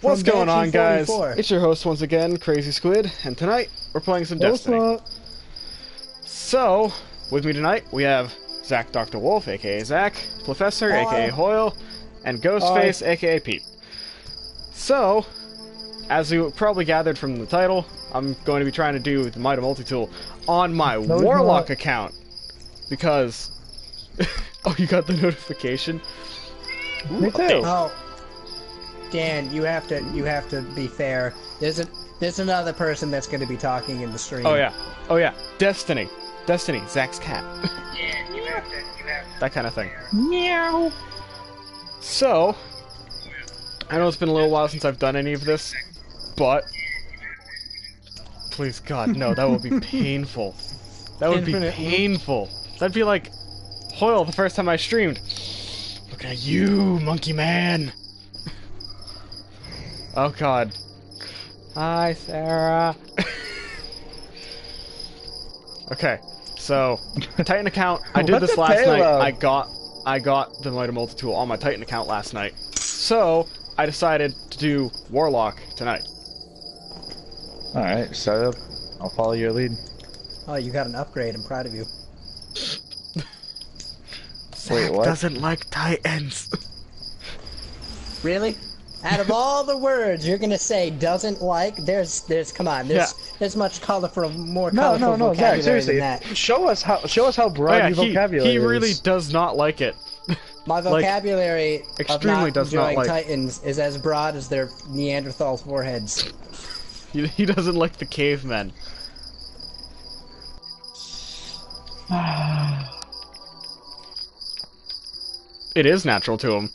What's going on, guys? 44. It's your host once again, Crazy Squid, and tonight we're playing some Destiny. So, with me tonight we have zackdrwolf, aka Zack, Professor, aka Hoyle, and Ghostface, aka Pete. So, as you probably gathered from the title, I'm going to be trying to do the Might of Multi-Tool on my Warlock account. Because... oh, you got the notification? Ooh, me too. Oh. Dan, you have to be fair. There's another person that's going to be talking in the stream. Oh yeah. Destiny, Zack's cat. That kind of thing. Meow. So, I know it's been a little while since I've done any of this, but please God, no, that would be painful. That would be painful. That'd be like Hoyle the first time I streamed. Look at you, monkey man. Oh God. Hi, Sarah. Okay, so Titan account. I did this last night. I got the Might of Multi-Tool on my Titan account last night. So I decided to do Warlock tonight. All right, start up. I'll follow your lead. Oh, you got an upgrade. I'm proud of you. Wait, what? Doesn't like Titans. Really? Out of all the words you're gonna say doesn't like, there's much colorful, more colorful vocabulary Zach, seriously, than that. Show us how broad your vocabulary is. He really does not like it. My vocabulary extremely of not does not enjoying like Titans is as broad as their Neanderthal foreheads. He doesn't like the cavemen. It is natural to him.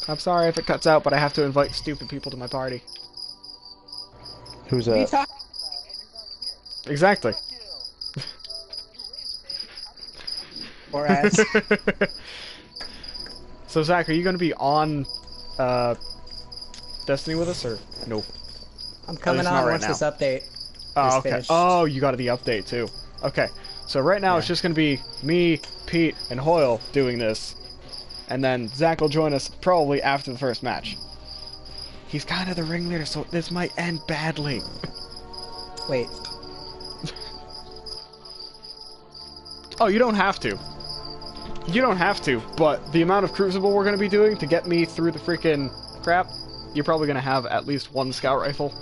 I'm sorry if it cuts out, but I have to invite stupid people to my party. Who's that? Exactly. Or as. So Zach, are you going to be on Destiny with us, or no? I'm coming on once this update is finished. Oh, you got the update too. Okay. So right now it's just going to be me, Pete, and Hoyle doing this. And then Zack will join us probably after the first match. He's kind of the ringleader, so this might end badly. Wait. Oh, you don't have to. You don't have to, but the amount of Crucible we're going to be doing to get me through the freaking crap, you're probably going to have at least one scout rifle.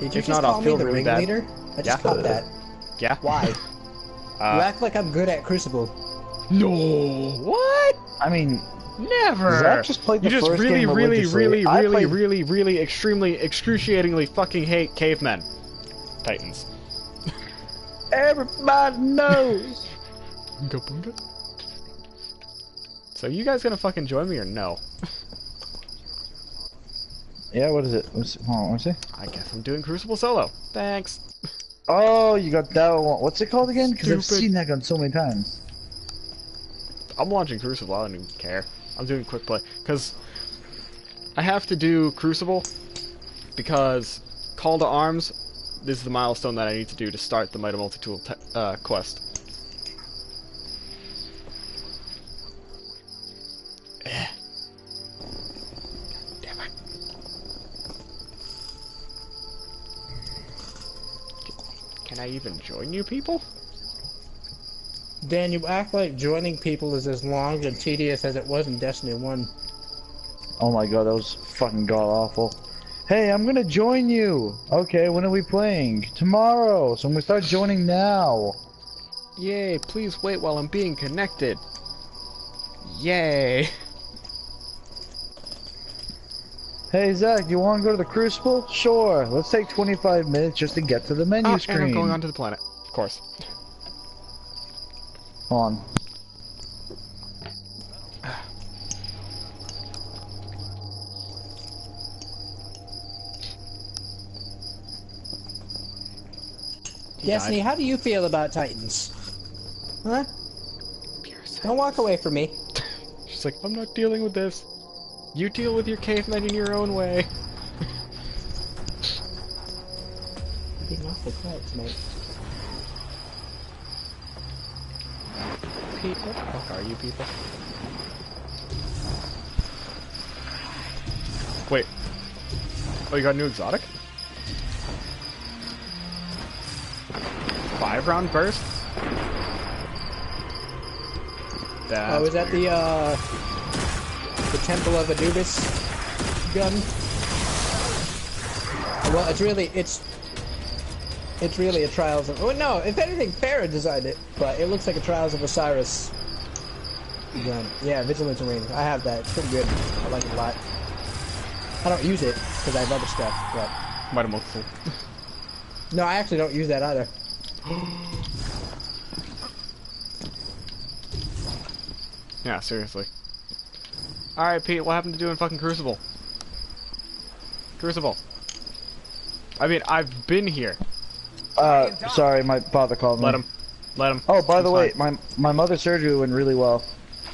Did you just call me the ringleader? I just caught that. Yeah. Why? You act like I'm good at Crucible. No. What? I mean, never. Zach just played the you just first really, game really, extremely, excruciatingly fucking hate cavemen. Titans. Everybody knows. Bunga bunga. So you guys gonna fucking join me or no? Yeah, what is it? Hold on, let's see. I guess I'm doing Crucible solo. Thanks. Oh, you got that one. What's it called again? Because I've seen that gun so many times. I'm launching Crucible, I don't even care. I'm doing quick play. Because I have to do Crucible because Call to Arms is the milestone that I need to do to start the Might of Multi-Tool quest. God damn it. Can I even join you people? Dan, you act like joining people is as long and tedious as it was in Destiny 1. Oh my god, that was fucking god-awful. Hey, I'm gonna join you! Okay, when are we playing? Tomorrow! So I'm gonna start joining now! Yay, please wait while I'm being connected. Yay! Hey Zach, you wanna go to the Crucible? Sure, let's take 25 minutes just to get to the menu screen. And I'm going onto the planet, of course. Hold on. Destiny, how do you feel about Titans? Huh? Don't walk away from me. She's like, I'm not dealing with this. You deal with your cavemen in your own way. Being awful quiet tonight. Pete, what the fuck are you people? Wait. Oh, you got a new exotic? 5-round burst? Oh, is that weird. the Temple of Anubis gun? Well, it's really a Trials of... Oh, no, if anything, Farah designed it, but it looks like a Trials of Osiris gun. Yeah, Vigilance and Range. I have that. It's pretty good. I like it a lot. I don't use it, because I have other stuff, but... Might have multiple. No, I actually don't use that either. Yeah, seriously. Alright, Pete, what happened to doing fucking Crucible? Crucible. I mean, I've been here. Sorry, my father called me. Let him. Let him. Oh, by the way, fine. my mother's surgery went really well.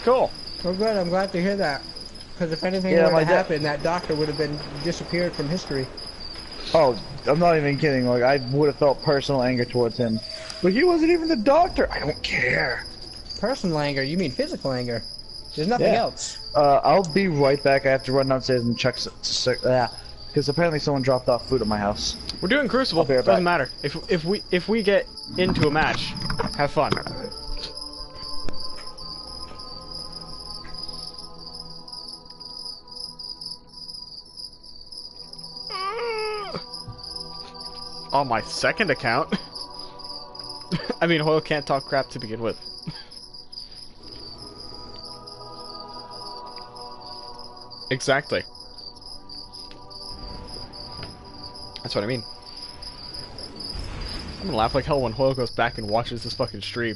Cool. Well, good. I'm glad to hear that. Because if anything were to happen, that doctor would have been disappeared from history. Oh, I'm not even kidding. Like, I would have felt personal anger towards him. But he wasn't even the doctor. I don't care. Personal anger? You mean physical anger? There's nothing else. I'll be right back. I have to run downstairs and check. Because apparently someone dropped off food at my house. We're doing Crucible. Doesn't matter. If we get into a match, have fun. On my second account. I mean, Hoyle can't talk crap to begin with. Exactly. That's what I mean. I'm gonna laugh like hell when Hoyle goes back and watches this fucking stream.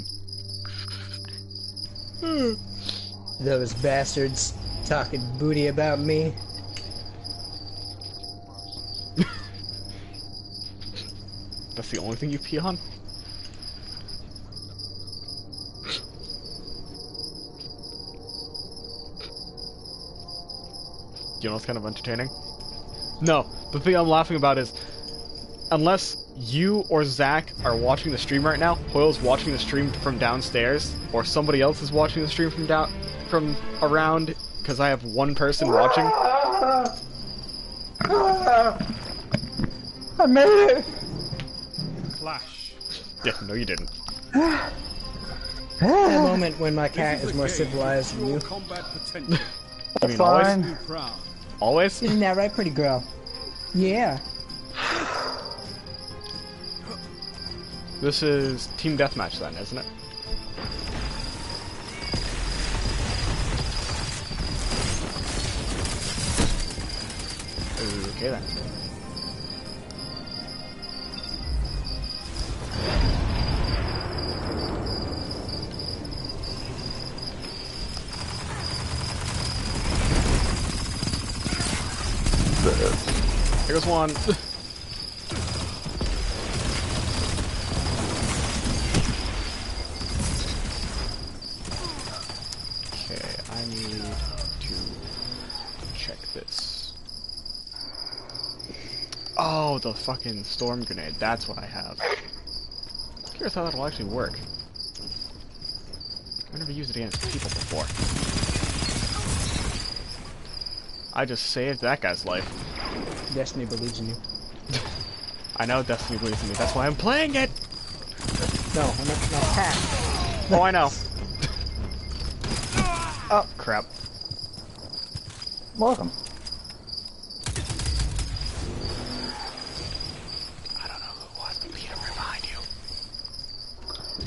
Those bastards talking booty about me. That's the only thing you pee on? You know what's kind of entertaining? No, the thing I'm laughing about is, unless you or Zach are watching the stream right now, Hoyle's watching the stream from downstairs, or somebody else is watching the stream from around, because I have one person watching. I made it! Clash. Yeah, no you didn't. That moment when my cat is more civilized than you. I mean, Fine. Always? Isn't that right, pretty girl? Yeah. This is Team Deathmatch then, isn't it? Okay then. Here goes one. Okay, I need to check this. Oh, the fucking storm grenade. That's what I have. I'm curious how that'll actually work. I've never used it against people before. I just saved that guy's life. Destiny believes in you. I know Destiny believes in me. That's why I'm playing it. No, I'm not cat. Oh, I know. Oh, crap. Welcome. I don't know who it was, but Peter, we're behind you.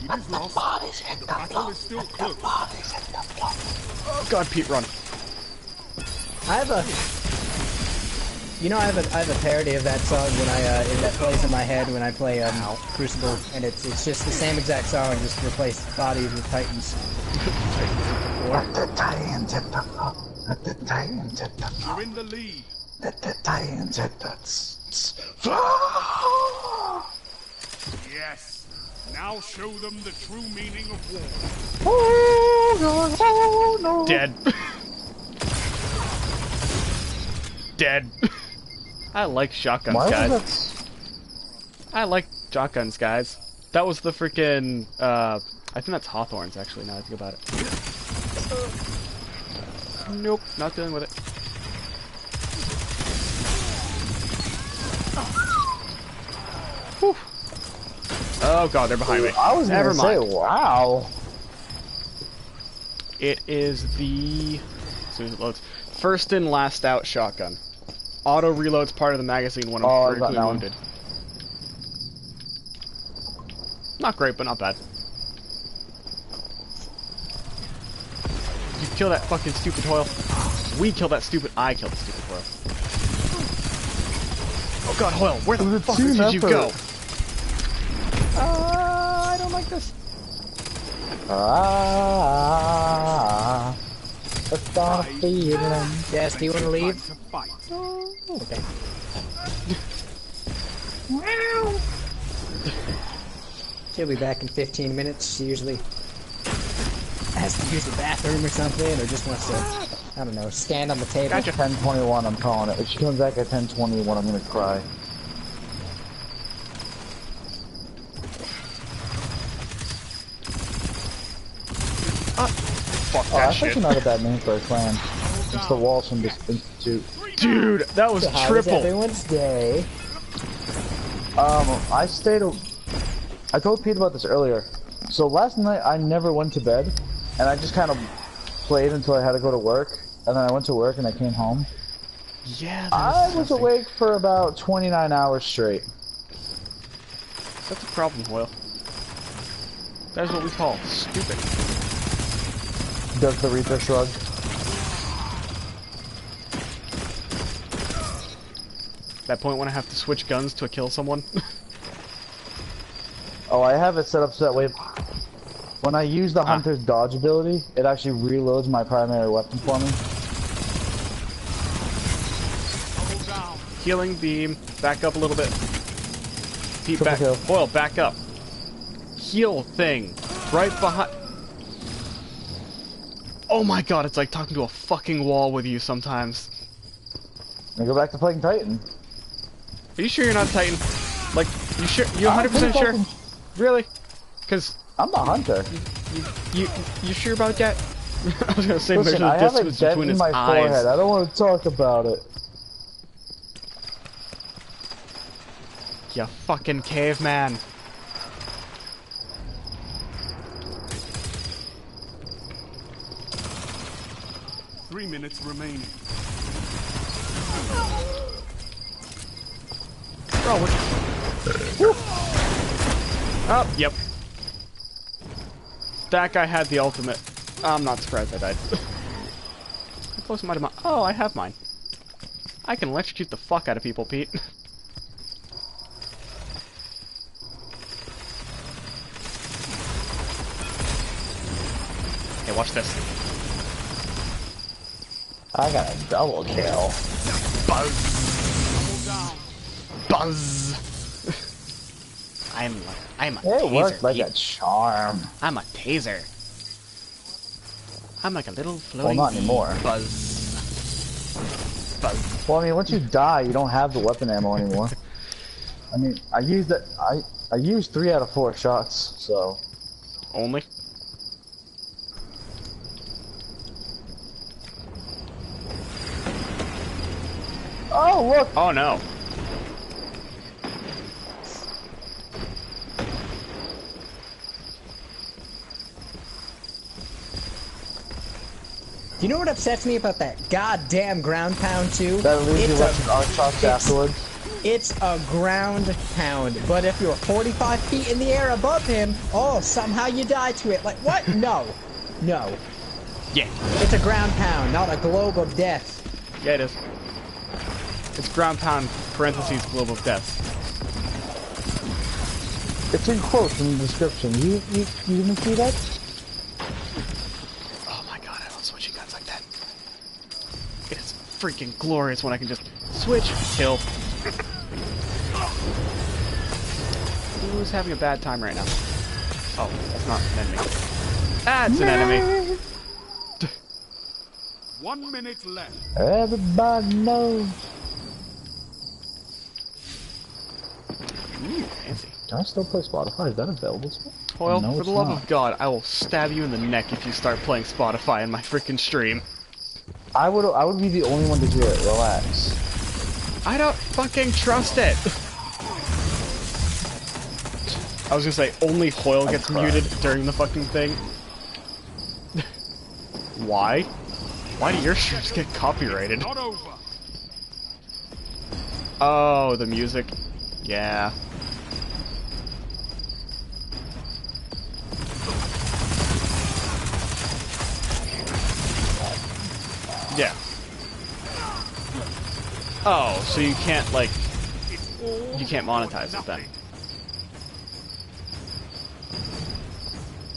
Let the bodies hit the floor. Let the bodies hit the floor. Oh God, Pete, run. I have a... You know, I have a parody of that song when that plays in my head when I play Crucible, and it's just the same exact song, just replace bodies with titans. Let the titans hit the floor. Let the titans hit the floor. You're in the lead. Let the titans hit the floor. Yes. Now show them the true meaning of war. Oh, no, oh, no. Dead. Dead. I like shotguns, Why guys. was I like shotguns, guys. That was the freaking, I think that's Hawthorne's, actually, now I think about it. Nope, not dealing with it. Whew. Oh god, they're behind me. I was Never gonna say, mind. wow. It is the... as soon as it loads. First in, last out shotgun. Auto reloads part of the magazine when I'm critically wounded. Not great, but not bad. You kill that fucking stupid Hoyle. We kill that stupid... I killed the stupid Hoyle. Oh god, Hoyle, where the fuck did you go? I don't like this. What's on feeling? Yes, do you want to leave? Oh, Okay. She'll be back in 15 minutes. She usually has to use the bathroom or something, or just wants to, I don't know, stand on the table. Gotcha. 10:21, I'm calling it. If she comes back at 10:21, I'm gonna cry. fuck that That's shit. actually not a bad name for a clan. It's the Walls from this Institute. Dude, that was How was triple. everyone's day? I stayed. I told Pete about this earlier. So last night I never went to bed, and I just kind of played until I had to go to work, and then I went to work and I came home. Yeah, I was awake for about 29 hours straight. That's a problem, Hoyle. That is what we call stupid. Does the Reaper shrug? That point when I have to switch guns to kill someone. Oh, I have it set up so that way when I use the Hunter's dodge ability, it actually reloads my primary weapon for me. Healing beam. Back up a little bit. Pete, Triple back. kill. Hoyle, back up. Heal thing. Right behind. Oh my god, it's like talking to a fucking wall with you sometimes. I go back to playing Titan. Are you sure you're not Titan? Like, you sure? You 100% sure? Really? Cause I'm the Hunter. you sure about that? I was gonna say Listen, measure I the have a distance dent between in his my eyes. forehead. I don't want to talk about it. You fucking caveman. Three minutes remaining. Bro, what? Oh, yep. That guy had the ultimate. I'm not surprised I died. How close am I to my... Oh, I have mine. I can electrocute the fuck out of people, Pete. Hey, watch this. I got a double kill. Buzz. Buzz. I'm a It taser. worked like Pete. a charm. I'm a taser. I'm like a little floating not bee. anymore. Buzz. Buzz. Well, I mean, once you die, you don't have the weapon ammo anymore. I mean, I used it. I used 3 out of 4 shots, so. Only? Oh look! Oh no. Do you know what upsets me about that goddamn ground pound too? That leaves you It's with arc shots afterwards. It's a ground pound, but if you're 45 feet in the air above him, oh, somehow you die to it. Like, what? No. No. Yeah. It's a ground pound, not a globe of death. Yeah, it is. It's ground pound, parentheses, globe of death. It's in quotes in the description. You didn't see that? Oh my god, I love switching guns like that. It is freaking glorious when I can just switch, kill. Who's having a bad time right now? Oh, that's not an enemy. Ah, it's an enemy. 1 minute left. Everybody knows. Ooh, fancy. Can I still play Spotify? Is that available still? Hoyle, No, for it's the love not. of God, I will stab you in the neck if you start playing Spotify in my freaking stream. I would be the only one to hear it. Relax. I don't fucking trust it. I was gonna say, only Hoyle gets muted during the fucking thing. Why? Why do your streams get copyrighted? Not over. Oh, the music. Yeah. Yeah. Oh, so you can't, like, you can't monetize it then.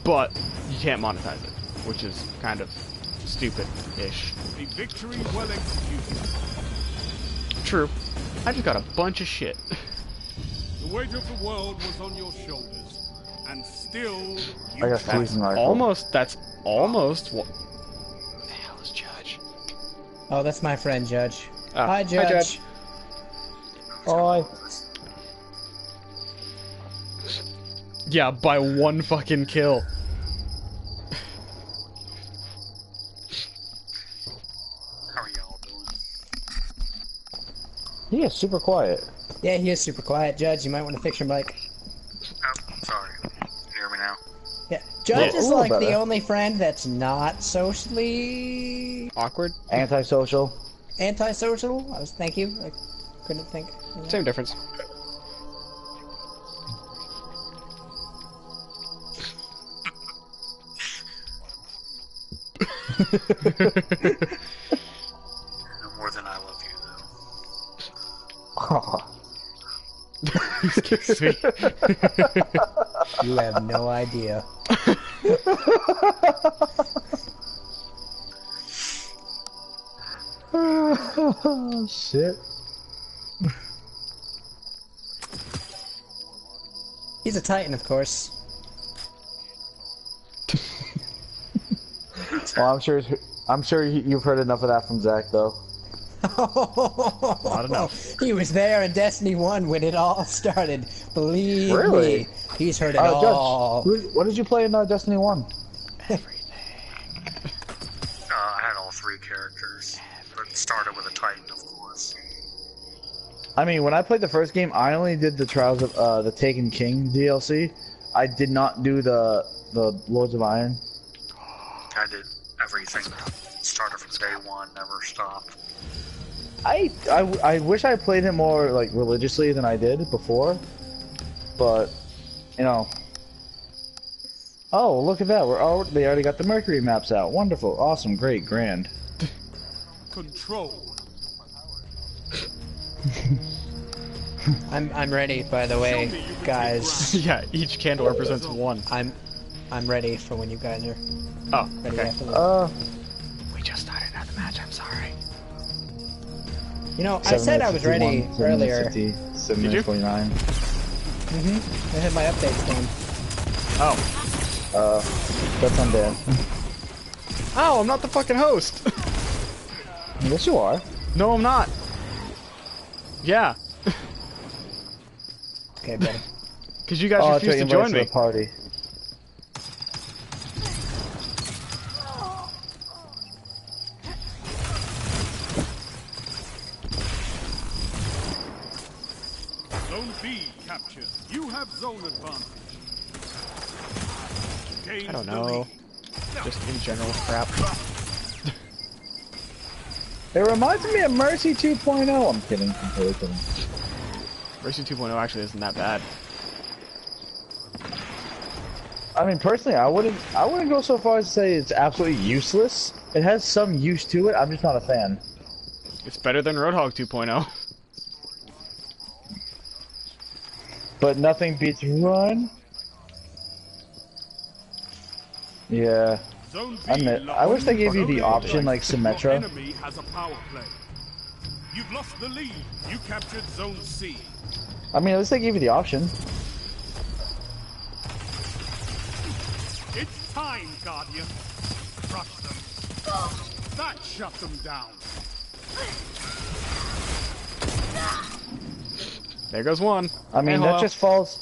But you can't monetize it, which is kind of stupid-ish. A victory well executed. True. I just got a bunch of shit. The weight of the world was on your shoulders, and still you I got freezing rifle. Almost, that's almost what... the hell is Judge? Oh, that's my friend, Judge. Oh, Hi, Judge. Hi, Judge. Hi. Yeah, by one fucking kill. How are y'all doing? He is super quiet. Yeah, he is super quiet, Judge. You might want to fix your mic. Oh, sorry. Can you hear me now? Yeah, Judge Yeah, is a little like the better. only friend that's not socially Awkward? Antisocial. antisocial. Thank you. I couldn't think. Same difference. No more than I love you, though. Excuse me. You have no idea. Oh, shit. He's a Titan, of course. Well, I'm sure you've heard enough of that from Zach, though. Not enough. He was there in Destiny 1 when it all started. Believe Really? me. He's heard it all. Judge, what did you play in Destiny 1? I had all three characters, but started with a Titan, of course. I mean, when I played the first game, I only did the Trials of the Taken King DLC. I did not do the Lords of Iron. I did everything. Started from day one, never stopped. I wish I played him more like religiously than I did before, but you know. Oh, look at that! They already got the Mercury maps out. Wonderful, awesome, great, grand. Control. I'm ready, by the way, guys. Yeah, each candle represents one. I'm ready for when you guys are Oh, ready okay. after this. We just started another match, I'm sorry. You know, I said I was ready earlier. 749. I had my updates done. Oh. That's on Dan. Oh, I'm not the fucking host! Yes, you are. No, I'm not. Yeah. Okay, buddy. Because you guys Oh, refused to join me. The party. Zone B captured. You have zone advantage. Gain I don't the know. lead. Just in general crap. It reminds me of Mercy 2.0. I'm kidding. I'm totally kidding. Mercy 2.0 actually isn't that bad. I mean, personally, I wouldn't go so far as to say it's absolutely useless. It has some use to it. I'm just not a fan. It's better than Roadhog 2.0. But nothing beats Run. Yeah. Zone B I wish they gave you the lost. option like Your Symmetra. enemy has a power play. You've lost the lead. You captured Zone C. I mean, at least they gave you the option. It's time, Guardian. Crush them. That shut them down. There goes one. I mean, Hey, that hello. just falls.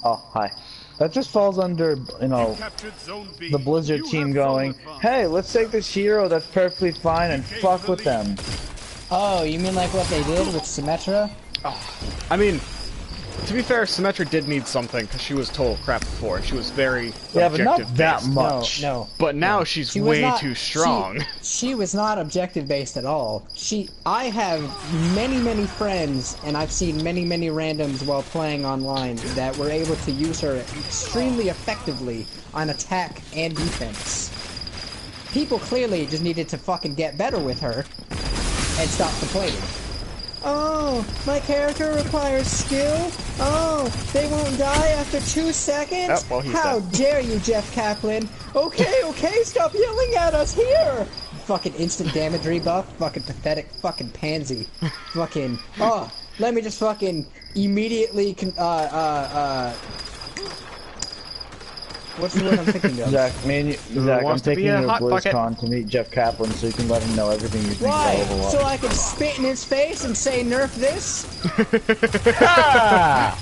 Oh, hi. That just falls under, you know, Captured Zone B. the Blizzard You team have going, zone advantage. hey, let's take this hero that's perfectly fine and fuck with them. Oh, you mean like what they did with Symmetra? I mean, To be fair, Symmetra did need something because she was total crap before. She was very Yeah, but not that objective-based. much. No. But now she's She was way not- too strong. She was not objective based at all. I have many friends, and I've seen many randoms while playing online that were able to use her extremely effectively on attack and defense. People clearly just needed to fucking get better with her and stop complaining. Oh, my character requires skill? Oh, they won't die after 2 seconds? Oh, well, he's How dead. dare you, Jeff Kaplan? Okay, stop yelling at us here! Fucking instant damage rebuff, fucking pathetic fucking pansy. Fucking, oh, let me just fucking immediately, what's the word I'm thinking of? Zach, Zach, I'm wants to be taking a you to hot bucket? BlizzCon to meet Jeff Kaplan so you can let him know everything you think Why? about Overwatch. So I can spit in his face and say nerf this? Ha!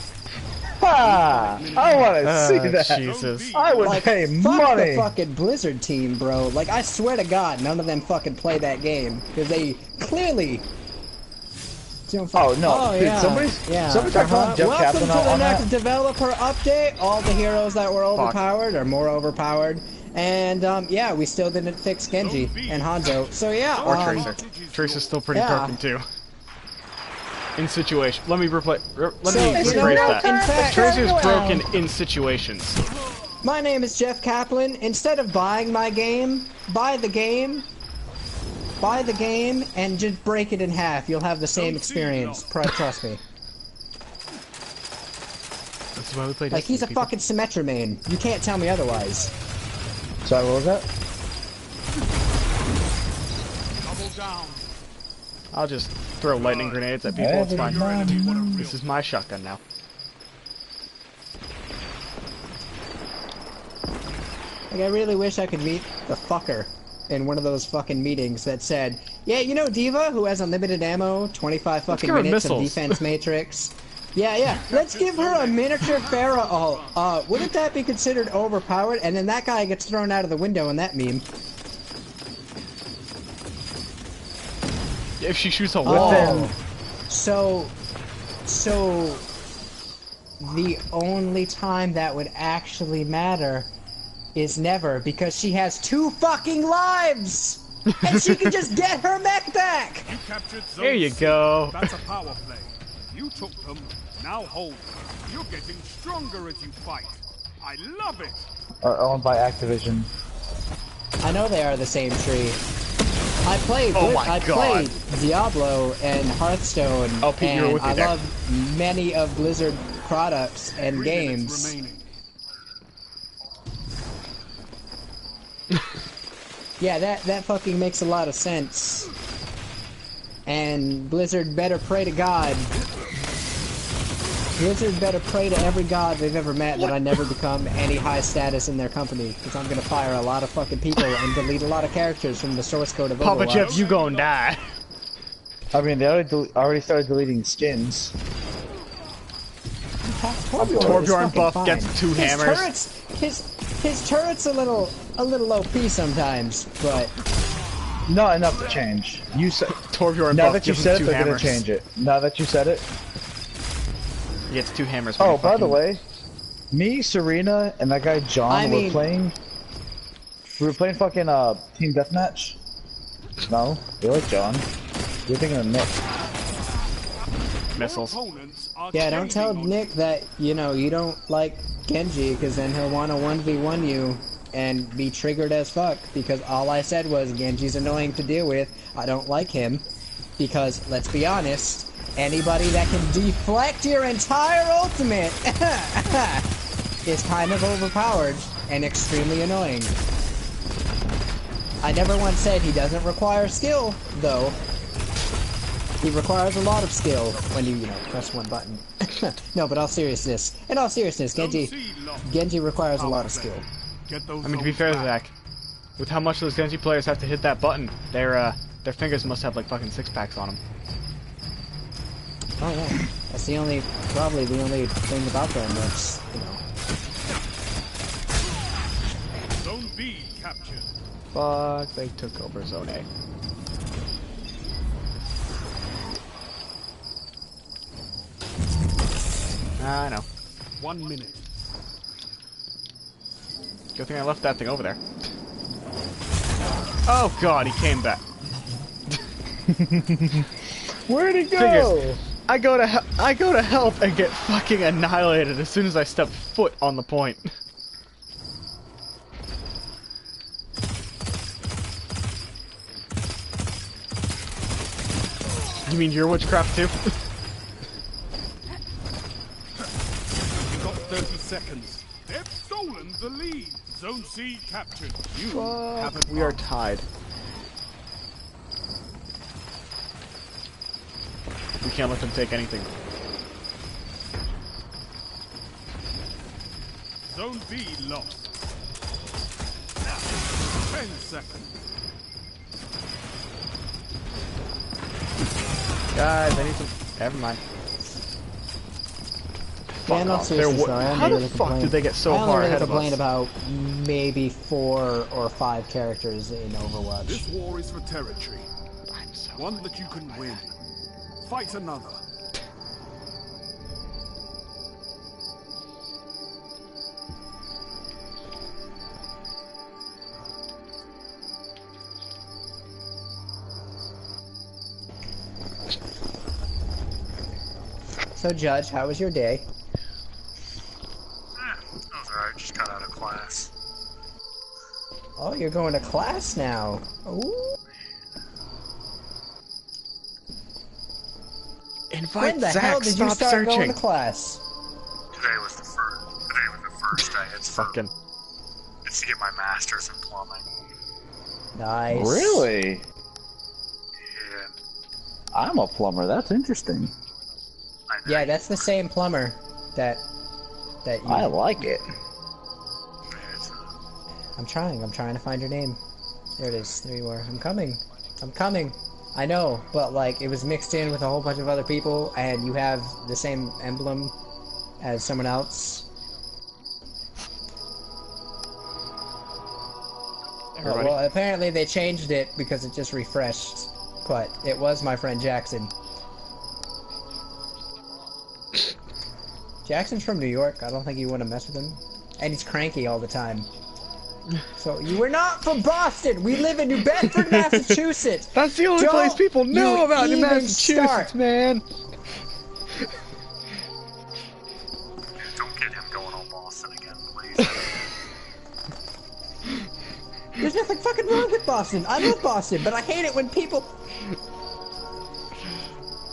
Ha! I want to see that. Jesus. I would Like, pay fuck money. the fucking Blizzard team, bro. Like, I swear to God, none of them fucking play that game. Because they clearly... don't Oh, no. Oh, Dude, yeah. somebody's Yeah. talking about Jeff Welcome Kaplan to the on next that. developer update. All the heroes that were overpowered are more overpowered. And, yeah, we still didn't fix Genji and Hanzo. So, yeah. Or Tracer. Tracer's still pretty yeah. broken, too. In situation. Let me rephrase you know, that. in fact- Tracer's broken in situations. My name is Jeff Kaplan. Instead of buying my game, buy the game, and just break it in half. You'll have the same experience. Trust me. This is why we play Like, he's a Destiny, people. fucking Symmetra main. You can't tell me otherwise. Sorry, what was that? Double down. I'll just throw lightning grenades at people, it's fine. This is my shotgun now. Like, I really wish I could meet the fucker in one of those fucking meetings that said, yeah, you know Diva, who has unlimited ammo, 25 fucking give her minutes of missiles. defense matrix? Yeah, let's give her a miniature Pharaoh. Wouldn't that be considered overpowered? And then that guy gets thrown out of the window in that meme. If she shoots a wall. Oh, so the only time that would actually matter is never, because she has 2 fucking lives! And she can just get her mech back! You captured Zone There you C. go. That's a power play. You took them, now hold them. You're getting stronger as you fight. I love it. Owned by Activision. I know they are the same tree. I played Oh my I God. played Diablo and Hearthstone, Oh, Pete, you were and with me I there. love many of Blizzard products and 3 minutes games. remaining. Yeah, that fucking makes a lot of sense. And Blizzard better pray to God. Blizzard better pray to every god they've ever met that I never become any high status in their company, because I'm gonna fire a lot of fucking people and delete a lot of characters from the source code of Papa Overwatch. Jeff, you gon' die. I mean, they already started deleting skins. Torbjorn buff gets 2 hammers. His turret's a little OP sometimes, but Not enough to change. You said Torbjorn now buff that you gives said him it, 2 they're gonna hammers. change it. Now that you said it. He gets 2 hammers. when Oh, he by the fucking- way, me, Serena, and that guy John were playing. We were playing fucking team deathmatch. No, we like John. You're thinking of Nick. Missiles. Opponents are yeah, don't tell changing on Nick that, you know, you don't like Genji, because then he'll want to 1v1 you and be triggered as fuck, because all I said was Genji's annoying to deal with, I don't like him, because, let's be honest, anybody that can deflect your entire ultimate is kind of overpowered and extremely annoying. I never once said he doesn't require skill, though. He requires a lot of skill when you know, press one button. No, but in all seriousness, Genji requires a lot of skill. Get those I mean, to be zones fair, back. Zach, with how much those Genji players have to hit that button, their fingers must have like fucking 6-packs on them. Oh yeah, that's probably the only thing about them that's, you know. Zone B captured. Fuck, they took over Zone A. I know. 1 minute. Good thing I left that thing over there. Oh god, he came back. Where'd he go? Figures. I go to help and get fucking annihilated as soon as I step foot on the point. You mean your witchcraft too? You've got 30 seconds. They've stolen the lead. Zone C captured. You haven't. We are tied. We can't let them take anything. Zone B lost. 10 seconds. Guys, I need some. Never mind. Yeah, not seriously, sorry. How the fuck did they get so far ahead of us? I only complain about maybe 4 or 5 characters in Overwatch. This war is for territory. One that you can win. Fight another. So, Judge, how was your day? That was alright, just got out of class. Oh, you're going to class now. Ooh. Invite When the Zach, hell did you stop start searching. going to class? Today was the first day. It's Fucking. It's to get my master's in plumbing. Nice. Really? Yeah. I'm a plumber. That's interesting. I know. Yeah, that's the same plumber that you... I like it. It's, I'm trying to find your name. There it is. There you are. I'm coming. I know, but like, it was mixed in with a whole bunch of other people, and you have the same emblem as someone else. Everybody. Well, apparently they changed it because it just refreshed, but it was my friend Jackson. Jackson's from New York. I don't think you want to mess with him. And he's cranky all the time. So, you were not from Boston! We live in New Bedford, Massachusetts! That's the only place people know about New Massachusetts, man! don't get him going on Boston again, please. There's nothing fucking wrong with Boston. I love Boston, but I hate it when people...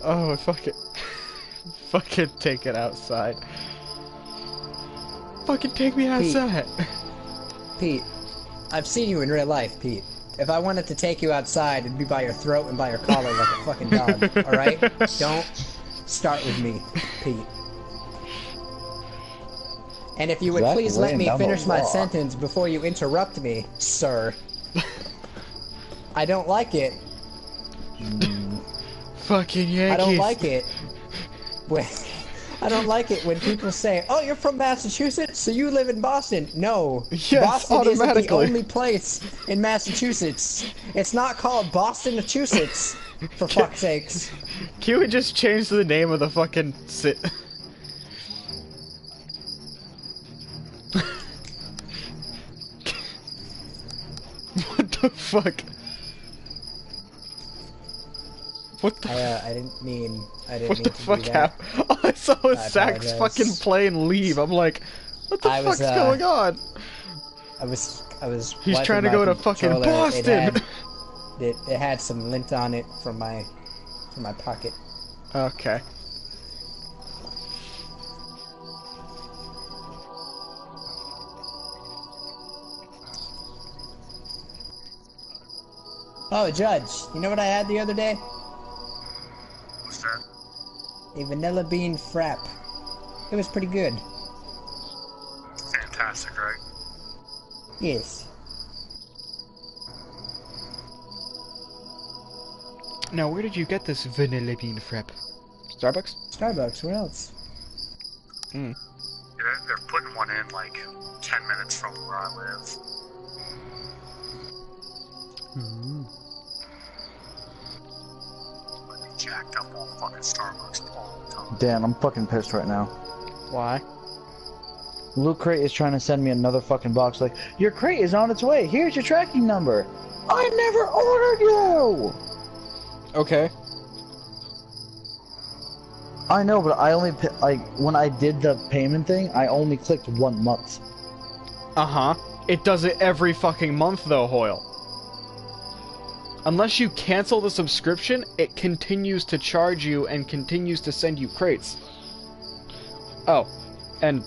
Oh, fuck it. Fucking take it outside. Fucking take me outside. Pete, I've seen you in real life, Pete. If I wanted to take you outside, it'd be by your throat and by your collar like a fucking dog, alright? Don't start with me, Pete. And if you would please let me finish my sentence before you interrupt me, sir. I don't like it. Fucking Yankees. I don't like it. I don't like it when people say, "Oh, you're from Massachusetts, so you live in Boston." No, yes, Boston isn't the only place in Massachusetts. It's not called Boston-Massachusetts, for fuck's sakes. Can we just change the name of the fucking sit? What the fuck? What the? I didn't mean. What the fuck happened? All I saw was Zach's fucking plane leave. I'm like, what the fuck's going on? I was. He's trying to go to fucking Boston. It had some lint on it from my pocket. Okay. Oh, Judge, you know what I had the other day? What's that? A vanilla bean frap. It was pretty good. Fantastic, right? Yes. Now, where did you get this vanilla bean frap? Starbucks? Starbucks, where else? Hmm. Yeah, they're putting one in like 10 minutes from where I live. I'd be jacked up on fucking Starbucks all the time. Damn, I'm fucking pissed right now. Why? Loot Crate is trying to send me another fucking box like, your crate is on its way, here's your tracking number. I never ordered you! Okay. I know, but I only, like, when I did the payment thing, I only clicked 1 month. Uh-huh. It does it every fucking month, though, Hoyle. Unless you cancel the subscription, it continues to charge you and continues to send you crates. Oh, and...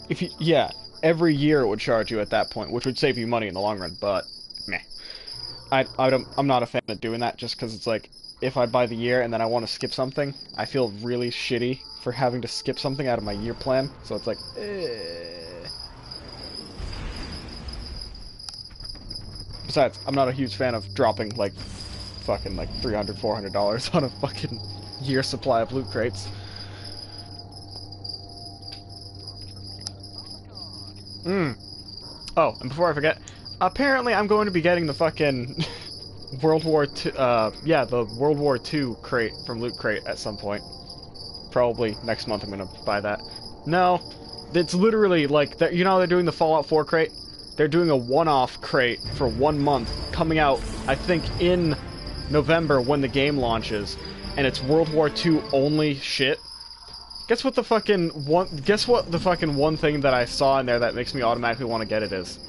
if you... yeah, every year it would charge you at that point, which would save you money in the long run, but... meh. I'm not a fan of doing that, just because it's like, if I buy the year and then I want to skip something, I feel really shitty for having to skip something out of my year plan, so it's like, Besides, I'm not a huge fan of dropping, like, fucking, like, $300, $400 on a fucking year supply of loot crates. Oh, and before I forget, apparently I'm going to be getting the fucking World War II, yeah, the World War II crate from Loot Crate at some point. Probably next month I'm gonna buy that. No, it's literally like, you know how they're doing the Fallout 4 crate? They're doing a one-off crate for 1 month, coming out, I think, in November when the game launches, and it's World War II only shit. Guess what the fucking one thing that I saw in there that makes me automatically want to get it is?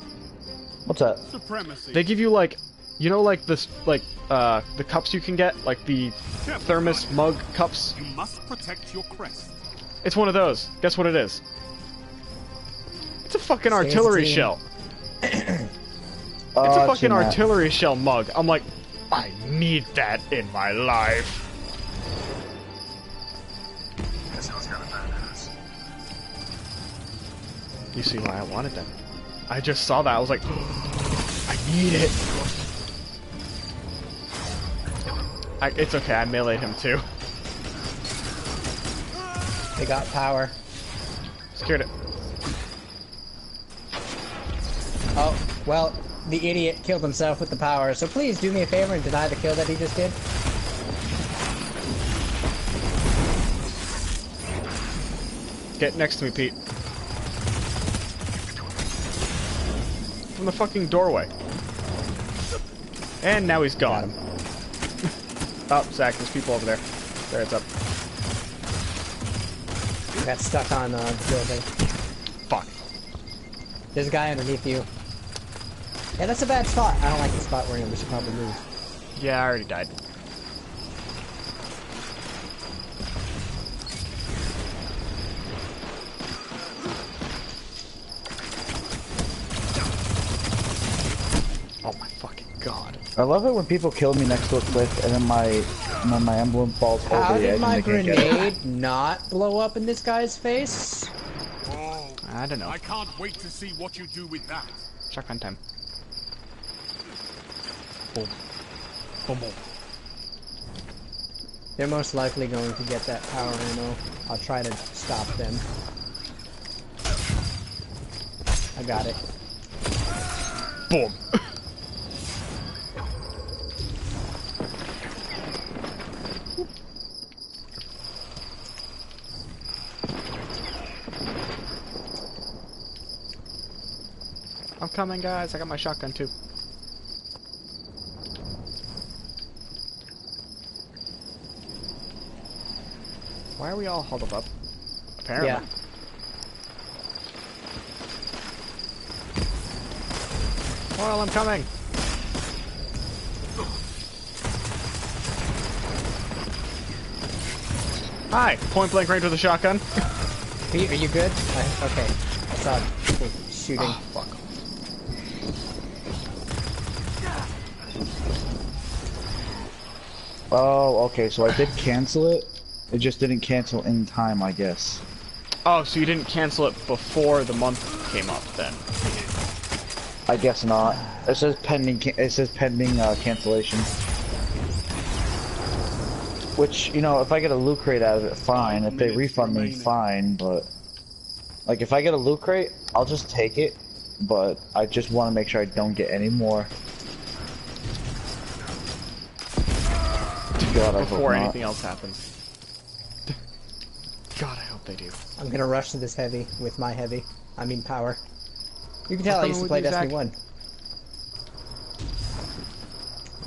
What's that? Supremacy. They give you, like, you know, like this, like, the cups you can get, like the thermos mug cups? You must protect your crest. It's one of those. Guess what it is? It's a fucking artillery shell. It's a fucking artillery shell mug. I'm like, I need that in my life. That sounds kind of badass. You see why I wanted them. I just saw that. I was like, I need it. It's okay. I meleeed him too. They got power. Secured it. Oh, well, the idiot killed himself with the power, so please do me a favor and deny the kill that he just did. Get next to me, Pete. From the fucking doorway. And now he's gone. Got him. Oh, Zach, there's people over there. There, it's up. Got stuck on the building. Fuck. There's a guy underneath you. Yeah, that's a bad spot. I don't like the spot we're in. We should probably move. Yeah, I already died. Oh my fucking god. I love it when people kill me next to a cliff and then my emblem falls over How the edge did my and they can't get it. grenade not blow up in this guy's face? Oh, I don't know. I can't wait to see what you do with that. Shotgun time. Boom. Boom, boom. They're most likely going to get that power ammo. I'll try to stop them. I got it. Boom. I'm coming, guys. I got my shotgun too. Why are we all huddled up? Apparently. Yeah. Well, I'm coming. Hi. Point blank range with a shotgun. Pete, are you good? Okay. I saw people shooting. Oh, fuck. Oh, okay, so I did cancel it. It just didn't cancel in time, I guess. Oh, so you didn't cancel it before the month came up, then? I guess not. It says pending. It says pending cancellation. Which, you know, if I get a loot crate out of it, fine. If they refund me, fine. But like, if I get a loot crate, I'll just take it. But I just want to make sure I don't get any more. God, before anything else happens. God, I hope they do. I'm gonna rush to this heavy with my heavy. I mean power. You can tell I used to play Destiny 1.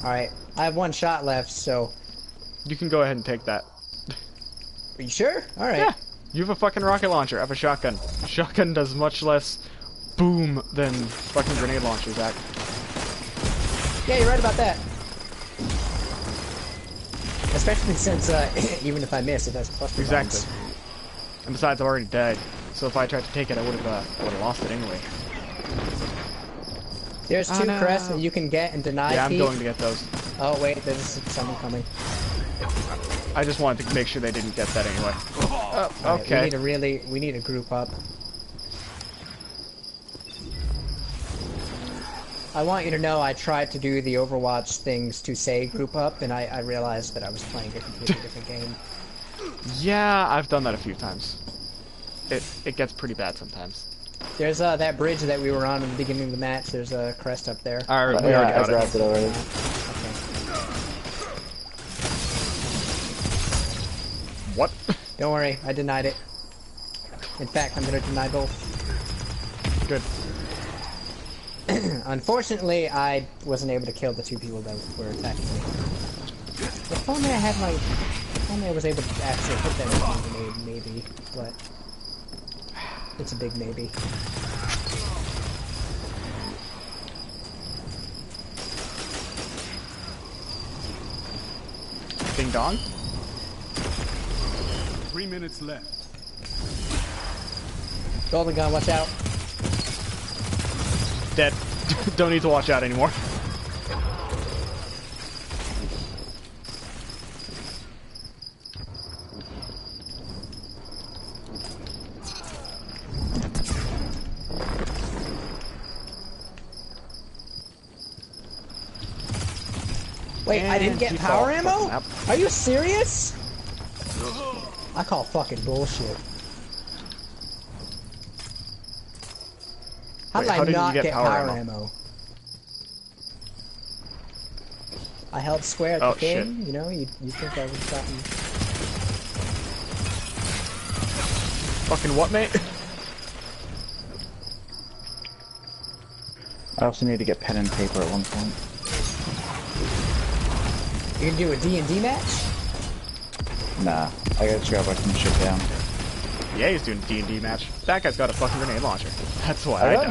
Alright, I have one shot left, so... You can go ahead and take that. Are you sure? Alright. Yeah, you have a fucking rocket launcher. I have a shotgun. Shotgun does much less boom than fucking grenade launcher, Zach. Yeah, you're right about that. Especially since, even if I miss, it has cluster Exactly. bombs. And besides, I've already died. So if I tried to take it, I would have lost it anyway. There's two crests that you can get and deny. Yeah, I'm going to get those. Oh wait, there's someone coming. I just wanted to make sure they didn't get that anyway. Okay. Right, we need to group up. I want you to know I tried to do the Overwatch things to say group up, and I realized that I was playing a completely different game. Yeah, I've done that a few times. It gets pretty bad sometimes. There's that bridge that we were on in the beginning of the match. There's a crest up there. Alright, we already got it already. Okay. What? Don't worry, I denied it. In fact, I'm gonna deny both. Good. Unfortunately, I wasn't able to kill the two people that were attacking me. If only I had my... If only I was able to actually hit them with a grenade, maybe. But... It's a big maybe. Ding dong? 3 minutes left. Golden gun, watch out. Dead. Don't need to watch out anymore. Wait, I didn't get power ammo? Are you serious? I call fucking bullshit. How did I not get power ammo? I held square at the game, you know, you think I would have gotten... Fucking what, mate? I also need to get pen and paper at one point. You can do a D&D match? Nah, I gotta scrap some shit down. Yeah, he's doing a D&D match. That guy's got a fucking grenade launcher. That's why I got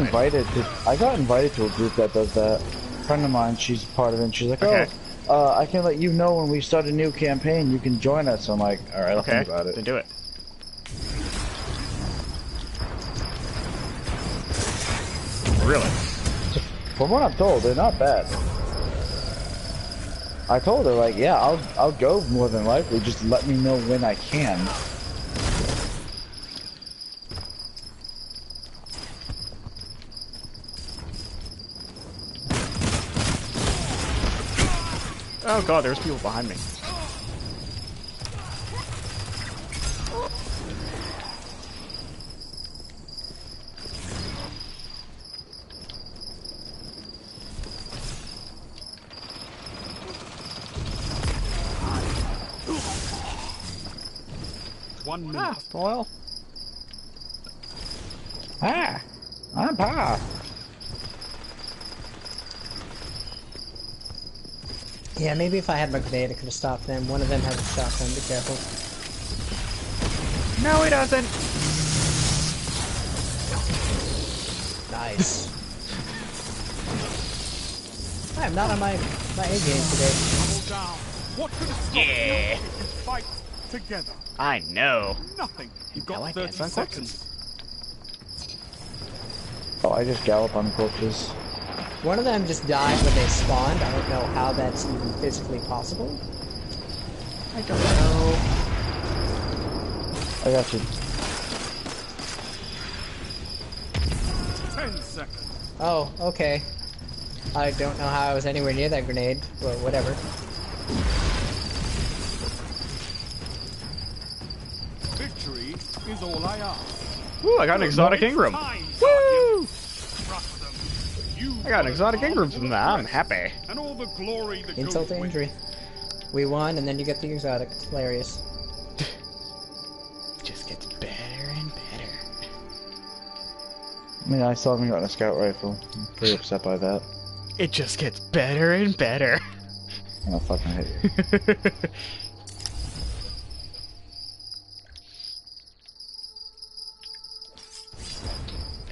invited to a group that does that. A friend of mine, she's part of it, and she's like, I can let you know when we start a new campaign, you can join us. I'm like, alright, I'll think about it. Then do it. Really? From what I'm told, they're not bad. I told her, like, yeah, I'll go more than likely, just let me know when I can. Oh god, there's people behind me. One minute. Ah, spoil. I'm power. Yeah, maybe if I had my grenade, I could have stopped them. One of them has a shotgun, be careful. No, he doesn't. Nice. I'm not on my A game today. Double down. What could have stopped you? Fight together. I know. Nothing. You've got like 30 dancing on seconds. Oh, I just gallop on corpses. One of them just died when they spawned. I don't know how that's even physically possible. I don't know. I got you. 10 seconds. Oh, okay. I don't know how I was anywhere near that grenade, but whatever. Victory is all I ask. Woo, I got an exotic Ingram. Woo! I got an exotic Ingram from that. I'm happy. And all the glory that Insult goes to with injury. We won, and then you get the exotic. It's hilarious. Just gets better and better. I mean, I still haven't gotten a scout rifle. I'm pretty upset by that. It just gets better and better. Oh, fucking hate you.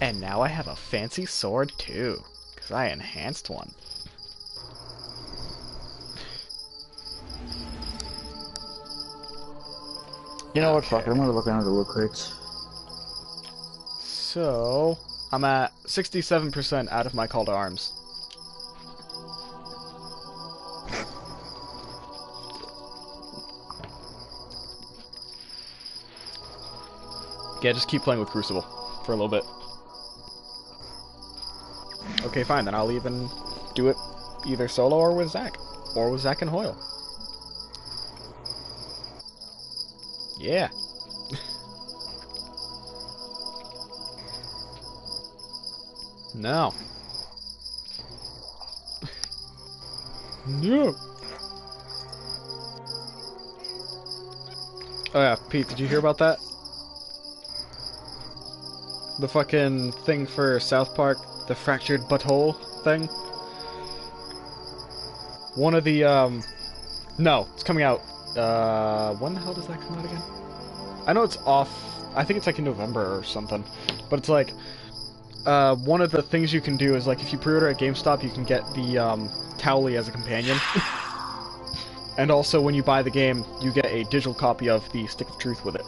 And now I have a fancy sword too, because I enhanced one. You know what, fuck it, I'm gonna look under the loot crates. So, I'm at 67% out of my call to arms. Yeah, just keep playing with Crucible for a little bit. Okay, fine, then I'll even do it either solo or with Zach. Or with Zach and Hoyle. Yeah. No. No. Oh yeah, Pete, did you hear about that? The fucking thing for South Park, the fractured butthole thing? One of the, no, it's coming out, when the hell does that come out again? I know it's off, I think it's like in November or something, but it's like, one of the things you can do is, like, if you pre-order at GameStop, you can get the, Towley as a companion. And also, when you buy the game, you get a digital copy of the Stick of Truth with it.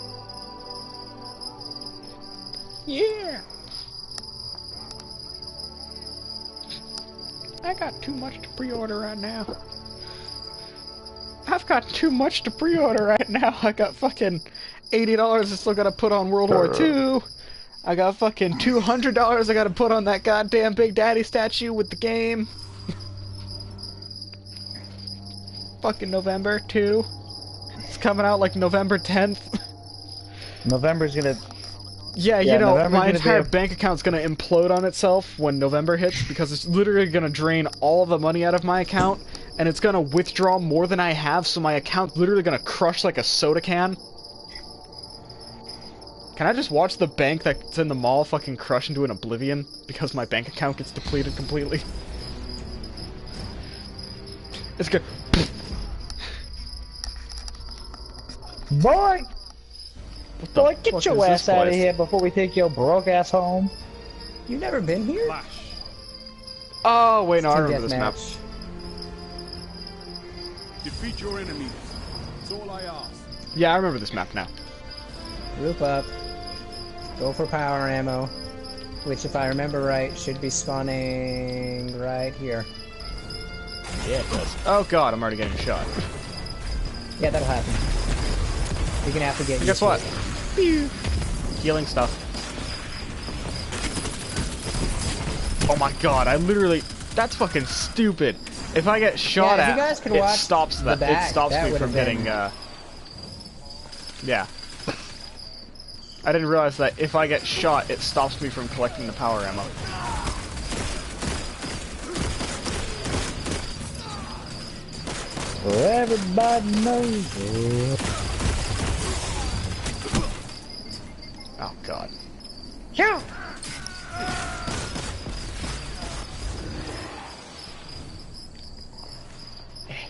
Yeah! I got too much to pre-order right now. I've got too much to pre-order right now. I got fucking $80 I still gotta put on World War II. I got fucking $200 I gotta put on that goddamn Big Daddy statue with the game. Fucking November, too. It's coming out like November 10th. November's gonna... Yeah, you know, November's my entire bank account's gonna implode on itself when November hits, because it's literally gonna drain all the money out of my account, and it's gonna withdraw more than I have, so my account's literally gonna crush like a soda can. Can I just watch the bank that's in the mall fucking crush into an oblivion, because my bank account gets depleted completely? It's good. Boy! Boy, get your ass out of here before we take your broke ass home. You never been here? Flash. Oh, wait, no, I remember this map. Defeat your enemies. That's all I ask. Yeah, I remember this map now. Group up. Go for power ammo. Which, if I remember right, should be spawning right here. Yeah, it does. Oh god, I'm already getting shot. Yeah, that'll happen. You're gonna have to get used guess what? Pew. Healing stuff. Oh my god, I literally... That's fucking stupid. If I get shot yeah, at, it stops that. It stops me from getting, Yeah. I didn't realize that if I get shot, it stops me from collecting the power ammo. Well, everybody knows it. Oh god. Yeah.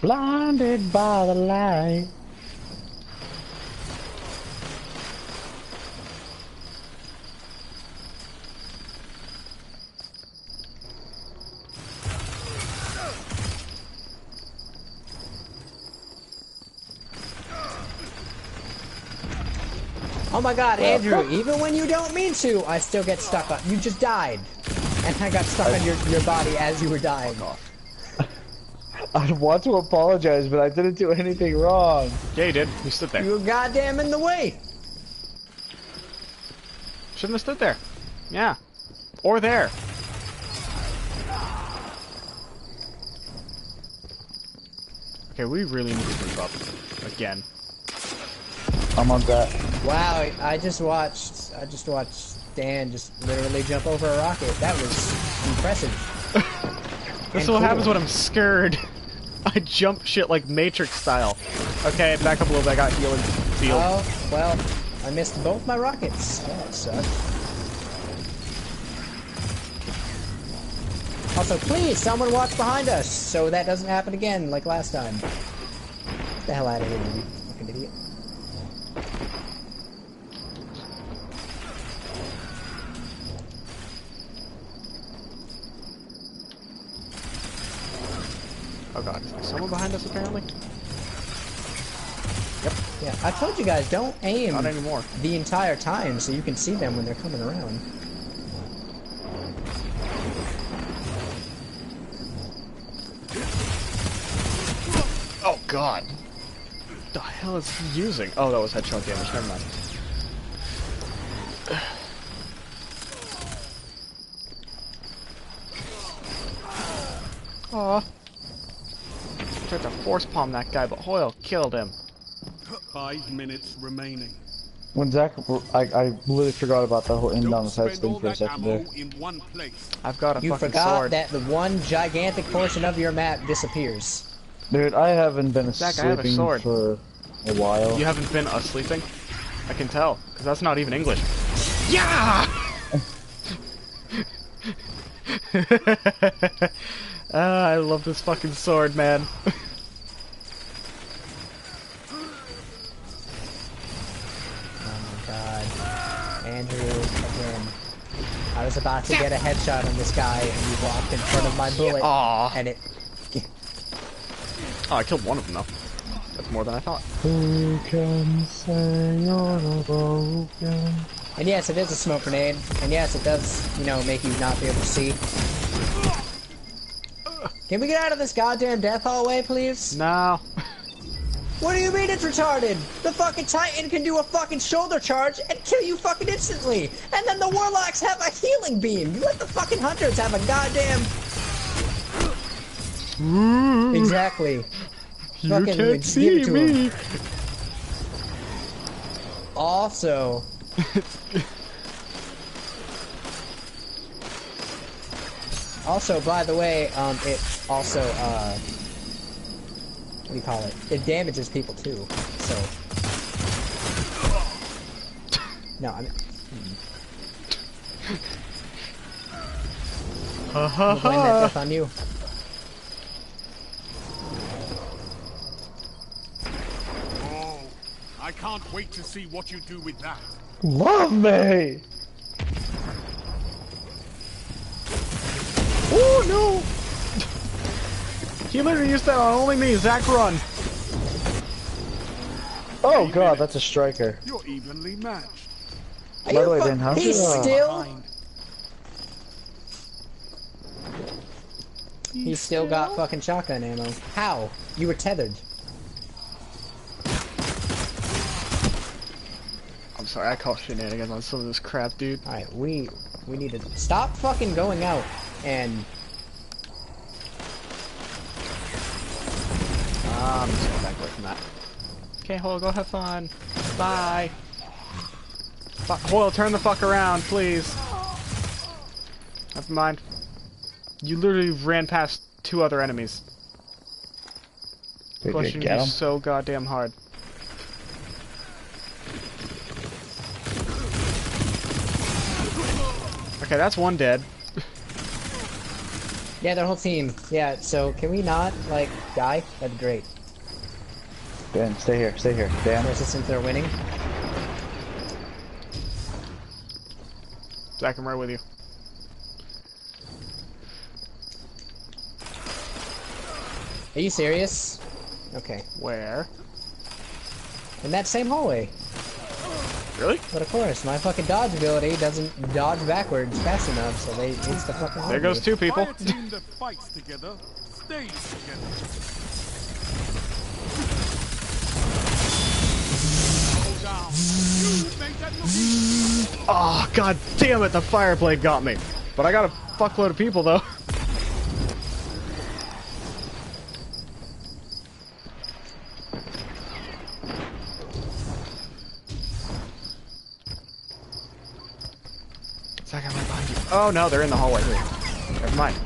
Blinded by the light. Oh my god, Andrew, even when you don't mean to, I still get stuck on. You just died. And I got stuck on your body as you were dying. I want to apologize, but I didn't do anything wrong. Yeah, you did. You stood there. You were goddamn in the way. Shouldn't have stood there. Yeah. Or there. Okay, we really need to move up. Again. I'm on that. Wow, I just watched Dan just literally jump over a rocket. That was impressive. This is what happens when I'm scared. I jump shit like Matrix style. Okay, back up a little bit. I got healing field. Oh, well, I missed both my rockets. That sucks. Also, please, someone watch behind us so that doesn't happen again like last time. Get the hell out of here, you fucking idiot. Oh god, is there someone behind us apparently? Yep. Yeah, I told you guys, don't aim Not anymore. the entire time so you can see them when they're coming around. Oh god. What the hell is he using? Oh, that was headshot damage. Never mind. Aw. Tried to force palm that guy, but Hoyle killed him. 5 minutes remaining. When Zach, I literally forgot about the whole in down the side Spend spin all for a that second ammo there. in one place. I've got a You fucking forgot sword. that the one gigantic portion of your map disappears. Dude, I haven't been Zach, I have a sleeping sword. for a while. You haven't been asleeping? I can tell, because that's not even English. Yeah! I love this fucking sword, man. Oh my god. Andrew, again. I was about to get a headshot on this guy and you walked in front of my bullet. Aw. And it... Oh, I killed one of them, though. That's more than I thought. Who can say you're broken? And yes, it is a smoke grenade. And yes, it does, you know, make you not be able to see. Can we get out of this goddamn death hallway, please? No. What do you mean it's retarded? The fucking Titan can do a fucking shoulder charge and kill you fucking instantly. And then the Warlocks have a healing beam. You let the fucking Hunters have a goddamn... Exactly. You Fucking can't just give it see to him. me. Also... Also, by the way, it also, what do you call it? It damages people too, so... No, I mean... I'll blame that death on you. Oh, I can't wait to see what you do with that. Love me! Oh no! He literally used that on only me. Zach, run! Oh god, that's a striker. You're evenly matched. Are By you the way, fu- Dan, how's He's your, still... He's still got fucking shotgun ammo. How? You were tethered. I'm sorry, I call shenanigans on some of this crap, dude. Alright, we need to stop fucking going out and... I'm just going back away from that. Okay, Hoyle, go have fun. Bye. Hoyle, turn the fuck around, please. Never mind. You literally ran past 2 other enemies. Did you Pushing get you him? so goddamn hard. Okay, that's one dead. Yeah, their whole team. Yeah, so can we not, like, die? That'd be great. Dan, stay here, Dan. Especially since they're winning. Zach, I'm right with you. Are you serious? Okay. Where? In that same hallway. Really? But of course, my fucking dodge ability doesn't dodge backwards fast enough, so they insta fucking There goes 2 people. Fire team that fights together stays together. Hold down. You make that look. Oh, god damn it, the fire blade got me. But I got a fuckload of people, though. Zach, I'm right behind you. Oh, no, they're in the hallway. Never mind.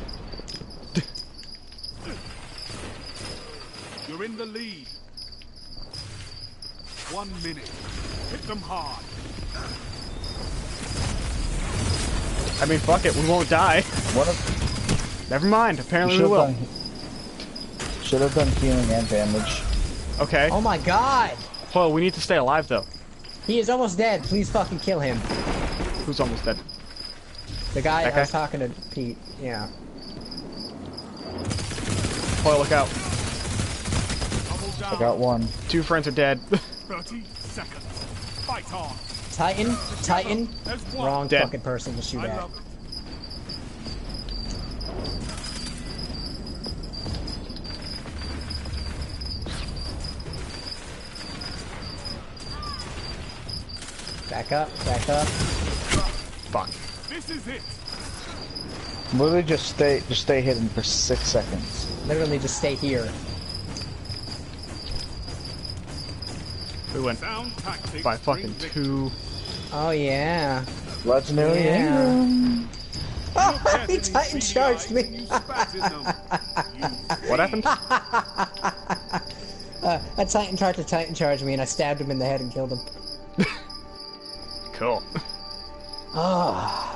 You're in the lead. 1 minute. Hit them hard. I mean, fuck it, we won't die. Never mind, apparently we will. Should have done healing and damage. Okay. Oh my god! Well, we need to stay alive, though. He is almost dead. Please fucking kill him. Who's almost dead? The guy That I was guy? talking to, Pete. Yeah. Hoyle, look out. Double down. I got one. 2 friends are dead. 30 seconds. Fight on. Titan. There's one. Wrong Dead. fucking person to shoot I at. love it. Back up. Back up. Fuck. This is it. Literally just stay hidden for 6 seconds. Literally just stay here. We win. Sound tactics By fucking bring 2. Oh yeah. Legendary Yeah. Ingram. Oh, he Titan charged me. What happened? A Titan tried to Titan charge me and I stabbed him in the head and killed him. Cool. Ah.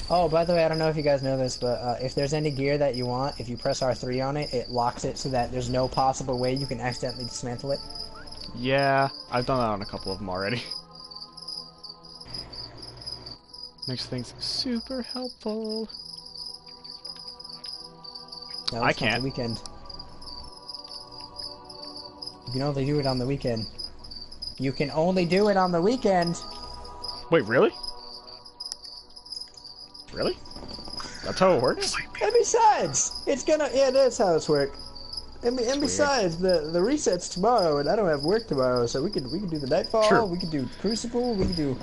Oh, by the way, I don't know if you guys know this, but if there's any gear that you want, if you press R3 on it, it locks it so that there's no possible way you can accidentally dismantle it. Yeah, I've done that on a couple of them already. Makes things super helpful. No, I it's not can't. The weekend. You can only do it on the weekend. You can only do it on the weekend. Wait, really? Really? That's how it works? And besides, it's gonna, yeah, that's how it's work. And besides, the reset's tomorrow, and I don't have work tomorrow, so we could do the Nightfall, True. we could do Crucible, we could do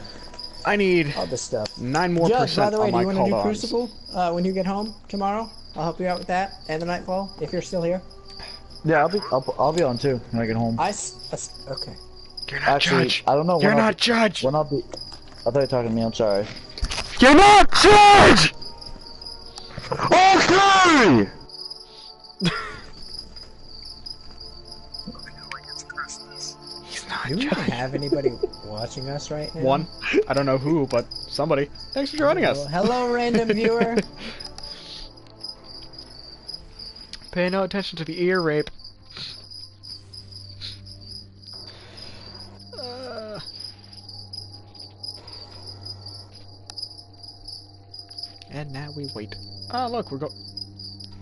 I need all this stuff. 9 more Judge, percent by the way, on do my you want to do call-ons. Crucible when you get home tomorrow? I'll help you out with that and the Nightfall if you're still here. Yeah, I'll be on too when I get home. Okay. You're not Actually, Judge. I don't know when You're I'll not be, Judge. when I'll be. I thought you were talking to me. I'm sorry. You're not Judge. Okay. He's not Do we Judge. have anybody watching us right now? One. I don't know who, but somebody. Thanks for joining us. Hello, random viewer. Pay no attention to the ear rape. And now we wait. Ah, look,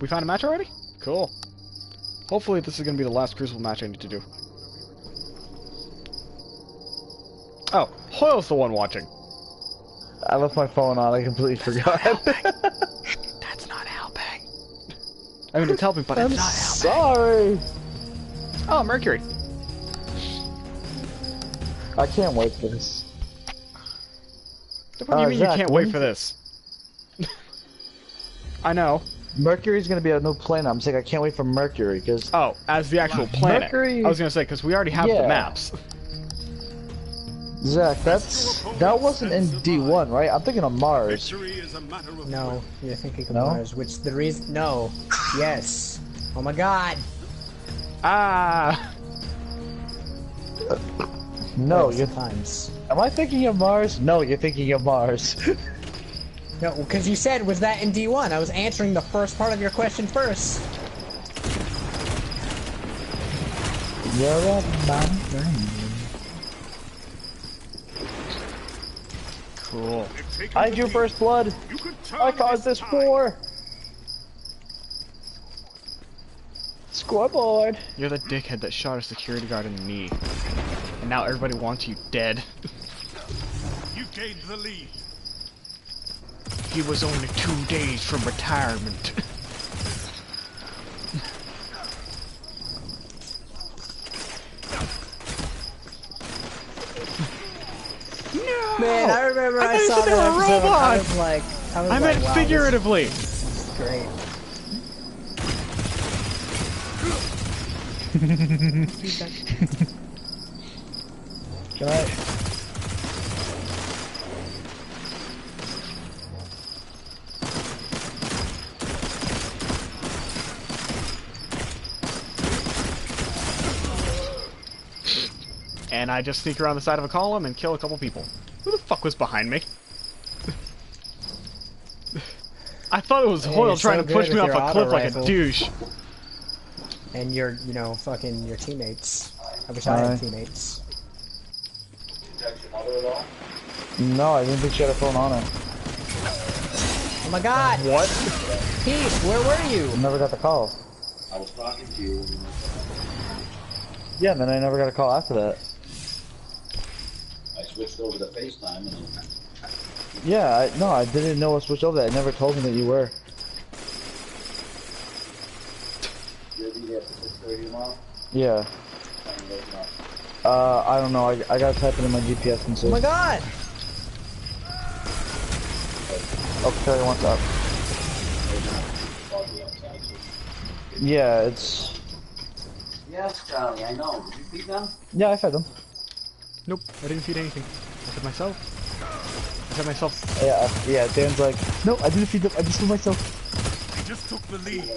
we found a match already? Cool. Hopefully this is gonna be the last Crucible match I need to do. Oh, Hoyle's the one watching. I left my phone on. I completely forgot. That's not helping. I mean, it's helping, but I'm it's not helping. sorry. Oh, Mercury. I can't wait for this. What do you mean Zach, you can't wait for this? I know. Mercury's gonna be a new planet. I'm saying I can't wait for Mercury because Oh, as the actual planet. Mercury- I was gonna say, because we already have the Yeah. maps. Zach, that wasn't in D1, right? I'm thinking of Mars. Victory is a matter of No, you're thinking of No? Mars, which the reason. No. Yes. Oh my god. Ah! No, you're. Sometimes. Am I thinking of Mars? No, you're thinking of Mars. No, because you said, was that in D1? I was answering the first part of your question first. You're a man. Cool. They've taken I the drew lead. first blood. You could turn I caused this tide. war. Scoreboard. You're the dickhead that shot a security guard in the knee. And now everybody wants you dead. You gained the lead. He was only 2 days from retirement. No! Man, I remember I thought you saw said they that were episode. I robots! was like, I meant wow, figuratively. This is great. Can I? And I just sneak around the side of a column and kill a couple people. Who the fuck was behind me? I thought it was Hoyle trying to push me off a cliff like a douche. And your, you know, fucking your teammates. I wish I had teammates. No, I didn't think she had a phone on her. Oh my god! What? Pete, where were you? I never got the call. I was talking to you. Yeah, and then I never got a call after that. I switched over to FaceTime and Yeah, no, I didn't know I switched over that. It never told me that you were. you'll be there for 6:30 tomorrow. Yeah. I don't know. I gotta type it in my GPS and see. Oh my god! Oh, Terry, what's up? Yeah, it's... Yes, Charlie, I know. Did you feed them? Yeah, I fed them. Nope, I didn't feed anything. I fed myself. I fed myself. Yeah, Dan's like, no, I didn't feed them. I just fed myself. He just took the lead.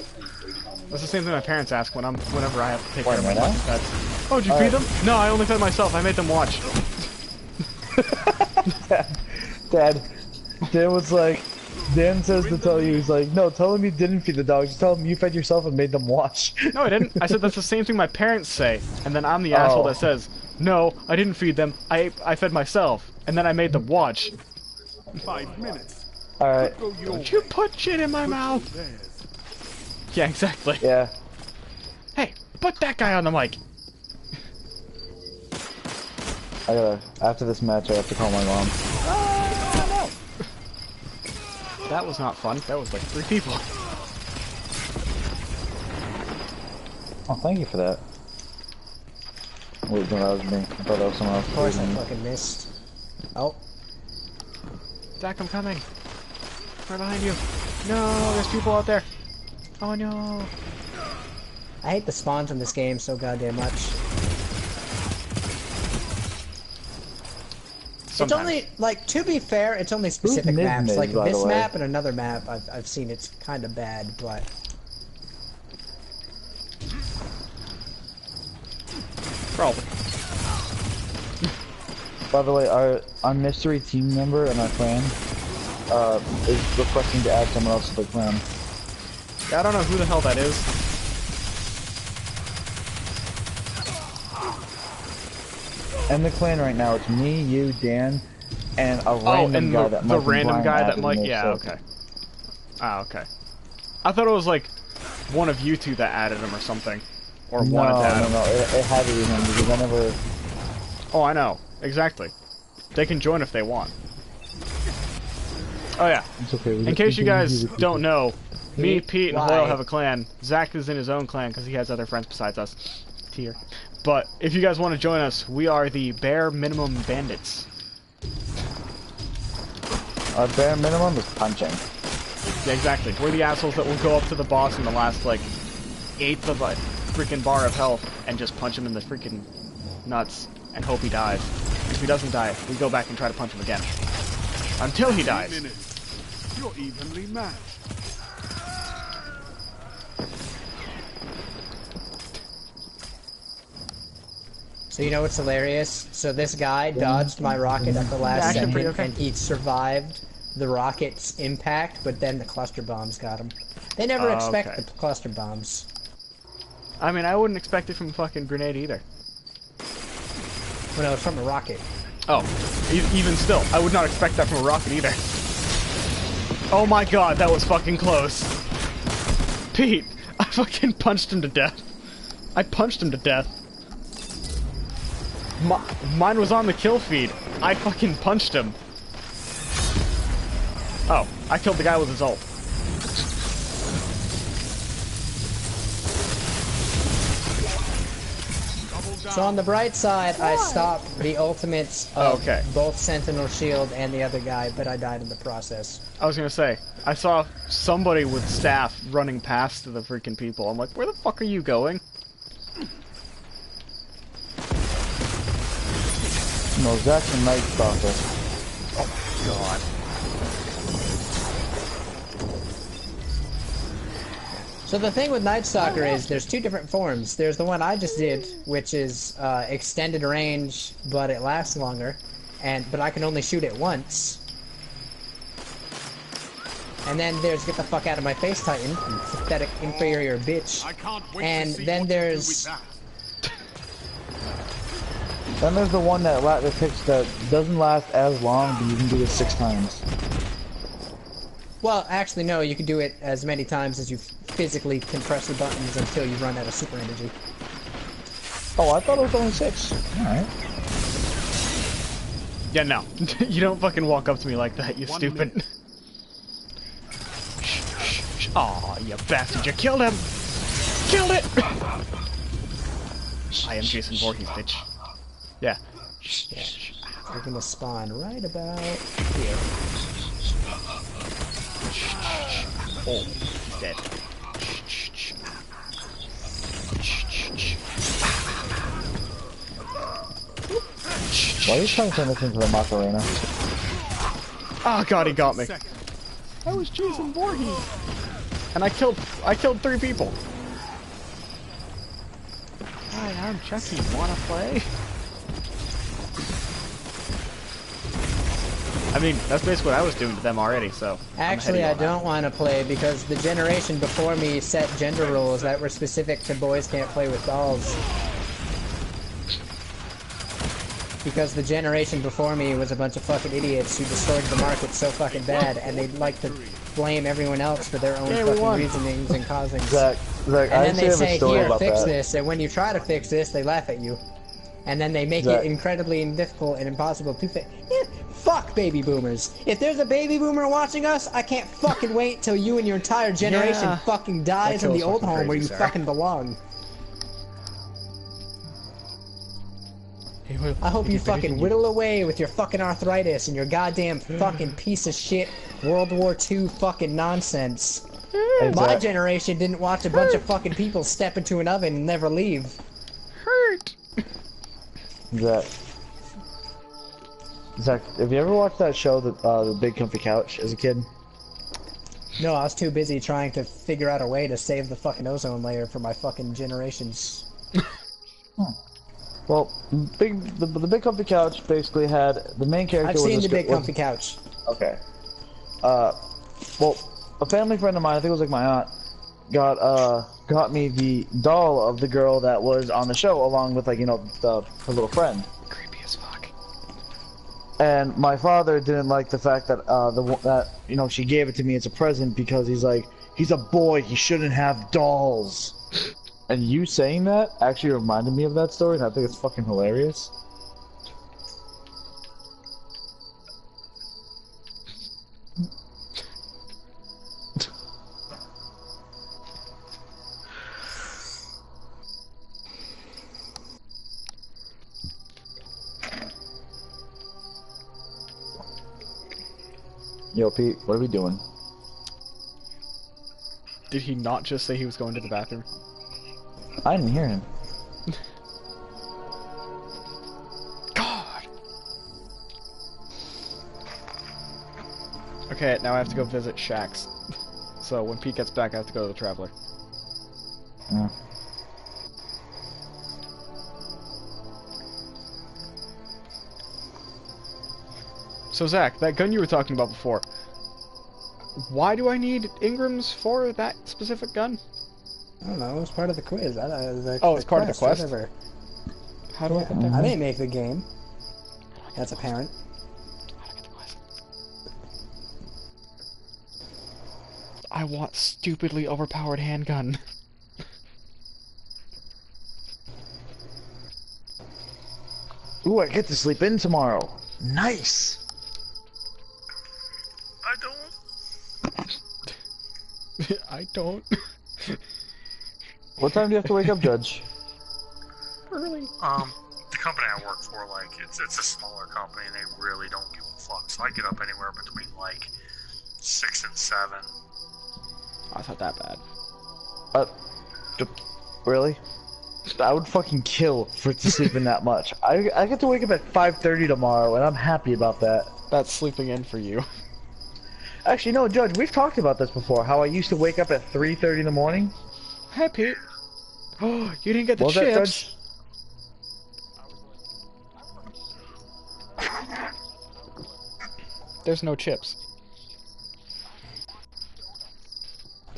That's the same thing my parents ask whenever I have to take Why, care of my right now? pets. Oh, did you feed them? No, I only fed myself. I made them watch. Dad, Dan was like, Dan says to tell you, he's like, no, tell him you didn't feed the dogs. Tell him you fed yourself and made them watch. No, I didn't. I said that's the same thing my parents say, and then I'm the asshole that says, no, I didn't feed them. I fed myself, and then I made them watch. 5 minutes. Alright. Don't you put shit in my mouth. Yeah, exactly. Yeah. Hey, put that guy on the mic. After this match, I have to call my mom. That was not fun. That was like 3 people. Oh, thank you for that. Wait, no, that was me. I thought that was someone else. Of course I fucking missed. Oh. Zach, I'm coming. Right behind you. No, there's people out there. Oh no. I hate the spawns in this game so goddamn much. Sometimes. It's only, like, to be fair, it's only specific maps. Like, this map and another map, I've seen it's kind of bad, but... Probably. By the way, our mystery team member in our clan is requesting to add someone else to the clan. Yeah, I don't know who the hell that is. In the clan right now, it's me, you, Dan, and a random guy that Mike the and random Brian guy that added Mike. in Yeah, their okay. Ah, okay. I thought it was like one of you two that added him or something, or wanted to add him. No, it had to be him because I never. Oh, I know exactly. They can join if they want. Oh yeah. It's okay. In case you guys don't know, me, Pete, and Why? Hoyle have a clan. Zach is in his own clan because he has other friends besides us. Tier. But if you guys want to join us, we are the bare minimum bandits. Our bare minimum is punching. Yeah, exactly. We're the assholes that will go up to the boss in the last, like, 1/8 of a freaking bar of health and just punch him in the freaking nuts and hope he dies. If he doesn't die, we go back and try to punch him again. Until he 3 dies. minutes. You're evenly matched. So you know what's hilarious? So this guy dodged my rocket at the last Actually, second, pretty okay. and he survived the rocket's impact, but then the cluster bombs got him. They never expect okay. the cluster bombs. I mean, I wouldn't expect it from a fucking grenade either. When I was from a rocket. Oh, even still, I would not expect that from a rocket either. Oh my god, that was fucking close. Pete, I fucking punched him to death. I punched him to death. Mine was on the kill feed. I fucking punched him. Oh, I killed the guy with his ult. So on the bright side, I stopped the ultimates of Okay. both Sentinel Shield and the other guy, but I died in the process. I was gonna say, I saw somebody with staff running past the freaking people. I'm like, where the fuck are you going? No, Zack's a Night Stalker. Oh, God. So the thing with Night Stalker is there's two different forms. There's the one I just did, which is extended range, but it lasts longer, but I can only shoot it once. And then there's get the fuck out of my face, Titan, you pathetic inferior bitch. I can't wait And to see then what you do there's with that. Then there's the one that doesn't last as long, but you can do it 6 times. well, actually no, you can do it as many times as you physically can press the buttons until you run out of super energy. Oh, I thought it was only 6. Alright. Yeah, no. You don't fucking walk up to me like that, you 1 stupid. minute. Aw, you bastard, you killed him! Killed it! I am Jason Voorhees, bitch. Yeah. Yeah. We're gonna spawn right about here. Oh, he's dead. Why are you trying to turn this into the Macarena? Oh god, he got me. I was Jason Voorhees. And I killed 3 people. Hi, I'm Chucky. Wanna play? I mean, that's basically what I was doing to them already, so... Actually, I don't want to play because the generation before me set gender rules that were specific to boys can't play with dolls. Because the generation before me was a bunch of fucking idiots who destroyed the market so fucking bad, and they'd like to blame everyone else for their own fucking reasonings and causings. Zach, And then they say, here, fix this, and when you try to fix this, they laugh at you. And then they make it incredibly difficult and impossible to fix. Yeah, fuck baby boomers. If there's a baby boomer watching us, I can't fucking wait till you and your entire generation fucking dies in the old home where you fucking belong. I hope you fucking whittle away with your fucking arthritis and your goddamn fucking piece of shit World War II fucking nonsense. My generation didn't watch a bunch of fucking people step into an oven and never leave. Hurt! Zach, have you ever watched that show, The Big Comfy Couch, as a kid? No, I was too busy trying to figure out a way to save the fucking ozone layer for my fucking generations. Well, the Big Comfy Couch basically had the main character. I've seen the Big Comfy Couch. Okay. Well, a family friend of mine, I think it was like my aunt, got me the doll of the girl that was on the show, along with, like, you know, her little friend. Creepy as fuck. And my father didn't like the fact that you know, she gave it to me as a present because he's like, he's a boy, he shouldn't have dolls. And you saying that actually reminded me of that story, and I think it's fucking hilarious. Yo, Pete, what are we doing? Did he not just say he was going to the bathroom? I didn't hear him. God! Okay, now I have to go visit Shax. So when Pete gets back, I have to go to the Traveler. Yeah. So Zach, that gun you were talking about before, why do I need Ingrams for that specific gun? I don't know, it was part of the quiz. It's part of the quest? Whatever. How do I get that? I didn't make the game. That's apparent. How do I get the quest? I want stupidly overpowered handgun. Ooh, I get to sleep in tomorrow. Nice! I don't. I don't. What time do you have to wake up, Judge? Early. The company I work for, like, it's a smaller company, and they really don't give a fuck. So I get up anywhere between, like, 6 and 7. Oh, it's not that bad. Really? I would fucking kill for sleeping that much. I get to wake up at 5:30 tomorrow, and I'm happy about that. That's sleeping in for you. Actually, no, Judge, we've talked about this before, how I used to wake up at 3:30 in the morning. Hey, Pete. Oh, you didn't get the What was that, chips. There's no chips.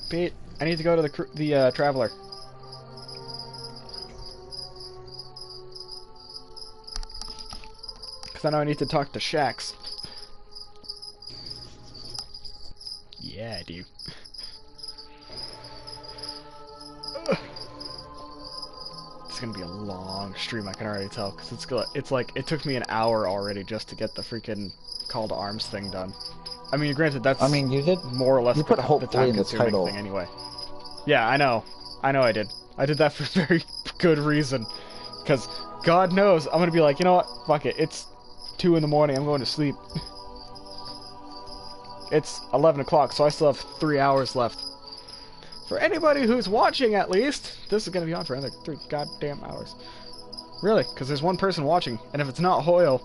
Pete, I need to go to the Traveler. Because I know I need to talk to Shax. Yeah, I do. It's gonna be a long stream, I can already tell, because it's like, it took me an hour already just to get the freaking call to arms thing done. I mean, granted, that's you did more or less you put the hopefully in the time-consuming title thing anyway. Yeah, I know I did. I did that for very good reason, because God knows I'm gonna be like, you know what, fuck it, it's 2 in the morning, I'm going to sleep. It's 11 o'clock, so I still have 3 hours left. For anybody who's watching, at least, this is going to be on for another 3 goddamn hours. Really, because there's one person watching, and if it's not Hoyle...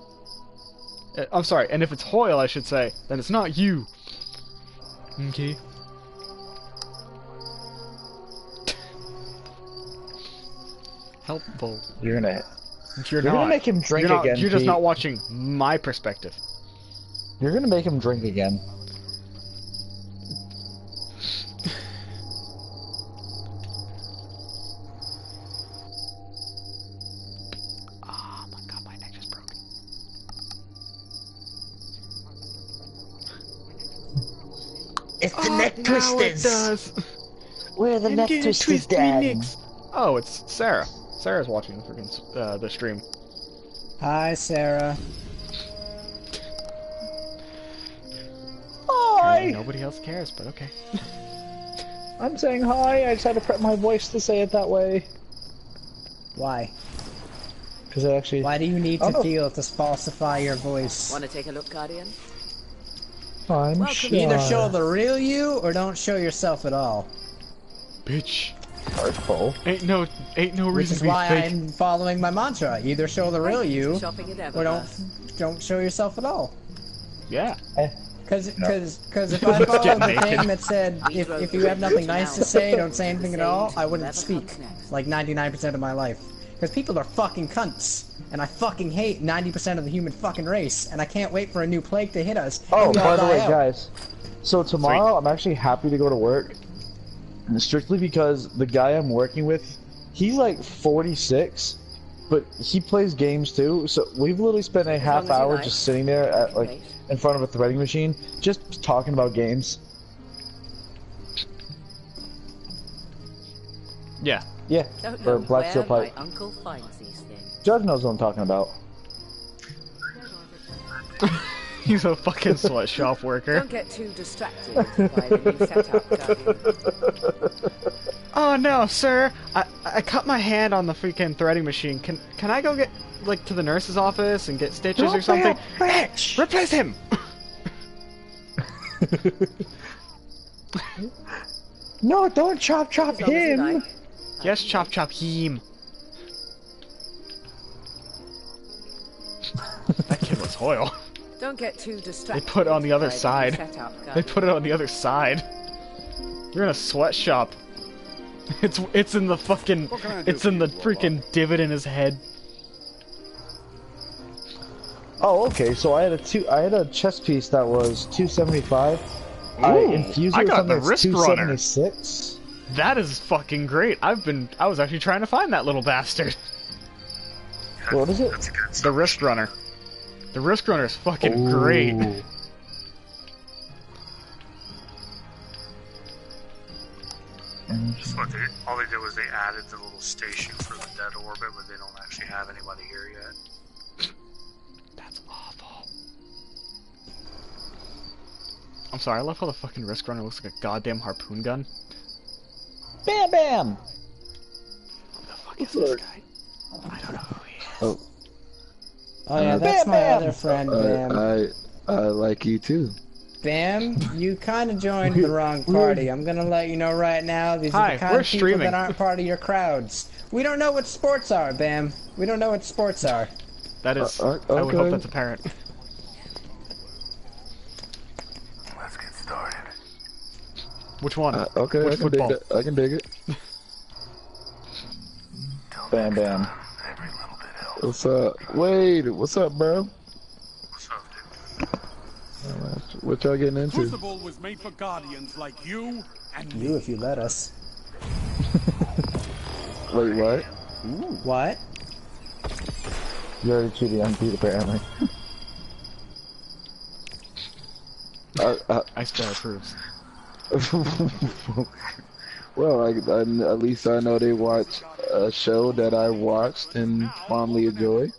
I'm sorry, and if it's Hoyle, I should say, then it's not you. Okay. Helpful. You're gonna not. make him drink again. You're just Pete. not watching my perspective. You're gonna make him drink again. Oh my god, my neck just broke. It's the neck twisters. It does. Where are the neck twisters, Dad? Oh, it's Sarah. Sarah's watching the freaking the stream. Hi, Sarah. Hi. Nobody else cares, but okay. I'm saying hi. I just had to prep my voice to say it that way. Why? Because I actually. Why do you need to feel to falsify your voice? Want to take a look, Guardian? I'm sure. Either show the real you or don't show yourself at all. Bitch. Hurtful. Ain't no reason Which is to be why fake. I'm following my mantra. Either show the real you or don't show yourself at all. Yeah. Because if I followed the thing that said if you have nothing nice to say, don't say anything at all, I wouldn't speak. Like 99% of my life. Because people are fucking cunts. And I fucking hate 90% of the human fucking race. And I can't wait for a new plague to hit us. Oh, and we all by the die way, out. guys. So tomorrow, I'm actually happy to go to work. Strictly because the guy I'm working with, he's like 46, but he plays games too. So we've literally spent a half hour just sitting there at like in front of a threading machine, just talking about games. Yeah. Yeah, for Black Steel Pipe. My uncle finds these things. Judge knows what I'm talking about. He's a fucking sweatshop worker. Don't get too distracted by the new setup, Guardian. Oh no, sir! I cut my hand on the freaking threading machine. Can I go get like to the nurse's office and get stitches or something? Bitch! Replace him! No, don't chop him! Yes, chop him. That kid was Hoyle. Don't get too distracted. They put it on the other by side. setup, They Guardian. put it on the other side. You're in a sweatshop. It's in the fucking it's in the freaking divot in his head. Oh, okay. So I had a chest piece that was 275. I infused it with something that's 276. That is fucking great. I was actually trying to find that little bastard. What is it? The wrist runner. The wrist runner is fucking great. So all they did was they added the little station for the dead orbit, but they don't actually have anybody here yet. That's awful. I'm sorry, I love how the fucking wrist runner looks like a goddamn harpoon gun. Bam Bam! Who the fuck is this guy? I don't know who he is. Oh yeah, that's my other friend, man. I like you too. Bam, you kind of joined the wrong party. I'm gonna let you know right now. These are the kind we're of people streaming. that aren't part of your crowds. We don't know what sports are, Bam. We don't know what sports are. That is, okay. I would hope that's apparent. Let's get started. Which one? Okay, Which I can dig football? it. I can dig it. Bam, bam. Every little bit helps. What's up? Wade, what's up, bro? What's up, dude? What y'all getting into? Crucible was made for guardians like you and me. You, if you let us. Wait, what? What? You already cheated on Pete, apparently. I still approves. Well, at least I know they watch a show that I watched and fondly enjoy.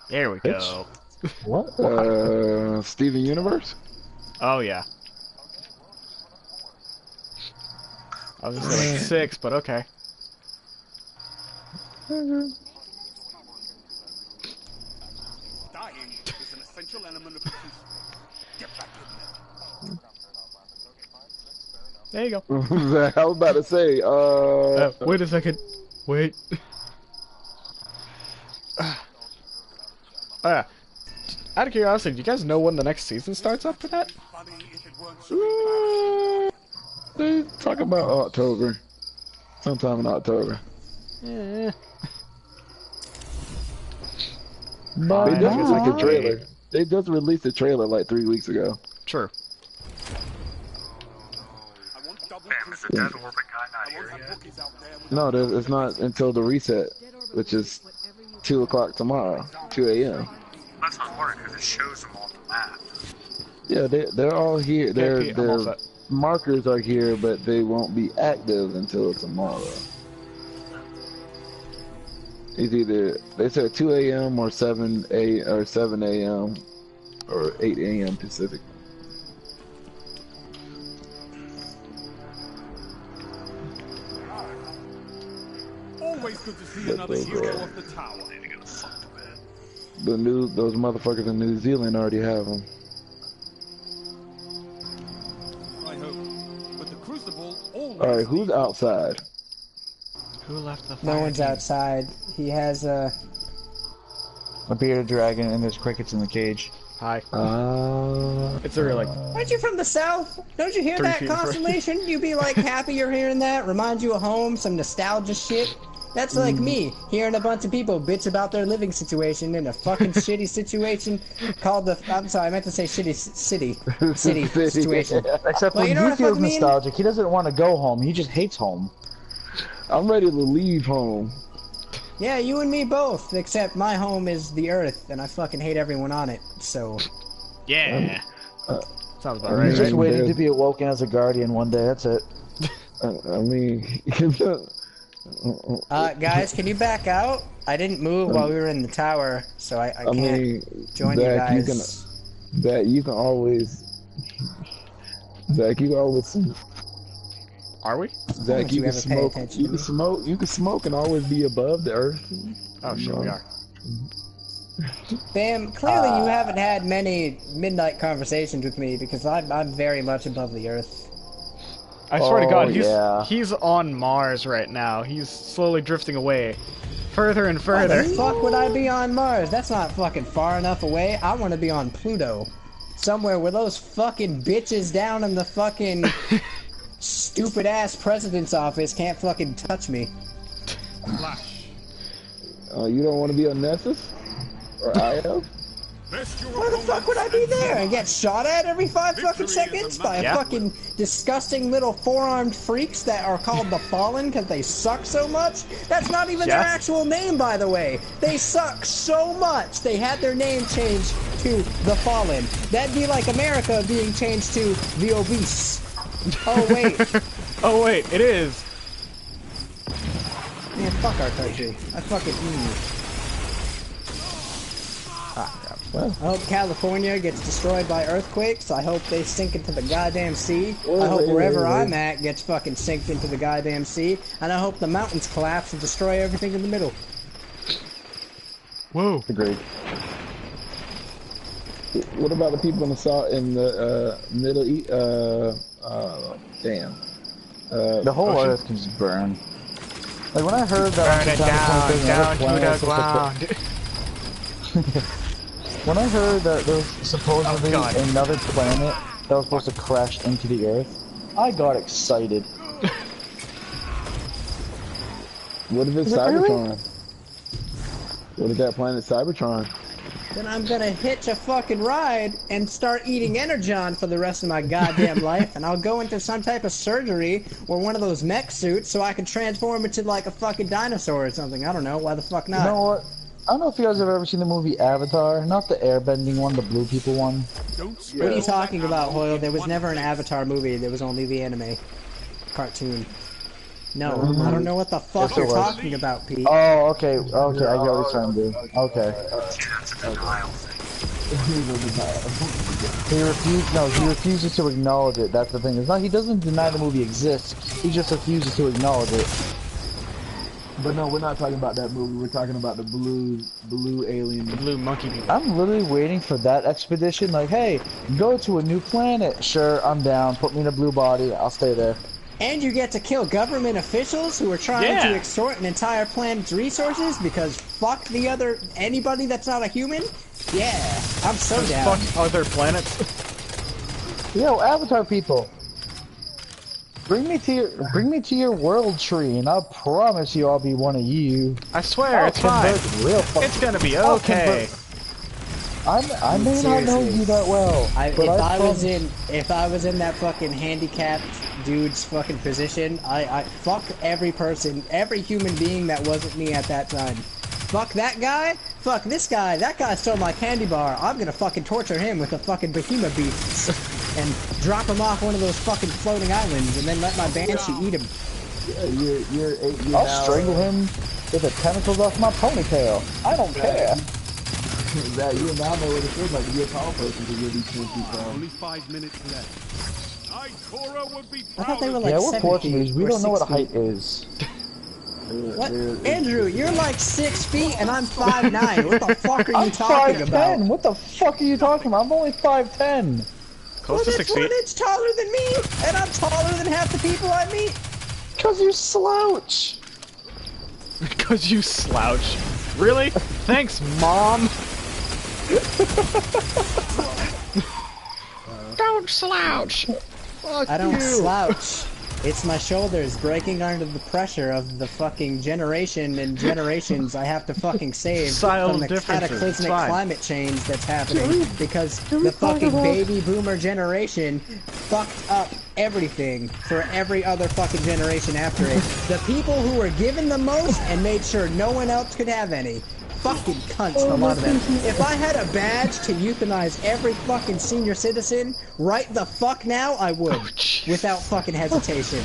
There we go. What? Steven Universe? Oh yeah. I was gonna say like 6, but okay. Dying is an essential element of the crucible. Get back in there. There you go. I was about to say, Wait a second. Wait. Out of curiosity, do you guys know when the next season starts up for that? Funny if it weren't so they talk about October. Sometime in October. Yeah. They just released a trailer. They just released a trailer like 3 weeks ago. True. I want double Bam, is the dead orbit guy not here yet? bookies out there with No, it's not until the reset, which is 2 o'clock tomorrow, 2 a.m. That's not hard because it shows them on the map. Yeah, they're all here. Okay, I'm all Their set. markers are here, but they won't be active until tomorrow. It's either they said 2 a.m. or 7 a.m. or 8 a.m. Pacific. always good to see another hero of the tower. Those motherfuckers in New Zealand already have them. I hope. But the crucible always. All right, who's outside? Who left the fire? No one's outside. He has a bearded dragon, and there's crickets in the cage. Hi. It's a really like. Aren't you from the south? Don't you hear 3 that feet in front. constantly? Shouldn't you be like happy you're hearing that? Remind you of home, some nostalgia shit? That's like me, hearing a bunch of people bitch about their living situation in a fucking shitty situation called the. I'm sorry, I meant to say shitty city situation. Except Well, when you know he what I feels fucking mean? nostalgic, he doesn't want to go home. He just hates home. I'm ready to leave home. Yeah, you and me both, except my home is the earth, and I fucking hate everyone on it, so. Yeah. Sounds about He's right. just waiting to be awoken as a guardian one day. That's it. I mean, Guys, can you back out? I didn't move while we were in the tower, so I can't join you Zach, guys. you can always. Zach, you can always. Are we? Zach, you can ever pay smoke. attention You to can me? smoke. You can smoke and always be above the earth. Oh, sure we are. Bam, clearly you haven't had many midnight conversations with me because I'm very much above the earth. I swear to God, yeah. he's on Mars right now. He's slowly drifting away, further and Why further. the fuck would I be on Mars? That's not fucking far enough away. I want to be on Pluto. Somewhere where those fucking bitches down in the fucking stupid ass president's office can't fucking touch me. Flash. You don't want to be on Nessus or IF? Best your Why the fuck would I be there and get shot at every 5 fucking seconds by a Yeah. fucking disgusting little four-armed freaks that are called the Fallen because they suck so much? That's not even their Yeah. actual name, by the way. They suck so much they had their name changed to the Fallen. That'd be like America being changed to the Obese. Oh wait, Oh wait, it is. man, fuck our country. I fucking. I hope California gets destroyed by earthquakes. I hope they sink into the goddamn sea. I hope wherever I'm at gets fucking sinked into the goddamn sea. And I hope the mountains collapse and destroy everything in the middle. Whoa. Agreed. What about the people in the south, in the Middle East? Damn. The whole Earth can just burn. Like when I heard that. Burn it down to the ground. When I heard that there was supposedly another planet that was supposed to crash into the Earth, I got excited. What if it's Cybertron? What if that planet Cybertron? Then I'm gonna hitch a fucking ride and start eating Energon for the rest of my goddamn life, and I'll go into some type of surgery or one of those mech suits so I can transform into like a fucking dinosaur or something. I don't know, why the fuck not? You know what? I don't know if you guys have ever seen the movie Avatar, not the airbending one, the blue people one. What are you talking about, Hoyle? There was never an Avatar movie, there was only the anime cartoon. No, I don't know what the fuck you're talking about, Pete. Oh, okay, okay, I get what you're trying to do. Okay. That's a denial thing. He refuses to acknowledge it, that's the thing. It's not, he doesn't deny the movie exists, he just refuses to acknowledge it. But no, we're not talking about that movie. We're talking about the blue alien. The blue monkey people. I'm literally waiting for that expedition. Like, hey, go to a new planet. Sure, I'm down. Put me in a blue body. I'll stay there. And you get to kill government officials who are trying to extort an entire planet's resources because fuck anybody that's not a human? Yeah, I'm so down. Fuck other planets. Yo, Avatar people. Bring me to your world tree, and I promise you I'll be one of you. I swear, it's fine. It's gonna be okay. I may not know you that well. If I was in that fucking handicapped dude's fucking position, I fuck every person, every human being that wasn't me at that time. Fuck that guy. Fuck this guy. That guy stole my candy bar. I'm gonna fucking torture him with a fucking behemoth beast. And drop him off one of those fucking floating islands, and then let my banshee eat him. Yeah, I'll strangle him with the tentacles off my ponytail. I don't care. That you now know what it feels like to be a tall person because you'll be 10 feet tall. Only 5 minutes left. I thought they were like yeah, we're 7 Portuguese. feet We or don't know what 6 height feet. is. What? Andrew, you're like 6 feet and I'm 5'9". What the fuck are you talking about? What the fuck are you talking about? I'm only 5'10". Close to 6 feet. 1 inch taller than me, and I'm taller than half the people I meet. Cause you slouch. Because you slouch. Really? Thanks, Mom. Don't slouch. Fuck I don't you. slouch. It's my shoulders breaking under the pressure of the fucking generation and generations I have to fucking save from the cataclysmic climate change that's happening because the fucking baby boomer generation fucked up everything for every other fucking generation after it. The people who were given the most and made sure no one else could have any. Fucking cunts, a lot of them. If I had a badge to euthanize every fucking senior citizen right the fuck now, I would. Without fucking hesitation.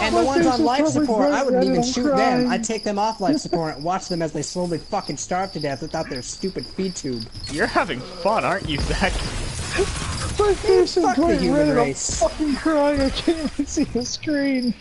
And the ones on life support, I wouldn't even shoot them. I'd take them off life support and watch them as they slowly fucking starve to death without their stupid feed tube. You're having fun, aren't you, Zach? My face is Fuck the going human red. race. I'm fucking crying. I can't even see the screen.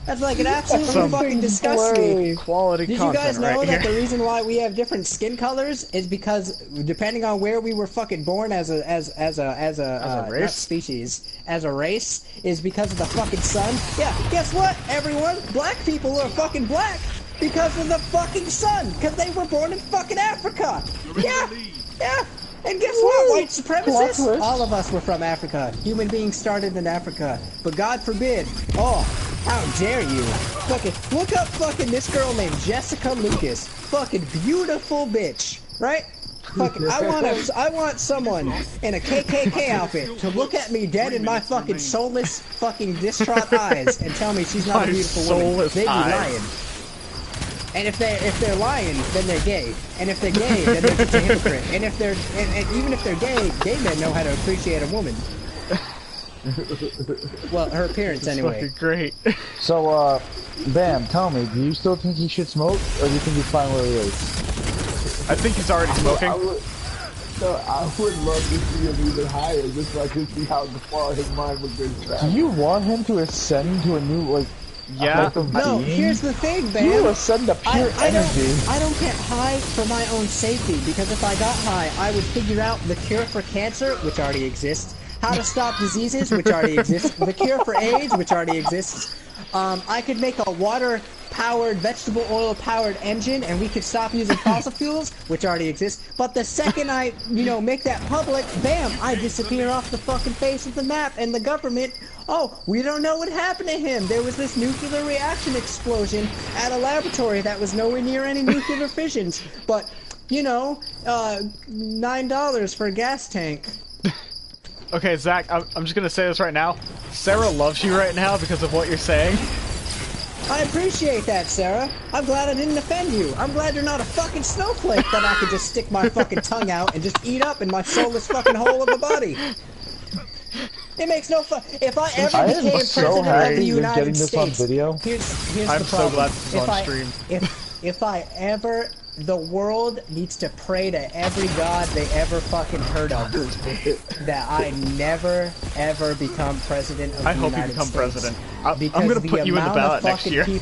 That's like, it absolutely fucking disgusts me. Quality Did you guys know that the reason why we have different skin colors is because depending on where we were fucking born as a race? not species, as a race, is because of the fucking sun? Yeah, guess what, everyone? Black people are fucking black because of the fucking sun, because they were born in fucking Africa. Yeah, yeah. And guess what, white supremacists? All of us were from Africa. Human beings started in Africa. But God forbid. Oh, how dare you. Fucking, look up fucking this girl named Jessica Lucas. Fucking beautiful bitch. Right? Fucking, I want someone in a KKK outfit to look at me dead in my fucking soulless fucking distraught eyes and tell me she's not a beautiful woman. They'd be lying. And if they're lying, then they're gay. And if they're gay, then they're just a hypocrite. And if they're and even if they're gay men know how to appreciate a woman. Well, her appearance anyway. Fucking great. So, Bam, tell me, do you still think he should smoke, or do you think he's fine where he is? I think he's already smoking. I would love to see him even higher, just so I could see how far his mind would go. Do you want him to ascend to a new, like, Yeah. No, here's the thing, man. You ascend to pure energy. I don't get high for my own safety, because if I got high, I would figure out the cure for cancer, which already exists, how to stop diseases, which already exists, the cure for AIDS, which already exists. I could make a water-powered, vegetable oil-powered engine, and we could stop using fossil fuels, which already exists. But the second I, make that public, bam, I disappear off the fucking face of the map, and the government, oh, we don't know what happened to him. There was this nuclear reaction explosion at a laboratory that was nowhere near any nuclear fissions. But, $9 for a gas tank. Okay, Zach, I'm just gonna say this right now. Sarah loves you right now because of what you're saying. I appreciate that, Sarah. I'm glad I didn't offend you. I'm glad you're not a fucking snowflake that I could just stick my fucking tongue out and just eat up in my soulless fucking hole of a body. It makes no fun. If I ever became president of the United States, here's I'm the problem. so glad this is on stream. If I ever, the world needs to pray to every god they ever fucking heard of that I never ever become president of the United States. I hope you become president. I'm gonna put you in the ballot next year. I'm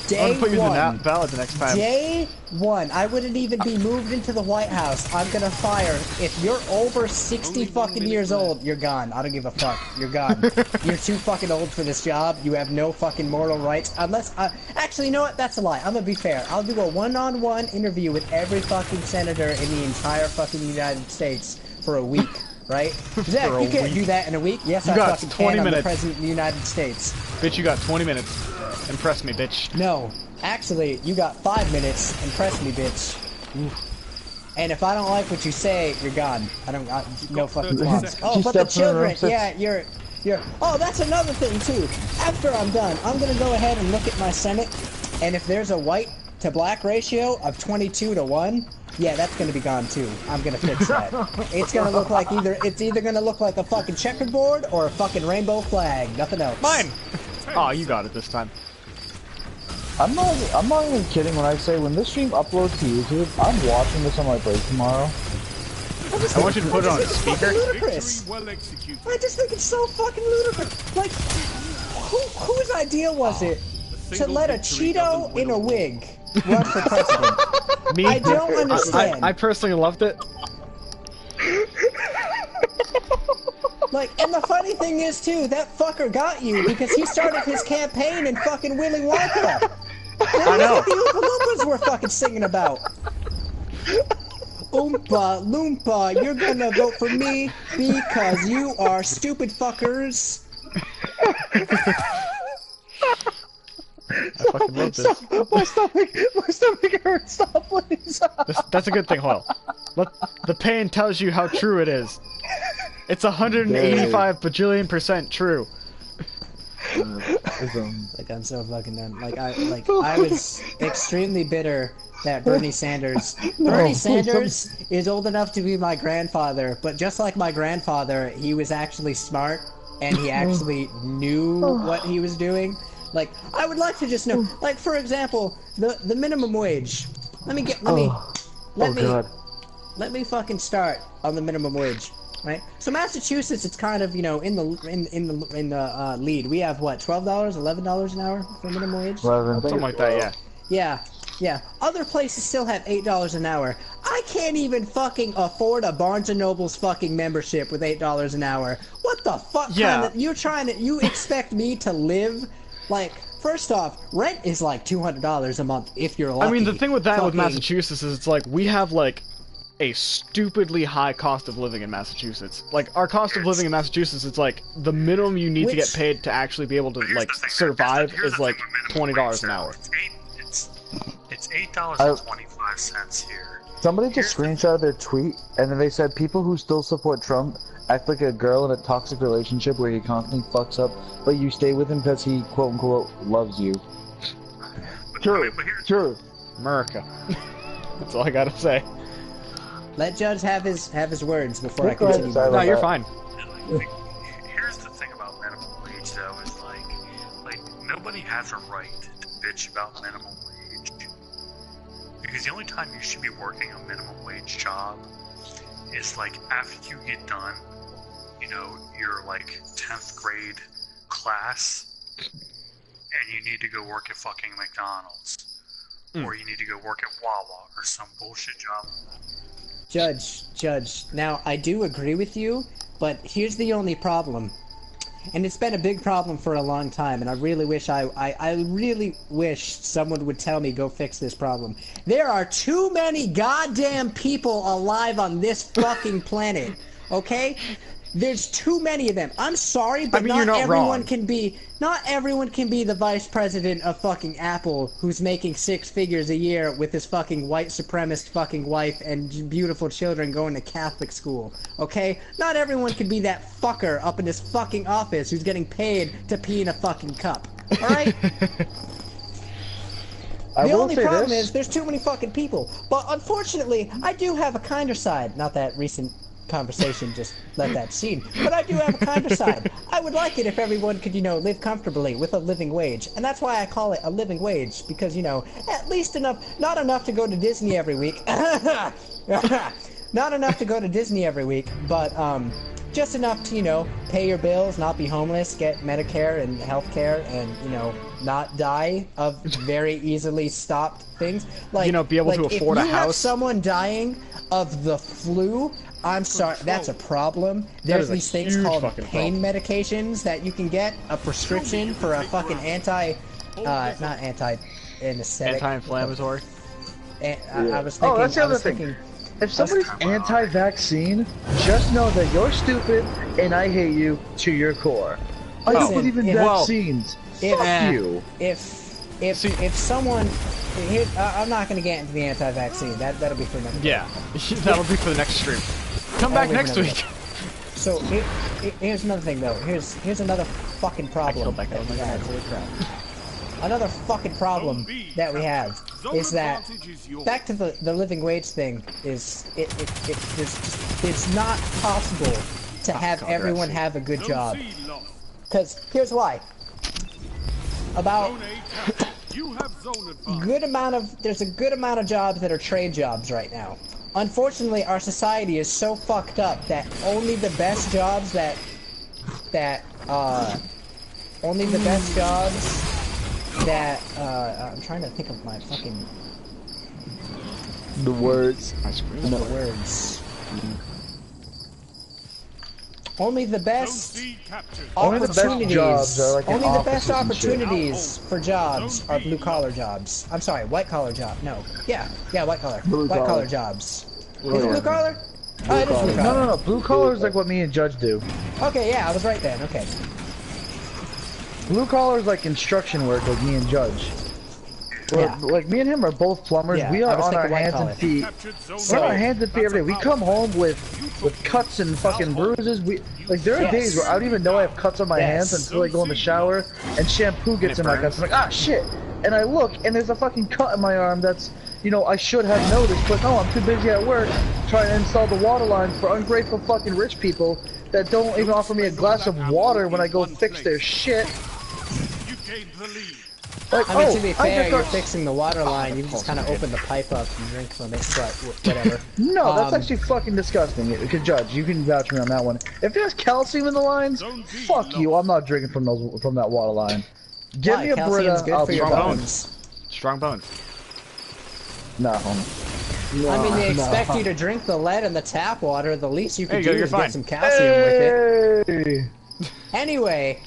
gonna put you in the ballot the next time. Day one, I wouldn't even be moved into the White House. I'm gonna fire. If you're over 60 fucking years old, you're gone. I don't give a fuck. You're gone. You're too fucking old for this job. You have no fucking moral rights. Unless, actually, you know what? That's a lie. I'm gonna be fair. I'll do a one-on-one interview with every fucking senator in the entire fucking United States for a week. Right? Zach, you can't do that in a week. Yes, I fucking can. I'm the president of the United States. Bitch, you got 20 minutes. Impress me, bitch. No. Actually, you got 5 minutes. Impress me, bitch. And if I don't like what you say, you're gone. No fucking qualms. Oh, but the children, yeah, you're... Oh, that's another thing, too. After I'm done, I'm gonna go ahead and look at my Senate, and if there's a white to black ratio of 22-1, yeah, that's gonna be gone, too. I'm gonna fix that. It's gonna look like it's either gonna look like a fucking checkerboard or a fucking rainbow flag. Nothing else. Mine! Oh, you got it this time. I'm not even kidding when I say when this stream uploads to YouTube, I'm watching this on my break tomorrow. I want you to put it on speaker. Ludicrous. I just think it's so fucking ludicrous. Like, whose idea was it to let a Cheeto in a wig run for president? Me? I don't understand. I personally loved it. Like, and the funny thing is, too, that fucker got you because he started his campaign in fucking Willy Wonka. I know. That's what the Oompa Loompas were fucking singing about. Oompa Loompa, you're gonna vote for me because you are stupid fuckers. I fucking love this. My stomach hurts. Stop, please. That's a good thing, Hoyle. The pain tells you how true it is. It's 185 bajillion% true. Like, I'm so fucking done. I was extremely bitter that Bernie Sanders is old enough to be my grandfather, but just like my grandfather, he was actually smart and he actually knew what he was doing. Like, I would like to just know, like, for example, the minimum wage. Let me fucking start on the minimum wage. Right. So Massachusetts, it's kind of, in the lead. We have what, $12, $11 an hour for minimum wage? 11. Something like that, yeah. Yeah. Other places still have $8 an hour. I can't even fucking afford a Barnes & Noble's fucking membership with $8 an hour. What the fuck? Yeah. You expect me to live, like, first off, rent is like $200 a month if you're lucky. I mean, the thing with that with Massachusetts is it's like, we have like a stupidly high cost of living in Massachusetts. Like, our cost of living in Massachusetts, it's like, the minimum you need to get paid to actually be able to, like, survive is like $20 an hour. It's $8.25 here. Somebody just screenshotted their tweet, and then they said, people who still support Trump act like a girl in a toxic relationship where he constantly fucks up, but you stay with him because he, quote-unquote, loves you. True. America. That's all I gotta say. Let Judge have his words before I continue. No, you're fine. Here's the thing about minimum wage, though, is like nobody has a right to bitch about minimum wage because the only time you should be working a minimum wage job is like after you get done, you know, your like 10th grade class, and you need to go work at fucking McDonald's, or you need to go work at Wawa or some bullshit job. Judge, now I do agree with you, but here's the only problem. And it's been a big problem for a long time, and I really wish I really wish someone would tell me go fix this problem. There are too many goddamn people alive on this fucking planet, okay? There's too many of them. I'm sorry, but not everyone can be the vice president of fucking Apple who's making 6 figures a year with his fucking white supremacist fucking wife and beautiful children going to Catholic school. Okay? Not everyone can be that fucker up in this fucking office who's getting paid to pee in a fucking cup. Alright? The only problem is there's too many fucking people. But unfortunately, I do have a kinder side. Not that recent conversation just let that scene, but I do have a kinder side. I would like it if everyone could, you know, live comfortably with a living wage, and that's why I call it a living wage, because, you know, at least enough, not enough to go to Disney every week, not enough to go to Disney every week, but just enough to, you know, pay your bills, not be homeless, get Medicare and healthcare, and, you know, not die of very easily stopped things. Like, you know, be able to afford a house. If you have someone dying of the flu, I'm sorry, that's a problem. There's these things called pain medications that you can get, a prescription for a fucking anti-inflammatory. I was thinking, that's the other thing. If somebody's anti-vaccine, just know that you're stupid and I hate you to your core. I don't believe in vaccines. Fuck you. If someone, here, I'm not going to get into the anti-vaccine. That'll be for another. Yeah, that'll be for the next stream. Come back next week. So here's another thing though. Here's another fucking problem. Another fucking problem that we have is that back to the living wage thing is it's not possible to have everyone have a good job. Because here's why. About there's a good amount of jobs that are trade jobs right now. Unfortunately, our society is so fucked up that only the best jobs I'm trying to think of my fucking the words. The words. Only the best opportunities for jobs are blue collar jobs. I'm sorry, white collar job. No, yeah, white collar. White collar jobs. Is it blue collar? Oh, it is blue collar. No. Blue collar is like what me and Judge do. Okay, yeah, I was right then. Okay. Blue collar is like construction work, like me and Judge. Like me and him are both plumbers. Yeah, we are on our hands and feet. We're on our hands and feet every day. We come home with cuts and fucking bruises. There are days where I don't even know I have cuts on my hands until I go in the shower and shampoo gets in my cuts. I'm like, ah shit, and I look and there's a fucking cut in my arm that's, you know, I should have noticed, but no, I'm too busy at work trying to install the water lines for ungrateful fucking rich people that don't even offer me a glass of water when I go fix their shit. You gained the lead. Like, I mean, to be fair, you're fixing the water line, you can just kind of open the pipe up and drink from it, but whatever. No, that's actually fucking disgusting. Judge, you can vouch me on that one. If there's calcium in the lines, fuck you, I'm not drinking from that water line. Give me a Brita, I'll be bones. Strong bones. No. I mean, they expect you to drink the lead and the tap water, the least you can do is get some calcium with it. Anyway...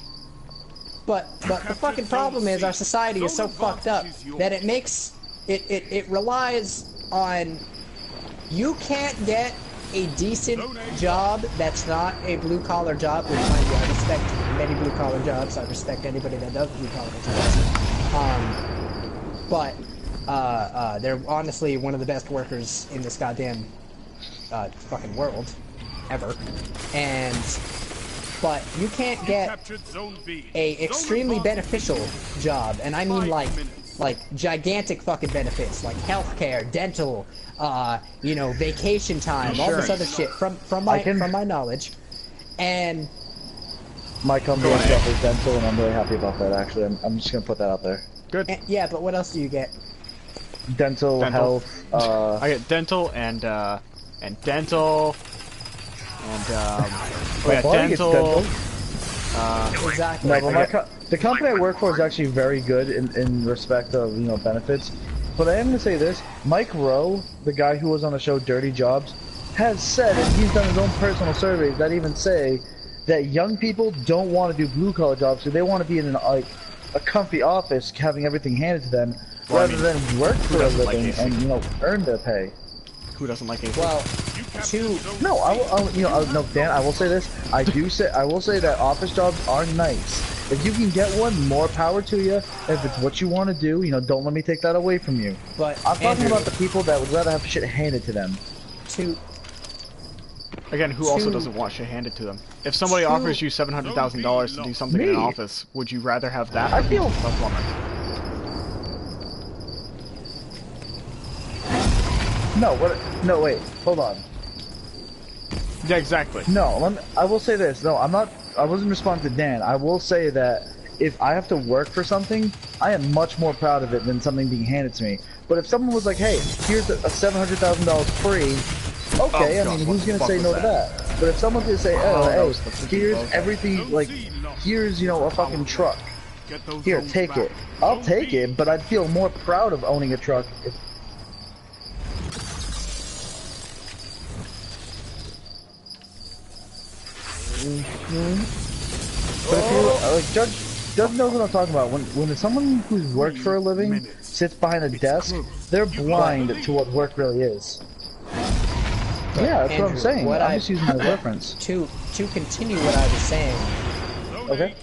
But the fucking problem is our society is so fucked up that it relies on, you can't get a decent job that's not a blue collar job, which mind you, I respect many blue collar jobs, I respect anybody that does blue collar jobs. They're honestly one of the best workers in this goddamn fucking world ever. But you can't get a extremely beneficial job, and I mean like gigantic fucking benefits, like healthcare, dental, you know, vacation time, all this other shit from my knowledge, and my company offers dental, and I'm really happy about that. Actually, I'm just gonna put that out there. Good. Yeah, but what else do you get? dental, health. I get dental and dental and my body gets dental. Exactly. No, but the company I work for is actually very good in respect of benefits. But I am gonna say this: Mike Rowe, the guy who was on the show Dirty Jobs, has said, and he's done his own personal surveys that even say that young people don't want to do blue collar jobs, so they want to be in a comfy office, having everything handed to them, rather than work for a living and earn their pay. Who doesn't like AC? Well, no, no, Dan. I will say this. I will say that office jobs are nice. If you can get one, more power to you. If it's what you want to do, don't let me take that away from you. But I'm talking about the people that would rather have shit handed to them. Again, who also doesn't want shit handed to them? If somebody offers you $700,000 to do something in an office, would you rather have that? I feel. No, what? No, wait. Hold on. Yeah, exactly. No, I will say this. No, I'm not. I wasn't responding to Dan. I will say that if I have to work for something, I am much more proud of it than something being handed to me. But if someone was like, "Hey, here's a $700,000 free," okay, I mean, who's gonna say no to that? But if someone's gonna say, "Oh, hey, here's everything, like, here's a fucking truck. Here, take it." I'll take it, but I'd feel more proud of owning a truck if. But if you Judge knows what I'm talking about. When someone who's worked for a living sits behind a desk, they're blind to what work really is. Yeah, that's what I'm saying. I'm just using my reference. To continue what I was saying. Okay.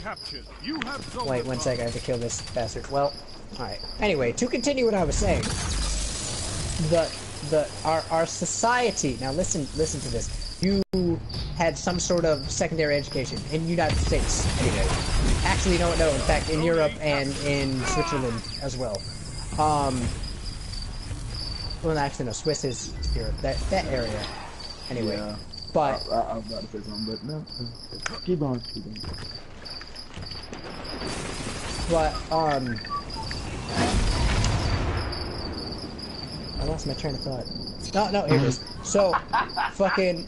Wait 1 second, I have to kill this bastard. Well, alright. Anyway, to continue what I was saying. Our society, now listen to this. You had some sort of secondary education in the United States, anyway. Actually, no, in fact, in Europe and in Switzerland as well. Well, actually, no, Swiss is Europe, that area. Anyway, yeah. But... I was about to say something, but no. Keep on. But, I lost my train of thought. No, here it is. So, fucking...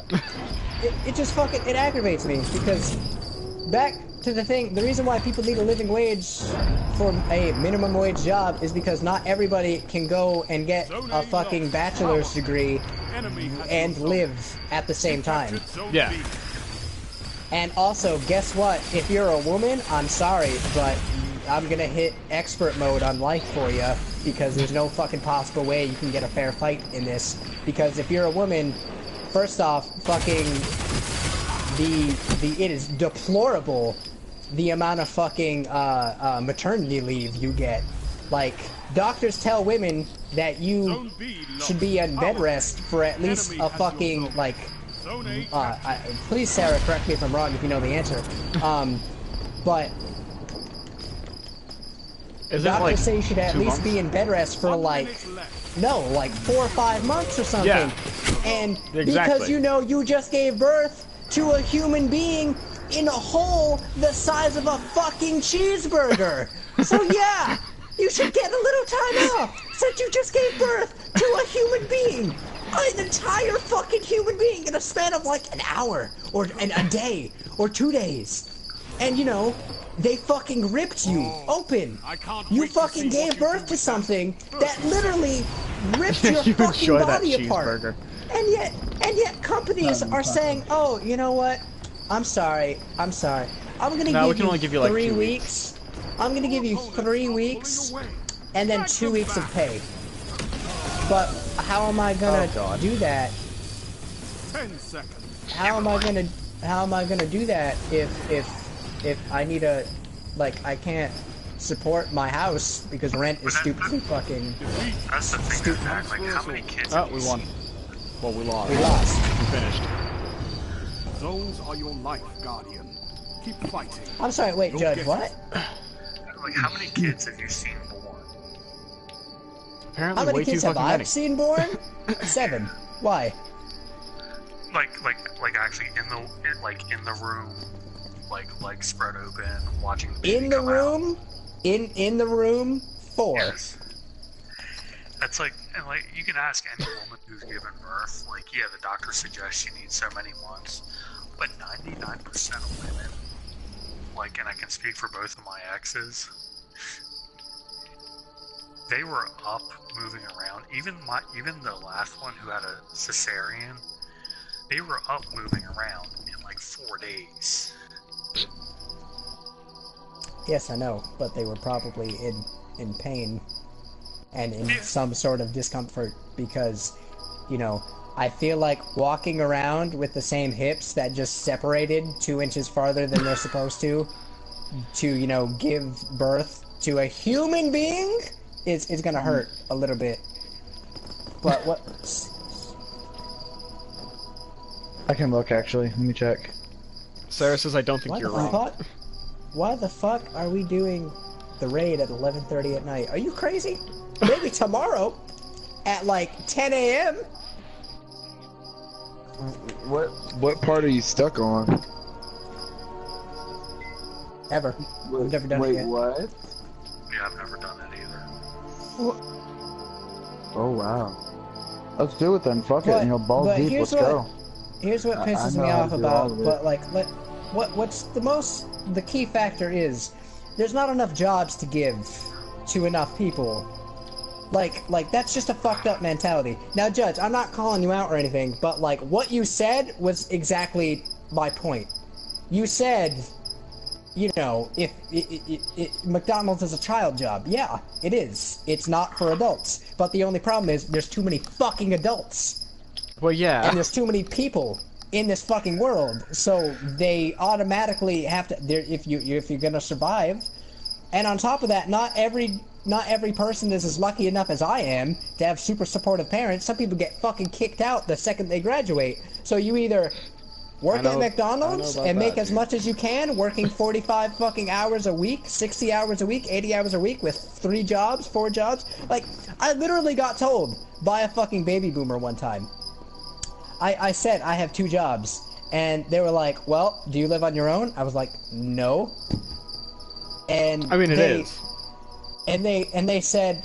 It just fucking... It aggravates me, because... Back to the thing, the reason why people need a living wage for a minimum wage job is because not everybody can go and get a fucking bachelor's degree and live at the same time. Yeah. And also, guess what? If you're a woman, I'm sorry, but I'm gonna hit expert mode on life for you, because there's no fucking possible way you can get a fair fight in this. Because if you're a woman, first off, fucking it is deplorable the amount of fucking maternity leave you get. Like, doctors tell women that you should be on bed rest for at least a fucking, like, please, Sarah, correct me if I'm wrong if you know the answer. But doctors say you should at least be in bed rest for, like, like 4 or 5 months or something. Yeah. And because you just gave birth to a human being in a hole the size of a fucking cheeseburger. So yeah, you should get a little time off since you just gave birth to a human being. An entire fucking human being in a span of like an hour or a day or 2 days. And they fucking ripped you open. You fucking gave birth to something that literally ripped your fucking body apart. And yet companies are saying, "Oh, you know what? I'm sorry. I'm gonna give you 3 weeks. I'm gonna give you 3 weeks, and then 2 weeks of pay." But how am I gonna do that? 10 seconds. How am I gonna do that if I need I can't support my house because rent is stupidly fucking. That's the thing. Stupid. Like, how many kids? Oh, we won. Well, we lost. We lost. We finished. Zones are your life, Guardian. Keep fighting. I'm sorry, wait, Judge, what? Like, how many kids have you seen born? Apparently, how many way kids too have fucking I many. seen born? 7. Why? Like actually in the room, like spread open, watching the baby in the room, in the room, 4. Yes. That's like, and like, you can ask any woman who's given birth, like, yeah, the doctor suggests you need so many months, but 99% of women, like, and I can speak for both of my exes, they were up, moving around. Even the last one who had a cesarean, they were up, moving around in like 4 days. Yes, I know, but they were probably in pain and in some sort of discomfort because, you know, I feel like walking around with the same hips that just separated 2 inches farther than they're supposed to, you know, give birth to a human being is gonna hurt a little bit. But what? I can look, actually. Let me check. Sarah says I don't think you're wrong. Why the fuck are we doing the raid at 11:30 at night? Are you crazy? Maybe tomorrow at like 10 a.m. What part are you stuck on? Ever. I've never done it yet. Wait, what? Yeah, I've never done it either. What? Oh wow. Let's do it then. Fuck it. You know, balls deep. Let's go. Here's what pisses me off about, but like, what's the key factor is, there's not enough jobs to give to enough people. Like that's just a fucked up mentality. Now, Judge, I'm not calling you out or anything, but like, what you said was exactly my point. You said, you know, if McDonald's is a child job, yeah, it is. It's not for adults. But the only problem is, there's too many fucking adults. Well, yeah. And there's too many people in this fucking world, so they automatically have to. If you're gonna survive, and on top of that, not every person is as lucky enough as I am to have super supportive parents. Some people get fucking kicked out the second they graduate. So you either work at McDonald's and make as much as you can, working 45 fucking hours a week, 60 hours a week, 80 hours a week with 3 jobs, 4 jobs. Like, I literally got told by a fucking baby boomer one time. I said I have 2 jobs, and they were like, well, do you live on your own? I was like, no. And I mean, it is. And they said,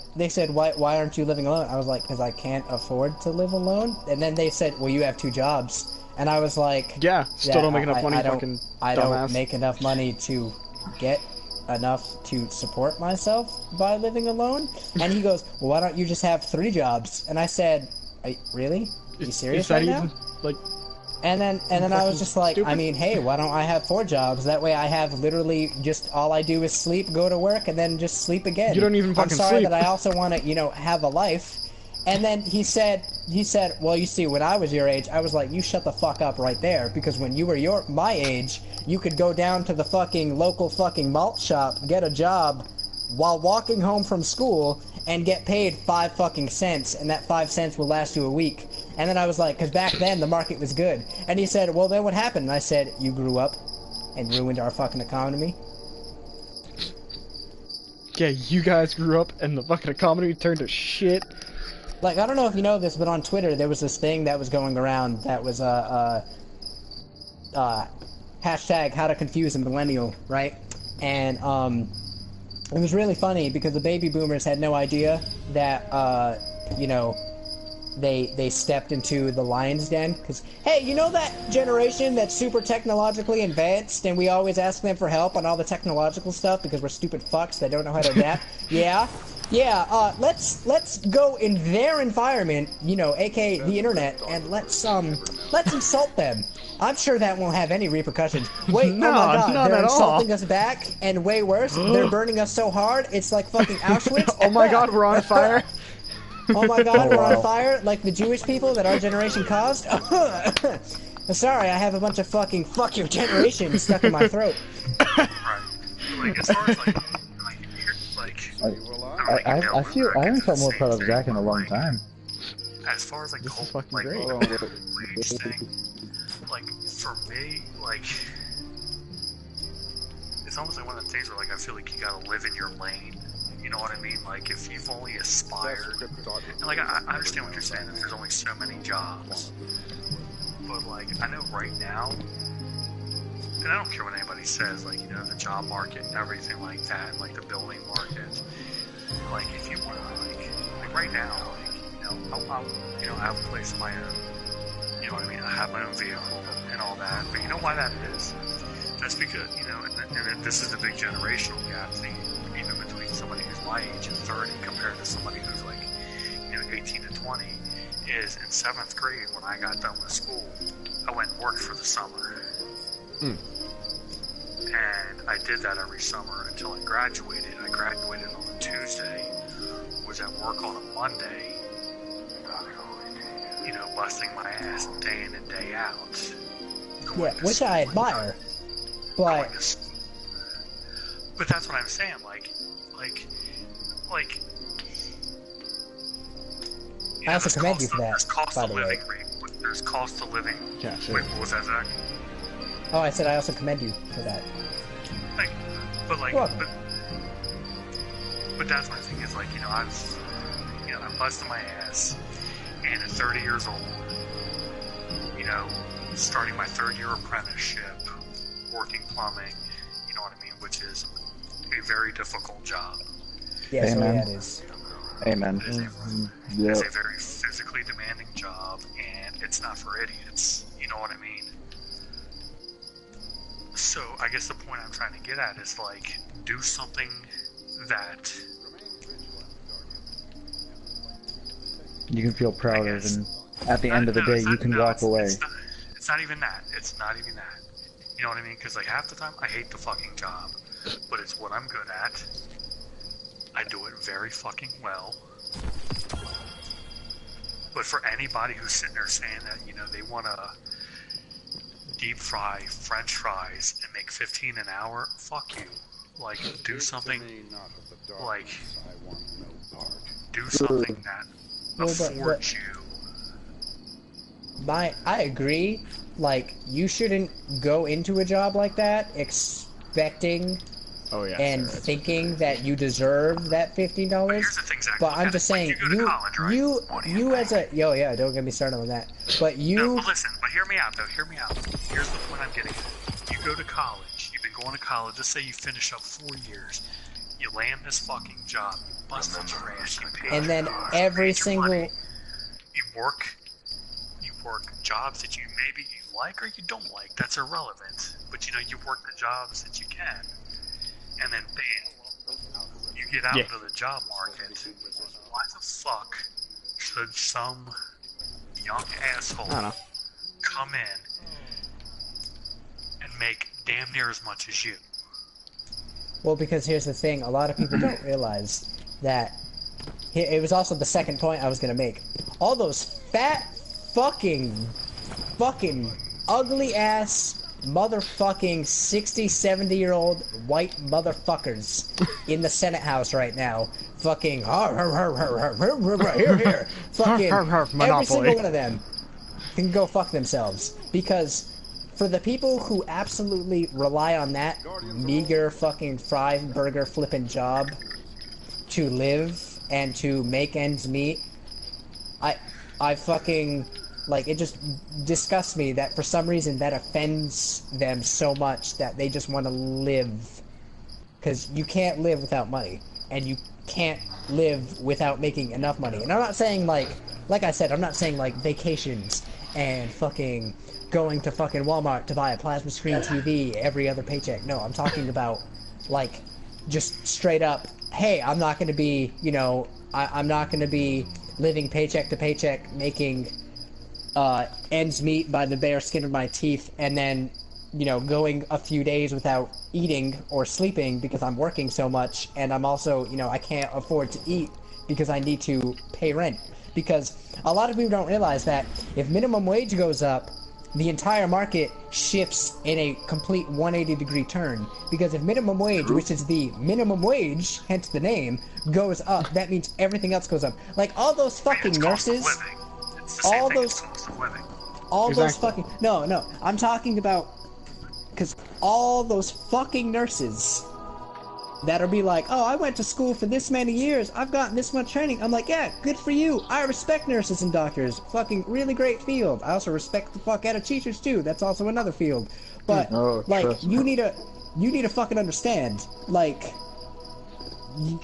why aren't you living alone? I was like, because I can't afford to live alone. And then they said, well, you have 2 jobs. And I was like, yeah, still don't make enough money, fucking I dumbass. don't make enough money to get enough to support myself by living alone. And he goes, well, why don't you just have 3 jobs? And I said, really? Are you serious right now? Like, and then I was just like, stupid? I mean, hey, why don't I have 4 jobs? That way I have literally just all I do is sleep, go to work, and then just sleep again. You don't even fucking sleep. I'm sorry that I also want to, you know, have a life. And then he said, well, you see, when I was your age, I was like, you shut the fuck up right there, because when you were my age, you could go down to the fucking local fucking malt shop, get a job while walking home from school, and get paid 5 fucking cents, and that 5 cents will last you a week. And then I was like, because back then the market was good. And he said, well, then what happened? And I said, you grew up and ruined our fucking economy. Yeah, you guys grew up and the fucking economy turned to shit. Like, I don't know if you know this, but on Twitter there was this thing that was going around that was hashtag how to confuse a millennial, right? And it was really funny because the baby boomers had no idea that you know, they stepped into the lion's den. Because, hey, you know that generation that's super technologically advanced and we always ask them for help on all the technological stuff because we're stupid fucks that don't know how to adapt? Yeah, let's go in their environment, you know, aka the internet, and let's insult them. I'm sure that won't have any repercussions. Wait, no, oh my god, not they're at insulting all. us back, and way worse, they're burning us so hard, it's like fucking Auschwitz. Oh my god, we're on fire. Oh my god, we're on fire, like the Jewish people that our generation caused? Sorry, I have a bunch of fucking fuck your generation stuck in my throat. Right. Like, as far as, I haven't felt more proud of Zach in a long time. As far as, like, the This is whole, fucking like, great. wage thing, like, for me, like, it's almost like one of the things where, like, I feel like you gotta live in your lane. You know what I mean? Like, if you've only aspired, and, like, I understand what you're saying, that there's only so many jobs. But, like, I know right now, and I don't care what anybody says, like, you know, the job market and everything like that, like the building market. like if you want to, like right now, like, I have a place of my own. You know what I mean? I have my own vehicle and all that. But you know why that is? That's because, and this is the big generational gap thing, even between somebody who's my age and 30 compared to somebody who's like, 18 to 20, is in 7th grade when I got done with school, I went and worked for the summer. And I did that every summer until I graduated. I graduated on a Tuesday, was at work on a Monday, busting my ass day in and day out. Yeah, which I admire. But that's what I'm saying, I also commend you for that, by the way. There's cost of living. Yeah, sure. Wait, what was that, Zach? Oh, I said I also commend you for that. But that's my thing is, I'm busting my ass, and at 30 years old, starting my 3rd year apprenticeship, working plumbing, you know what I mean, which is a very difficult job. Yes, Amen. Yeah, it is. Amen. It's a very physically demanding job, and it's not for idiots, you know what I mean? So, I guess the point I'm trying to get at is, do something that you can feel proud of, and at the end of the day, you can walk away. It's not even that. It's not even that. You know what I mean? Because, half the time, I hate the fucking job. But it's what I'm good at. I do it very fucking well. But for anybody who's sitting there saying that, they want to deep fry French fries and make $15 an hour, fuck you. Do something, do something that affords you. I agree. You shouldn't go into a job like that expecting thinking that you deserve that $15. But here's the thing, Zach. But I'm just saying, you as a don't get me started on that. But you. No, but listen. But hear me out, though. Hear me out. Here's the point I'm getting at. You go to college. You've been going to college. Let's say you finish up 4 years. You land this fucking job. You bust your ass. You pay. And then every single. Money. You work jobs that you maybe you like or you don't like. That's irrelevant. But you work the jobs that you can. And then, bam, you get out into the job market. Why the fuck should some young asshole come in and make damn near as much as you? Well, because here's the thing. A lot of people don't realize that it was also the second point I was going to make. All those fat fucking ugly-ass motherfucking 60, 70-year-old white motherfuckers in the Senate House right now. Fucking here. Fucking every single one of them can go fuck themselves. Because for the people who absolutely rely on that meager fucking fried burger flipping job to live and to make ends meet, I fucking... it just disgusts me that for some reason that offends them so much that they just want to live. Because you can't live without money. And you can't live without making enough money. And I'm not saying, like I said, I'm not saying, vacations and fucking going to fucking Walmart to buy a plasma screen TV every other paycheck. No, I'm talking about, just straight up, hey, I'm not going to be, I'm not going to be living paycheck to paycheck, making... ends meet by the bare skin of my teeth, and then, going a few days without eating or sleeping because I'm working so much, and I'm also, I can't afford to eat because I need to pay rent. Because a lot of people don't realize that if minimum wage goes up, the entire market shifts in a complete 180-degree turn. Because if minimum wage, which is the minimum wage, hence the name, goes up, that means everything else goes up. All those fucking nurses... all those fucking no I'm talking about, because all those fucking nurses that'll be like, oh, I went to school for this many years, I've gotten this much training. I'm like, yeah, good for you. I respect nurses and doctors. Fucking really great field. I also respect the fuck out of teachers too. That's also another field. But you need to fucking understand,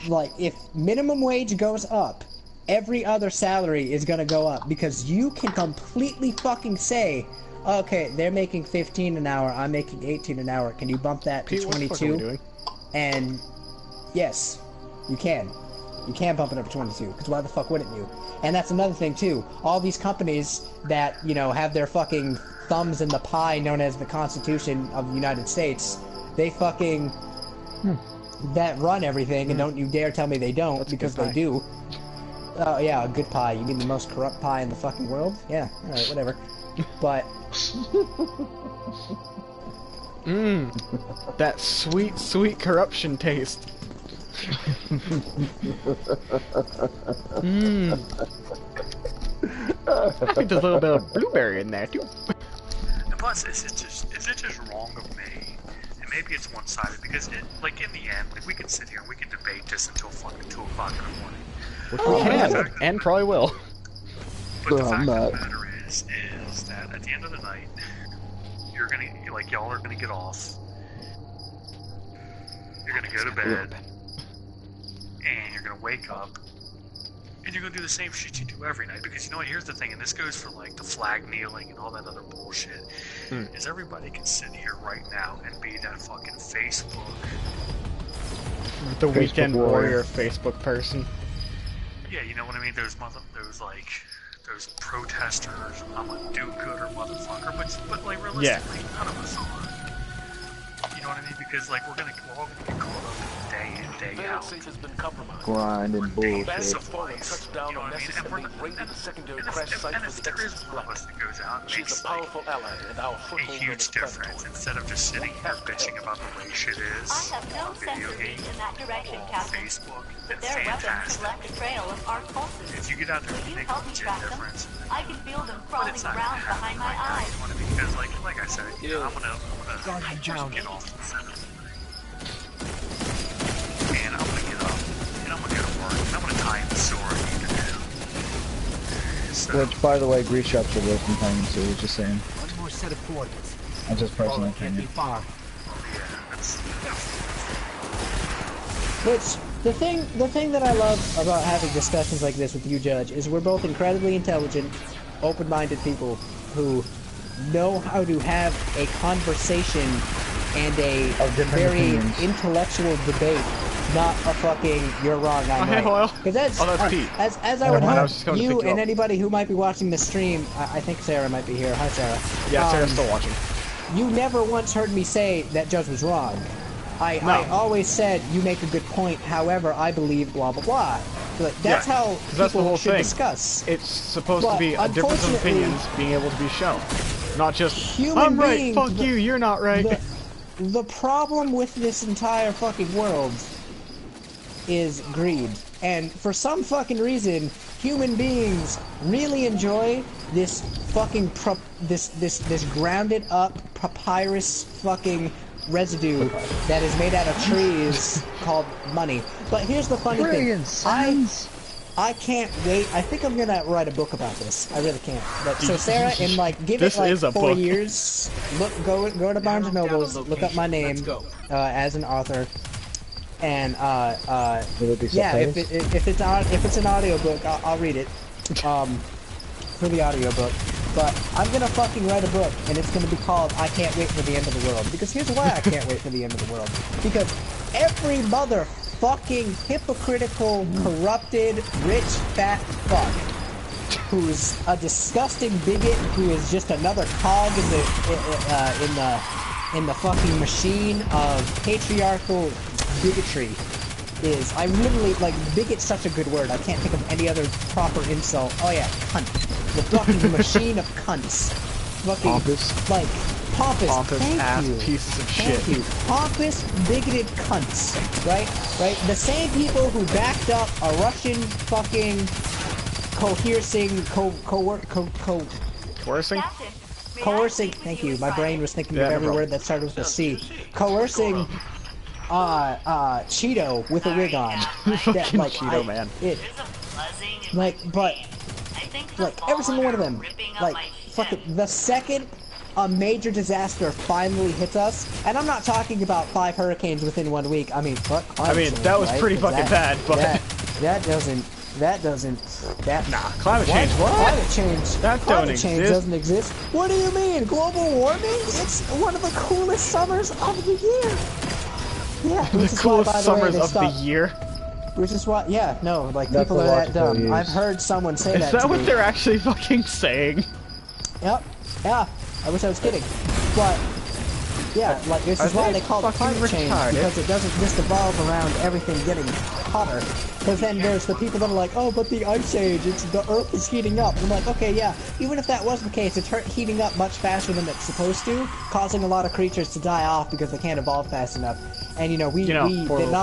like, if minimum wage goes up, every other salary is gonna go up, because you can completely fucking say, okay, they're making 15 an hour, I'm making 18 an hour, can you bump that to 22? What the fuck are we doing? And yes, you can. You can bump it up to 22, because why the fuck wouldn't you? And that's another thing too. All these companies that, you know, have their fucking thumbs in the pie known as the Constitution of the United States, they fucking that run everything, and don't you dare tell me they don't, that's because they do. Oh yeah, a good pie. You mean the most corrupt pie in the fucking world? Yeah, alright, whatever. But that sweet, sweet corruption taste. I think there's a little bit of blueberry in there too. And plus, is it just wrong of me? And maybe it's one-sided, because like in the end, like we could sit here and we could debate this until fucking 2 o'clock in the morning. Which we can, and probably will. But the fact of the matter is that at the end of the night, y'all are gonna get off. You're gonna go to bed, and you're gonna wake up, and you're gonna do the same shit you do every night. Because you know what? Here's the thing, and this goes for like the flag kneeling and all that other bullshit. Is everybody can sit here right now and be that fucking Facebook, the Weekend Warrior Facebook person. Yeah, you know what I mean? Those protesters, I'm a do-gooder motherfucker, but like realistically, none of us are. You know what I mean? Because like we're all gonna get caught up day in, day out. Has been compromised. Grind and bullshit. Touchdown on necessarily raided the secondary crash site for the Texas black. She's a powerful ally in our a huge difference. Instead of just sitting here bitching about the way shit is on video games, on Facebook, it's fantastic. If you get out there and make a legit difference, I can feel them but crawling it's not around gonna happen behind my like eyes. that. Because like I said, you know, I'm gonna just get off the 7th. And I'm gonna get up, and I'm gonna go to work, and I'm gonna tie in the sword I need to do. So, which, by the way, grease traps are worse than timing series, just saying. One more set of coordinates. I'm just personal opinion. which the thing that I love about having discussions like this with you, Judge, is we're both incredibly intelligent, open-minded people who know how to have a conversation and a very intellectual debate, not a fucking "you're wrong, I'm right." Because that's Pete. As I would hope you and anybody who might be watching the stream. I think Sarah might be here. Hi, Sarah. Yeah, Sarah's still watching. You never once heard me say that Judge was wrong. I always said you make a good point. However, I believe blah blah blah. Like, that's how people should discuss. It's supposed to be a difference of opinions being able to be shown, not just I'm right, fuck you, you're not right. The problem with this entire fucking world is greed, and for some fucking reason, human beings really enjoy this fucking this grounded up papyrus fucking residue that is made out of trees called money. But here's the funny thing. I can't wait. I think I'm gonna write a book about this. I really can't. But so Sarah, in like give it like 4 years. Go to Barnes and Nobles. Look up my name as an author. And yeah, if it's an audiobook, I'll read it for the audiobook. But I'm gonna fucking write a book, and it's gonna be called "I Can't Wait for the End of the World." Because here's why I can't wait for the end of the world. Because every motherfucking hypocritical, corrupted, rich, fat fuck who's a disgusting bigot who is just another cog in the fucking machine of patriarchal bigotry is, I literally, like, bigot's such a good word, I can't think of any other proper insult. Oh yeah, cunt. The fucking machine of cunts. Fucking, pompous. Like, pompous ass pieces of shit. Thank you. Pompous, bigoted cunts. Right? Right? The same people who backed up a Russian fucking coercing, thank you, my brain was thinking of every word that started with a C. Coercing Cheeto with a wig on. That, like, Cheeto man. Like, but like every single one of them, like fucking the second a major disaster finally hits us, and I'm not talking about 5 hurricanes within 1 week. I mean, fuck climate change, that was right? pretty fucking bad, but that doesn't. Nah, climate change. What? Climate change. Climate change doesn't exist. What do you mean? Global warming? It's one of the coolest summers of the year. Yeah, the coolest summers of the year. Which is why, yeah, no, like people are that dumb. Use. I've heard someone say that. Is that to what me. they're actually fucking saying? Yep. Yeah. I wish I was kidding, but. Yeah, like this is why they call it climate change, because it doesn't just evolve around everything getting hotter. Because then there's the people that are like, oh, but the ice age, the Earth is heating up. And I'm like, okay, yeah, even if that was the case, it's heating up much faster than it's supposed to, causing a lot of creatures to die off because they can't evolve fast enough. And not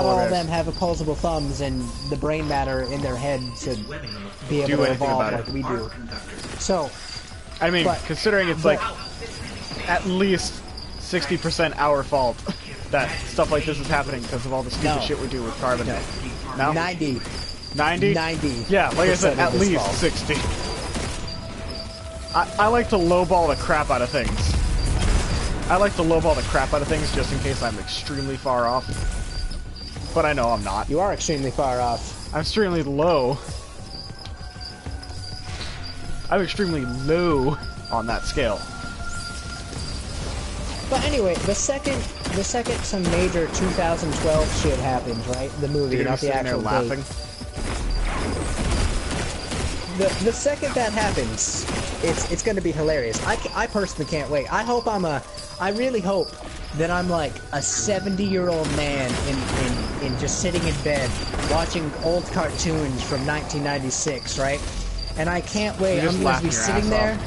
all of them have opposable thumbs and the brain matter in their head to be able to evolve like we do. So, I mean, considering it's like at least 60% our fault that stuff like this is happening because of all the stupid shit we do with carbon. No? 90. 90? 90. Yeah, like I said, at least 60. I like to lowball the crap out of things. I like to lowball the crap out of things just in case I'm extremely far off. But I know I'm not. You are extremely far off. I'm extremely low. I'm extremely low on that scale. But anyway, the second some major 2012 shit happens, right? The movie, not the actual date. The second that happens, it's going to be hilarious. I personally can't wait. I really hope that I'm like a 70-year-old man in just sitting in bed watching old cartoons from 1996, right? And I can't wait. I'm going to be sitting there.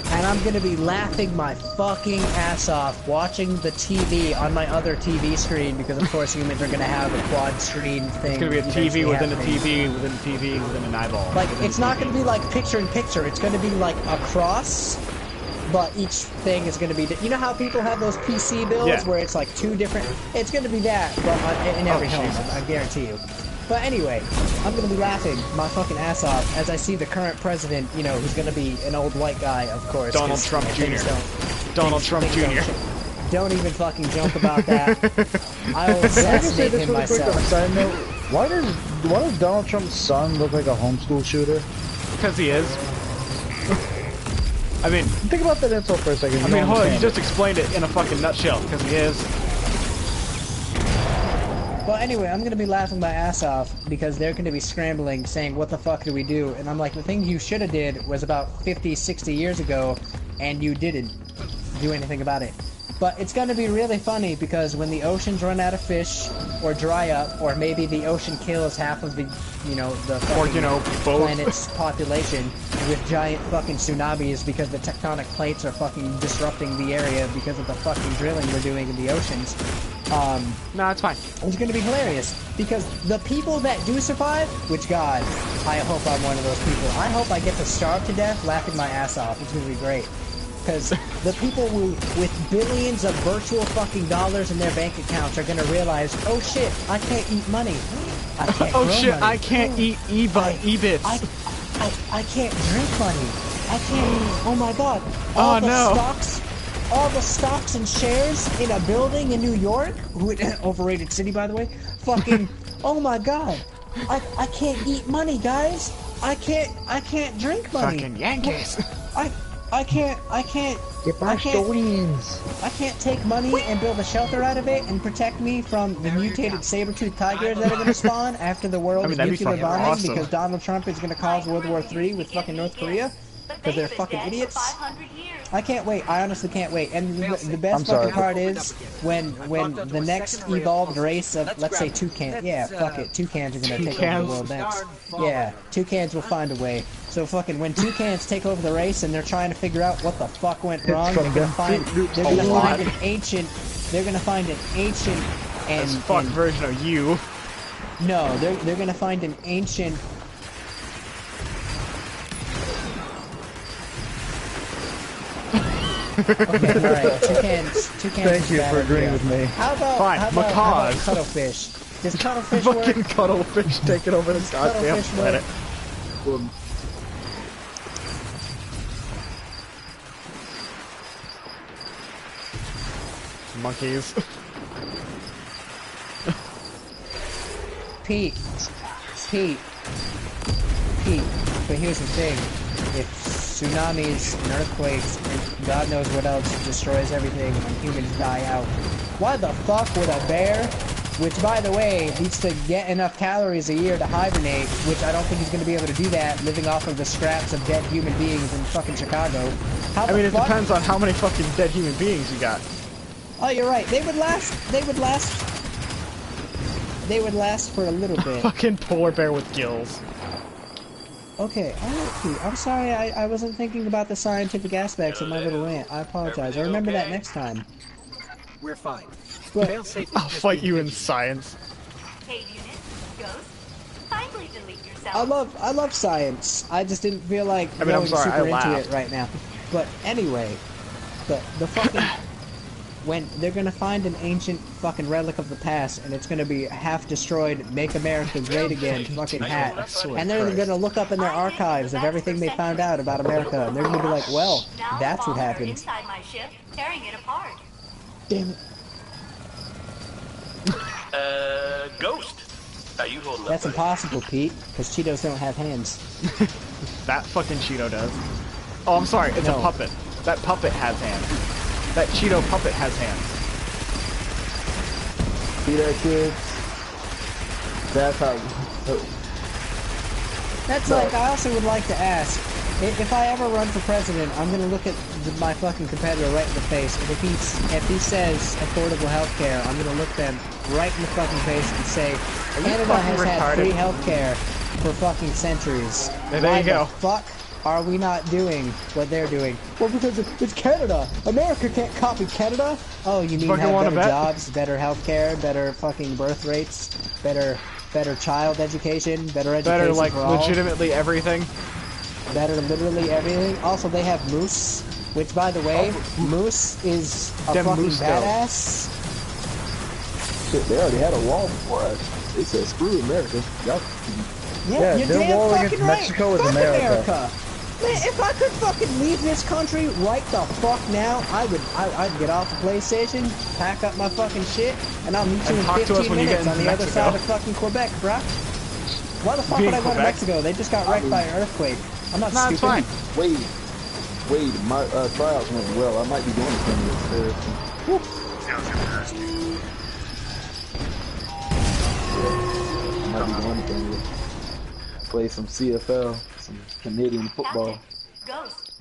And I'm gonna be laughing my fucking ass off watching the TV on my other TV screen because of course humans are gonna have a quad screen thing. It's gonna be a TV within a TV within a TV within an eyeball. Like it's not gonna be like picture in picture. It's gonna be like across, but each thing is gonna be. You know how people have those PC builds where it's like 2 different. It's gonna be that, but in every home. I guarantee you. But anyway, I'm gonna be laughing my fucking ass off as I see the current president, who's gonna be an old white guy, of course. Donald Trump Jr. Donald Trump Jr. Don't even fucking joke about that. I will assassinate him myself. Side note, why does Donald Trump's son look like a homeschool shooter? Because he is. I mean, think about that insult for a second. I mean, hold on, you just explained it in a fucking nutshell. Because he is. Well, anyway, I'm gonna be laughing my ass off because they're gonna be scrambling, saying, what the fuck do we do? And I'm like, the thing you should have did was about 50, 60 years ago, and you didn't do anything about it. But it's gonna be really funny because when the oceans run out of fish, or dry up, or maybe the ocean kills half of the, the fucking planet's population with giant fucking tsunamis because the tectonic plates are fucking disrupting the area because of the fucking drilling we're doing in the oceans. No, it's fine. It's gonna be hilarious because the people that do survive, which God, I hope I'm one of those people. I hope I get to starve to death laughing my ass off. It's gonna be great. Because the people with billions of virtual fucking dollars in their bank accounts are gonna realize, oh shit, I can't eat money. I can't oh shit, money. I can't eat E-bits. I can't drink money. I can't eat, oh my god. All the stocks and shares in a building in New York, overrated city by the way, fucking, oh my god. I can't eat money, guys. I can't drink money. Fucking Yankees. I can't Get my stones. I can't take money and build a shelter out of it and protect me from the mutated saber-toothed tigers that are going to spawn after the world is nuclear bombing because Donald Trump is going to cause World War III with fucking North Korea because they're fucking idiots. I can't wait. I honestly can't wait. And the best fucking part is when the next evolved race of, let's say, toucans. Yeah, fuck it. Toucans are going to take over the world next. Yeah, toucans will find a way. So fucking when toucans take over the race and they're trying to figure out what the fuck went wrong, they're gonna find an ancient as fuck version of you. No, they're gonna find an ancient. Okay, alright, toucans. Thank you for agreeing with me. How about cuttlefish? Does cuttlefish work? Fucking cuttlefish taking over the goddamn planet. Monkeys. Pete. But here's the thing. If tsunamis and earthquakes and God knows what else destroys everything and humans die out, why the fuck would a bear, which by the way needs to get enough calories a year to hibernate, which I don't think he's going to be able to do that living off of the scraps of dead human beings in fucking Chicago. I mean, it depends on how many fucking dead human beings you got. Oh, you're right. They would last for a little bit. Fucking polar bear with gills. Okay, I'm sorry I wasn't thinking about the scientific aspects of my little rant. I apologize. I'll remember that next time. We're fine. But I'll fight you in science. Hey, unit, ghost, kindly delete yourself. I love science. I just didn't feel like going super into it right now. But anyway, the fucking when they're gonna find an ancient fucking relic of the past and it's gonna be half destroyed, make America great again fucking hat, and they're gonna look up in their archives of everything they found out about America and they're gonna be like, well, that's what happened. Inside my ship, tearing it apart. Damn it. Ghost. Are you holding That's impossible, Pete, because Cheetos don't have hands. That fucking Cheeto does. Oh, I'm sorry, it's a puppet. That puppet has hands. That Cheeto puppet has hands. See that, kids? That's how... That's like, I also would like to ask, if I ever run for president, I'm gonna look at my fucking competitor right in the face, and if he says affordable healthcare, I'm gonna look them right in the fucking face and say, Canada has had free healthcare for fucking centuries. There you go. Why the fuck are we not doing what they're doing? Well, because it's Canada. America can't copy Canada. Oh, you mean have better jobs, better healthcare, better fucking birth rates, better child education, better education better, like, for all. legitimately everything. Better literally everything. Also, they have moose, which, by the way, moose is a fucking badass. Shit, they already had a wall before us. They said, screw America. Yeah, you're they're damn walling fucking against right. Mexico with Fuck America. Man, if I could fucking leave this country right the fuck now, I'd get off the PlayStation, pack up my fucking shit, and I'll meet you in 15 minutes on the other side of fucking Quebec, bruh. Why the fuck would I go to Mexico? They just got wrecked by an earthquake. I'm not stupid. It's fine. Wait, my tryouts went well. I might be going to Canada. I might be going to Canada. Play some CFL, some Canadian football. Ghost.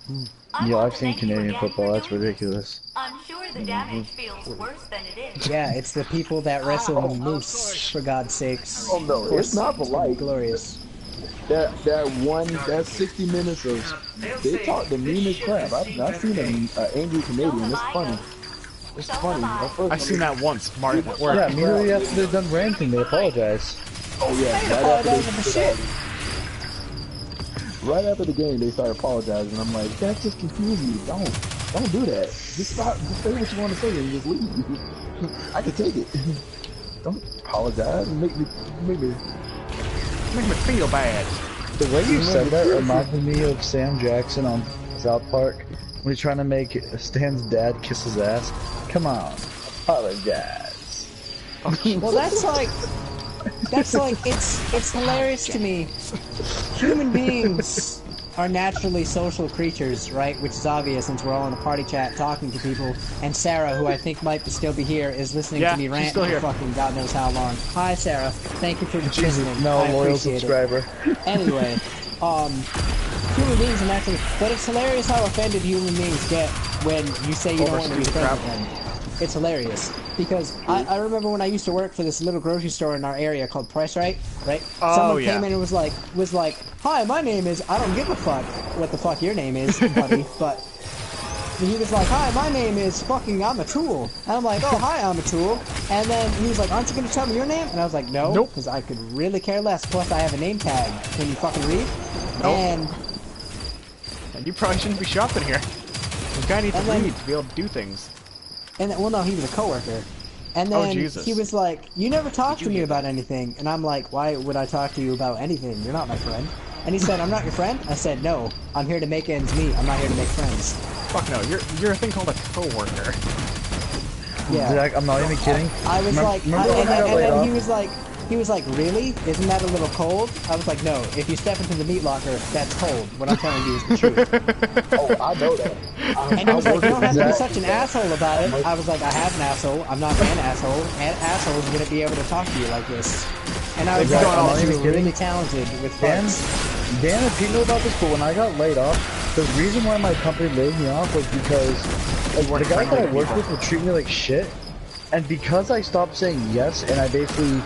Yeah, I've seen Canadian football. That's ridiculous. I'm sure the damage feels worse than it is. Yeah, it's the people that wrestle moose, for God's sakes. Oh no, it's not polite. Glorious. That 60 minutes of they talk the meanest crap. I've seen an angry Canadian. It's funny. It's funny. I've seen that once, Martin, at work. Yeah, immediately after they're done ranting, they apologize. Oh yeah, right after the game, they start apologizing. I'm like, that just confused me. Don't do that. Just stop. Just say what you want to say and just leave. I can take it. Don't apologize and make me feel bad. The way you said that reminded me of Sam Jackson on South Park when he's trying to make Stan's dad kiss his ass. Come on, apologize. Well, that's like, it's hilarious to me. Human beings are naturally social creatures, right? Which is obvious since we're all in a party chat talking to people. And Sarah, who I think might still be here, is listening to me rant for fucking God knows how long. Hi, Sarah. Thank you for listening. No, loyal subscriber. Anyway, human beings are naturally... But it's hilarious how offended human beings get when you say you don't want to be friends with them. It's hilarious. Because I remember when I used to work for this little grocery store in our area called Price Right? Someone came in and was like, hi, my name is, I don't give a fuck what the fuck your name is, buddy, but he was like, hi, my name is fucking I'm a Tool. And I'm like, oh, hi, I'm a Tool. And then he was like, aren't you going to tell me your name? And I was like, no, because I could really care less. Plus, I have a name tag. Can you fucking read? And you probably shouldn't be shopping here. This guy needs to read to be able to do things. And then, well, no, he was a coworker. And then he was like, you never talk to me about anything. And I'm like, why would I talk to you about anything? You're not my friend. And he said, I'm not your friend? I said, no, I'm here to make ends meet. I'm not here to make friends. Fuck no, you're a thing called a coworker. Yeah. Zach, I'm not even kidding. I was like, remember and when I got laid then off? he was like, really? Isn't that a little cold? I was like, no. If you step into the meat locker, that's cold. What I'm telling you is the truth. Oh, I know that. And he was like, you don't have to be Zach. such an asshole about it. I was like, I have an asshole. I'm not an asshole. An asshole's gonna be able to talk to you like this. And I was like, oh, you were really talented with farts. Dan, if you know about this, but when I got laid off, the reason why my company laid me off was because like, the guy that I worked with would treat me like shit. And because I stopped saying yes, and I basically,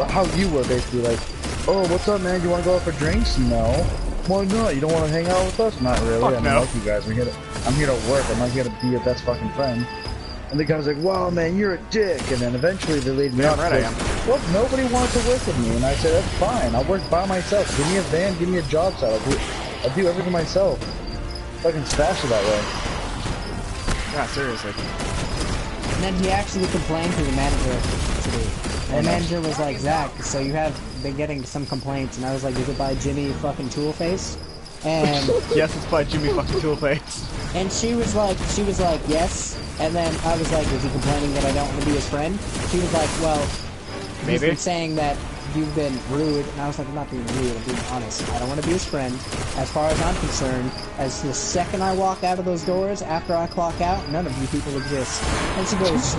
how you were basically like, oh, what's up, man? You want to go out for drinks? No. Why not? You don't want to hang out with us? Not really. I don't like you guys. I'm here to work. I'm not here to be your best fucking friend. And the guy was like, wow, man, you're a dick. And then eventually they laid me off. Right, I am. Well, nobody wanted to work with me. And I said, that's fine. I'll work by myself. Give me a van. Give me a job site. I'll do everything myself. Fucking faster that way. Yeah, seriously. And then he actually complained to the manager today. And the manager was like, Zach, so you have been getting some complaints. And I was like, is it by Jimmy fucking Toolface? And yes, it's by Jimmy fucking Toolface. And she was like, yes. And then I was like, is he complaining that I don't want to be his friend? She was like, well, he's been saying that you've been rude. And I was like, I'm not being rude, I'm being honest. I don't want to be his friend. As far as I'm concerned, as the second I walk out of those doors, after I clock out, none of you people exist. And she goes,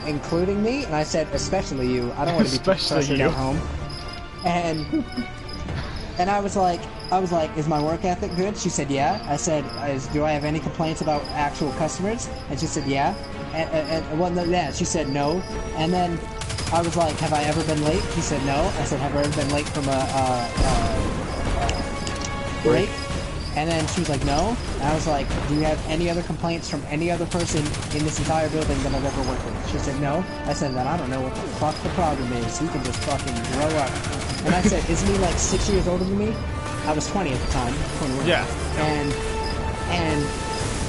including me? And I said, especially you. I don't want to be pressured at home. And I was like, is my work ethic good? She said, yeah. I said, do I have any complaints about actual customers? And she said, yeah. She said, no. And then I was like, have I ever been late? She said, no. I said, have I ever been late from a break? And then she was like, no. And I was like, do you have any other complaints from any other person in this entire building that I've ever worked with? She said, no. I said, then I don't know what the fuck the problem is. He can just fucking grow up. And I said, isn't he like 6 years older than me? I was 20 at the time. 21. Yeah. And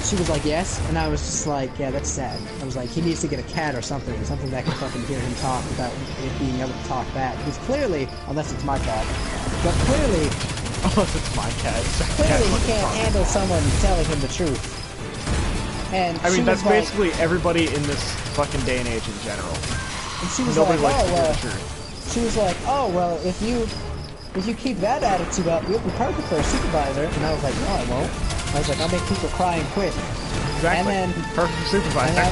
she was like, yes. And I was just like, yeah, that's sad. I was like, he needs to get a cat or something that can fucking hear him talk without it being able to talk back. Because clearly, unless it's my cat, but clearly, unless it's my cat, clearly he can't handle someone telling him the truth. And I mean, that's basically everybody in this fucking day and age in general. And she was Nobody like, likes to hear the truth. She was like, oh, well, if you keep that attitude up, you'll be perfect for a supervisor. And I was like, no, I won't. I was like, I'll make people cry and quit. Exactly. And then, perfect supervisor.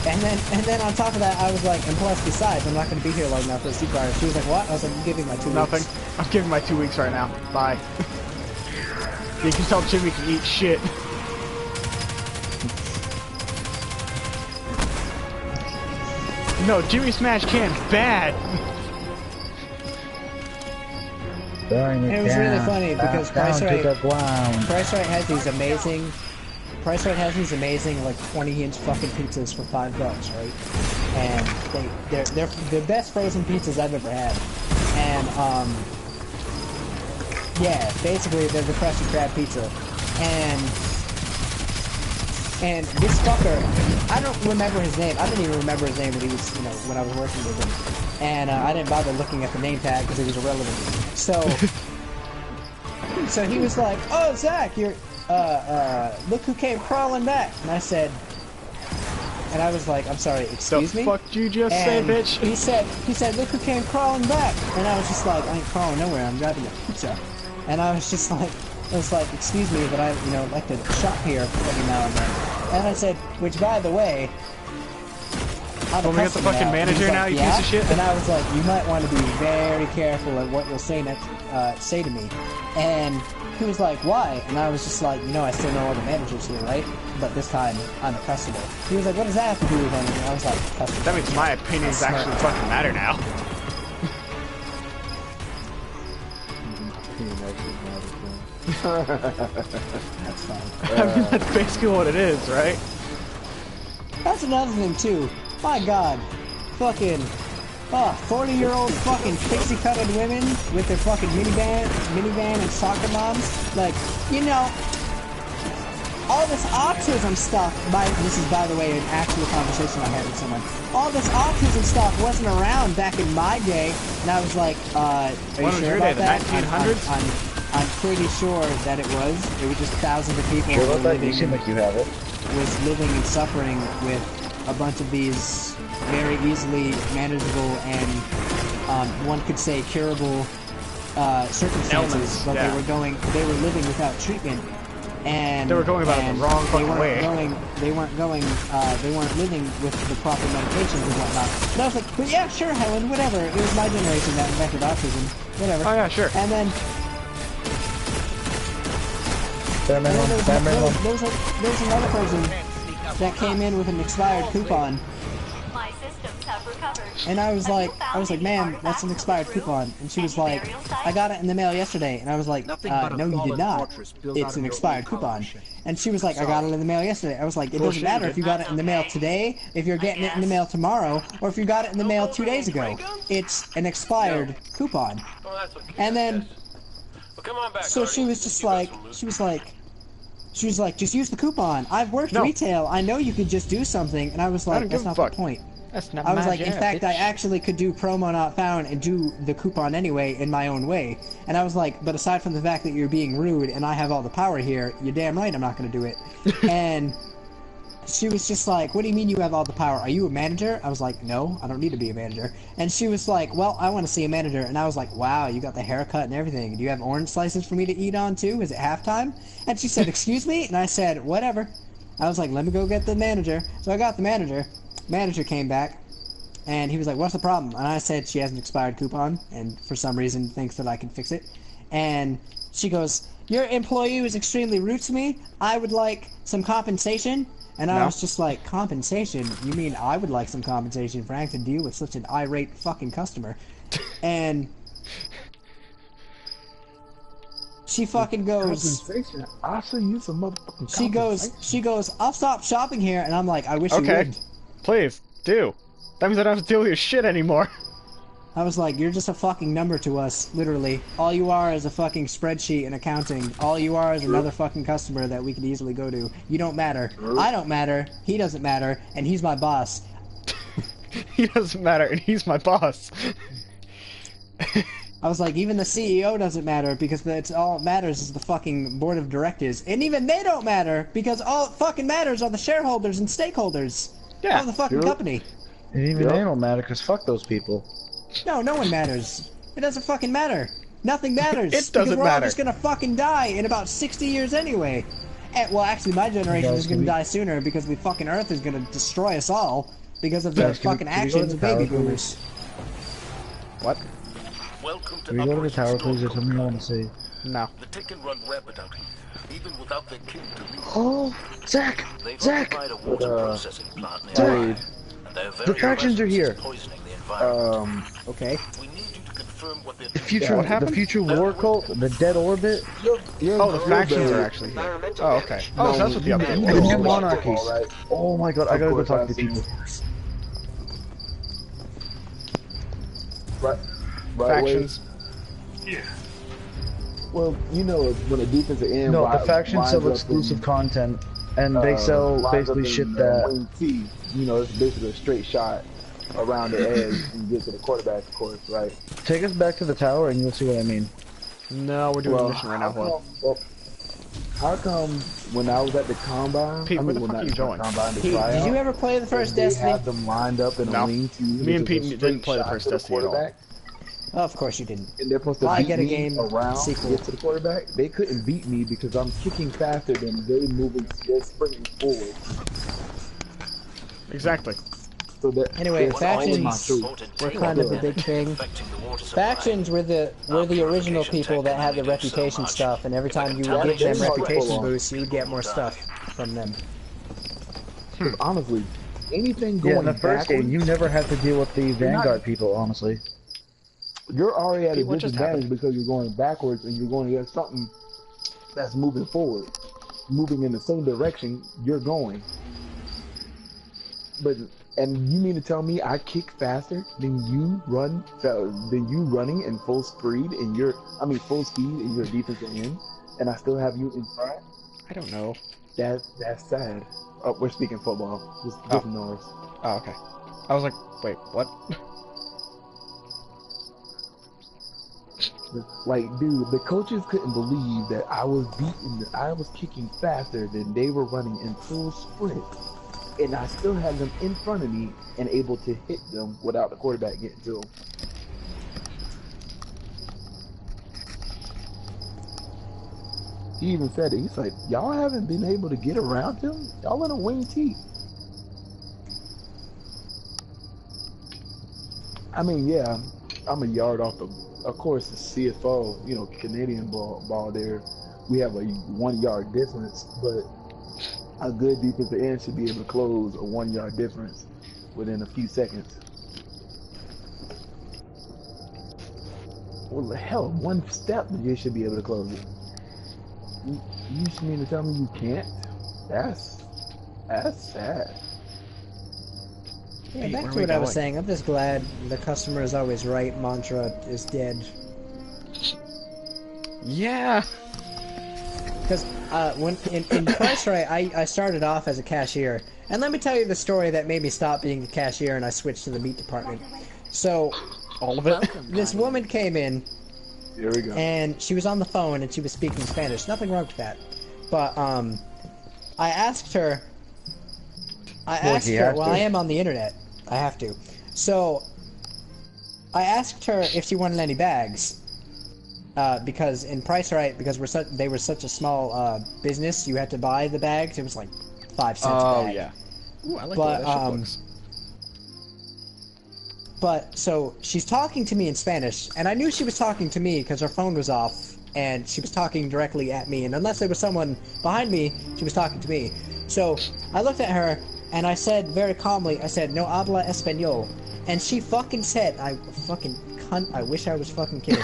And then on top of that, I was like, and plus, besides, I'm not going to be here long enough for a supervisor. She was like, what? I was like, I'm giving my 2 weeks. Nothing. I'm giving my 2 weeks right now. Bye. You can tell Jimmy can eat shit. No, Jimmy Smash Can's bad. And it was really funny because Price Right has these amazing like 20-inch fucking pizzas for $5, right? And they're the best frozen pizzas I've ever had. And yeah, basically they're the Krusty Krab pizza. And this fucker, I don't remember his name. I didn't even remember his name when he was, when I was working with him. And I didn't bother looking at the name tag because it was irrelevant. So he was like, oh, Zach, you're, look who came crawling back. And I said, and I was like, I'm sorry, excuse me? The fuck you just say, bitch? He said, look who came crawling back. And I was just like, I ain't crawling nowhere, I'm grabbing a pizza. And I was just like, excuse me, but I, like to shop here every now and then. And I said, which by the way, I'm a get the fucking manager now, you piece of shit? And I was like, you might want to be very careful at what you'll say to me. And he was like, why? And I was just like, I still know all the managers here, right? But this time, I'm a customer. He was like, what does that have to do with anything? I was like, customer. That means my opinions actually fucking matter now. That's fine. I mean, that's basically what it is, right? That's another thing, too. My god. Fucking 40-year-old fucking pixie-cutted women with their fucking minivan and soccer moms. Like, all this autism stuff, this is, by the way, an actual conversation I had with someone. All this autism stuff wasn't around back in my day, and I was like, are you sure about that? The 1900s? I'm pretty sure that it was. It was just thousands of people sure about that? You seem like you have it. Was living and suffering with a bunch of these very easily manageable and one could say curable circumstances, Elements, but yeah. they were living without treatment, and They were going about it the wrong fucking way. They weren't living with the proper medications and whatnot. And I was like, but yeah, sure, Helen, whatever. It was my generation that invented autism, whatever. Oh yeah, sure. And then there was another person that came in with an expired coupon. My systems have recovered. And I was like, ma'am, that's an expired coupon. And she was like, I got it in the mail yesterday. And I was like, no, you did not. It's an expired coupon. And she was like, I got it in the mail yesterday. I was like, it doesn't matter if you got it in the mail today, if you're getting it in the mail tomorrow, or if you got it in the mail 2 days ago. It's an expired coupon. And then, so she was just like, she was like, just use the coupon. I've worked retail. I know you could just do something. And I was like, that's not the point. That's not I was my like, in jam, fact, bitch. I actually could do promo not found and do the coupon anyway in my own way. And I was like, but aside from the fact that you're being rude and I have all the power here, you're damn right I'm not going to do it. And she was just like, what do you mean you have all the power? Are you a manager? I was like, no, I don't need to be a manager. And she was like, well, I want to see a manager. And I was like, wow, you got the haircut and everything. Do you have orange slices for me to eat on too? Is it halftime? And she said, excuse me? And I said, whatever. I was like, let me go get the manager. So I got the manager. Manager came back. And he was like, what's the problem? And I said, she has an expired coupon, and for some reason thinks that I can fix it. And she goes, your employee was extremely rude to me. I would like some compensation. And I was just like, compensation? You mean I would like some compensation for having to deal with such an irate fucking customer? And she fucking goes, I'll show you some motherfucking she goes, I'll stop shopping here. And I'm like, I wish you would. Please, do. That means I don't have to deal with your shit anymore. I was like, you're just a fucking number to us, literally. All you are is a fucking spreadsheet in accounting. All you are is another fucking customer that we could easily go to. You don't matter. I don't matter. He doesn't matter. And he's my boss. He doesn't matter, and he's my boss. I was like, even the CEO doesn't matter, because it's all it matters is the fucking board of directors. And even they don't matter, because all it fucking matters are the shareholders and stakeholders of the fucking company. And even they don't matter, because fuck those people. No, no one matters. It doesn't fucking matter. Nothing matters. It doesn't because we're matter. all just gonna fucking die in about 60 years anyway. And, well, actually, my generation is gonna die sooner because the fucking Earth is gonna destroy us all because of the fucking actions of baby boomers. What? Welcome to Can we go to the tower, please? There's something I want to say. No. The Taken run rapid out here, even without their king to lead. Oh, Zach! They've Zach! occupied a water processing plant nearby, Zach! and their The very factions are presence here. is poisoning the environment. Okay. We need you to confirm what they're The future war cult, the dead orbit. Oh, the factions are actually here. Oh, okay. Oh, so that's what the update The was. new monarchies. Oh my god, I gotta go talk to the people. Right Factions. Yeah. Well, you know, when a defensive end. No, the factions sell exclusive content, and they sell basically shit that. Wing T, you know, it's basically a straight shot around the edge and get to the quarterback, of course, right? Take us back to the tower, and you'll see what I mean. No, we're doing a mission right now, Hoyle. How come when I was at the combine? Pete, where the fuck are you going? Pete, did you ever play the first Destiny? They had them lined up in a wing T. Me and Pete didn't play the first Destiny at all. Oh, of course you didn't. And they're supposed to beat get a me game around sequel. to get to the quarterback. They couldn't beat me because I'm kicking faster than they moving. They're sprinting forward. Exactly. So that Anyway, factions were kind of a big thing. Factions were the original people that had the reputation stuff, and every time you would give them reputation boosts, you would get more stuff from them. Honestly, anything going in the first game, you never had to deal with the Vanguard people, honestly. You're already at a What just disadvantage happened? because you're going backwards and you're going against something that's moving forward, moving in the same direction you're going. And you mean to tell me I kick faster than you running in full speed in your defensive end, and I still have you in front? I don't know. That's sad. Oh, we're speaking football. Just ignore us. Oh, okay. I was like, wait, what? Like, dude, the coaches couldn't believe that I was kicking faster than they were running in full sprint and I still have them in front of me and able to hit them without the quarterback getting to them. He even said it. He's like, y'all haven't been able to get around him? Y'all in a wing tee. I mean, yeah, I'm a yard off the, of course, the CFO, you know, Canadian ball there. We have a 1 yard difference, but a good defensive end should be able to close a 1 yard difference within a few seconds. Well, hell, one step, you should be able to close it. You should mean to tell me you can't? That's sad. Yeah, back to what I was saying. I'm just glad the customer is always right mantra is dead. Yeah. Because when in Price Right, I started off as a cashier, and let me tell you the story that made me stop being a cashier and I switched to the meat department. So, all of it. This woman came in. Here we go. And she was on the phone and she was speaking Spanish. Nothing wrong with that. But I asked her. Well, I am on the internet. I have to. So I asked her if she wanted any bags. Because in Price Right, because they were such a small business, you had to buy the bags. It was like 5 cents a bag. Oh yeah. Ooh, I like that shit. But so she's talking to me in Spanish, and I knew she was talking to me because her phone was off, and she was talking directly at me. And unless there was someone behind me, she was talking to me. So I looked at her and I said very calmly, I said, "No habla español," and she fucking said, "I fucking cunt. I wish I was fucking kidding."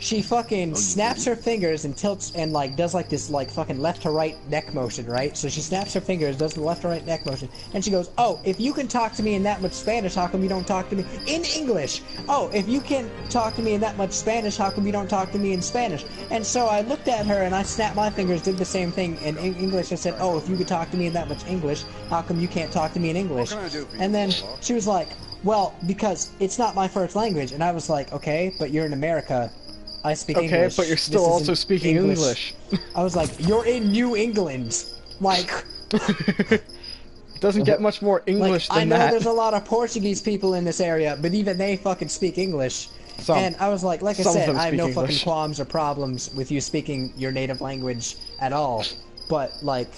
She fucking snaps her fingers and tilts and like does like this like fucking left to right neck motion, right? So she snaps her fingers, does the left to right neck motion, and she goes, "Oh, if you can talk to me in that much Spanish, how come you don't talk to me in English? Oh, if you can talk to me in that much Spanish, how come you don't talk to me in Spanish?" And so I looked at her and I snapped my fingers, did the same thing in English. I said, "Oh, if you could talk to me in that much English, how come you can't talk to me in English?" And then she was like, "Well, because it's not my first language." And I was like, "Okay, but you're in America. I speak English." Okay, but you're still also speaking English. I was like, "You're in New England. Like..." Doesn't get much more English than that. I know there's a lot of Portuguese people in this area, but even they fucking speak English. And I was like I said, I have no fucking qualms or problems with you speaking your native language at all. But, like,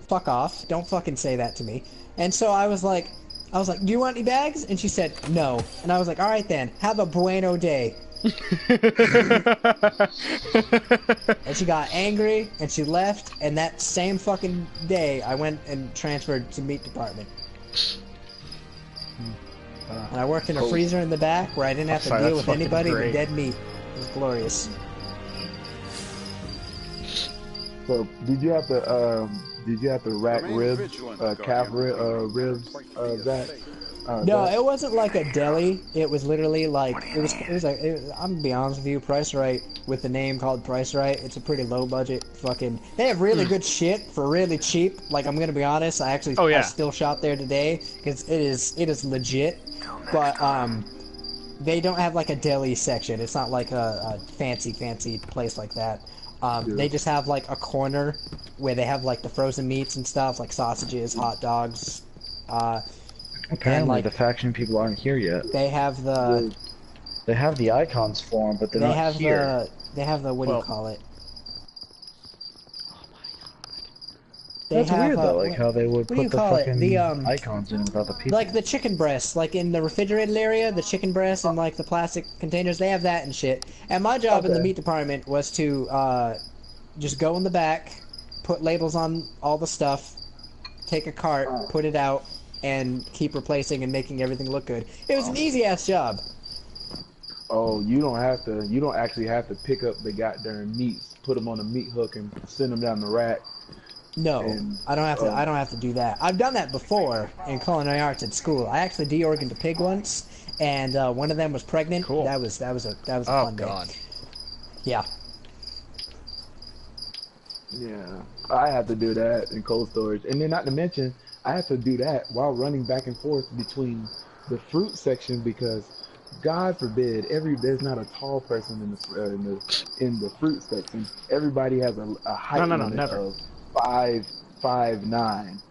fuck off. Don't fucking say that to me. And so I was like, "Do you want any bags?" And she said, "No." And I was like, "Alright then, have a bueno day." And she got angry and she left, and that same fucking day I went and transferred to meat department. And I worked in a freezer in the back where I didn't have to deal with anybody with dead meat. It was glorious. So did you have to rack ribs, calf ribs, Zach? No, it wasn't like a deli. It was literally like I'm gonna be honest with you, Price Right, with the name called Price Right, it's a pretty low budget fucking. They have really good shit for really cheap. Like, I'm gonna be honest, I still shop there today because it is legit. But they don't have like a deli section. It's not like a fancy place like that. They just have like a corner where they have like the frozen meats and stuff, like sausages, hot dogs. Apparently, the faction people aren't here yet. They have the. They have the icons for them, but they're not here. They have the what do you call it? That's weird though, like how they would put the fucking icons in without the people. Like the chicken breasts, like in the refrigerated area, the chicken breasts and like the plastic containers, they have that and shit. And my job in the meat department was to just go in the back, put labels on all the stuff, take a cart, put it out, and keep replacing and making everything look good. It was an easy-ass job. Oh, you don't actually have to pick up the goddamn meats, put them on a meat hook, and send them down the rack. No, I don't have to do that. I've done that before in culinary arts at school. I actually de-organed a pig once, and one of them was pregnant. Cool. That was a fun day. Yeah. Yeah, I have to do that in cold storage, and then not to mention, I have to do that while running back and forth between the fruit section because, God forbid, there's not a tall person in the fruit section. Everybody has a height limit of 5'9",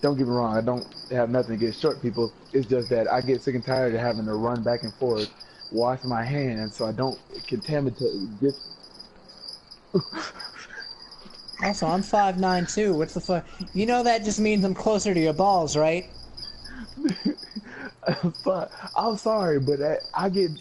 don't get me wrong, I don't have nothing against short people. It's just that I get sick and tired of having to run back and forth, wash my hands so I don't contaminate this. Also, I'm 5'9" too. What's the fuck? You know that just means I'm closer to your balls, right? I'm sorry, but I get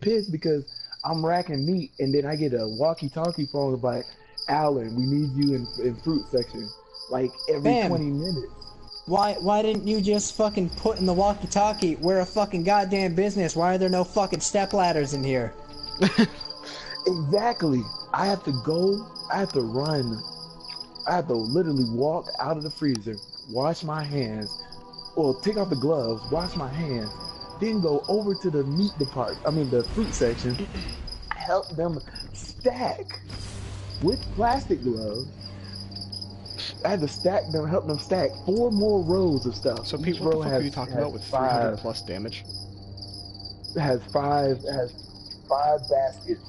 pissed because I'm racking meat, and then I get a walkie-talkie phone like, Alan, we need you in fruit section, like every 20 minutes. Why didn't you just fucking put in the walkie-talkie? We're a fucking goddamn business. Why are there no fucking step ladders in here? Exactly. I have to go. I have to run. I have to literally walk out of the freezer, wash my hands, or take off the gloves, wash my hands, then go over to the meat department. I mean the fruit section. Help them stack with plastic gloves. I had to stack them, help them stack 4 more rows of stuff. So Pete, what the fuck are you talking about with 300 plus damage? It has 5 baskets.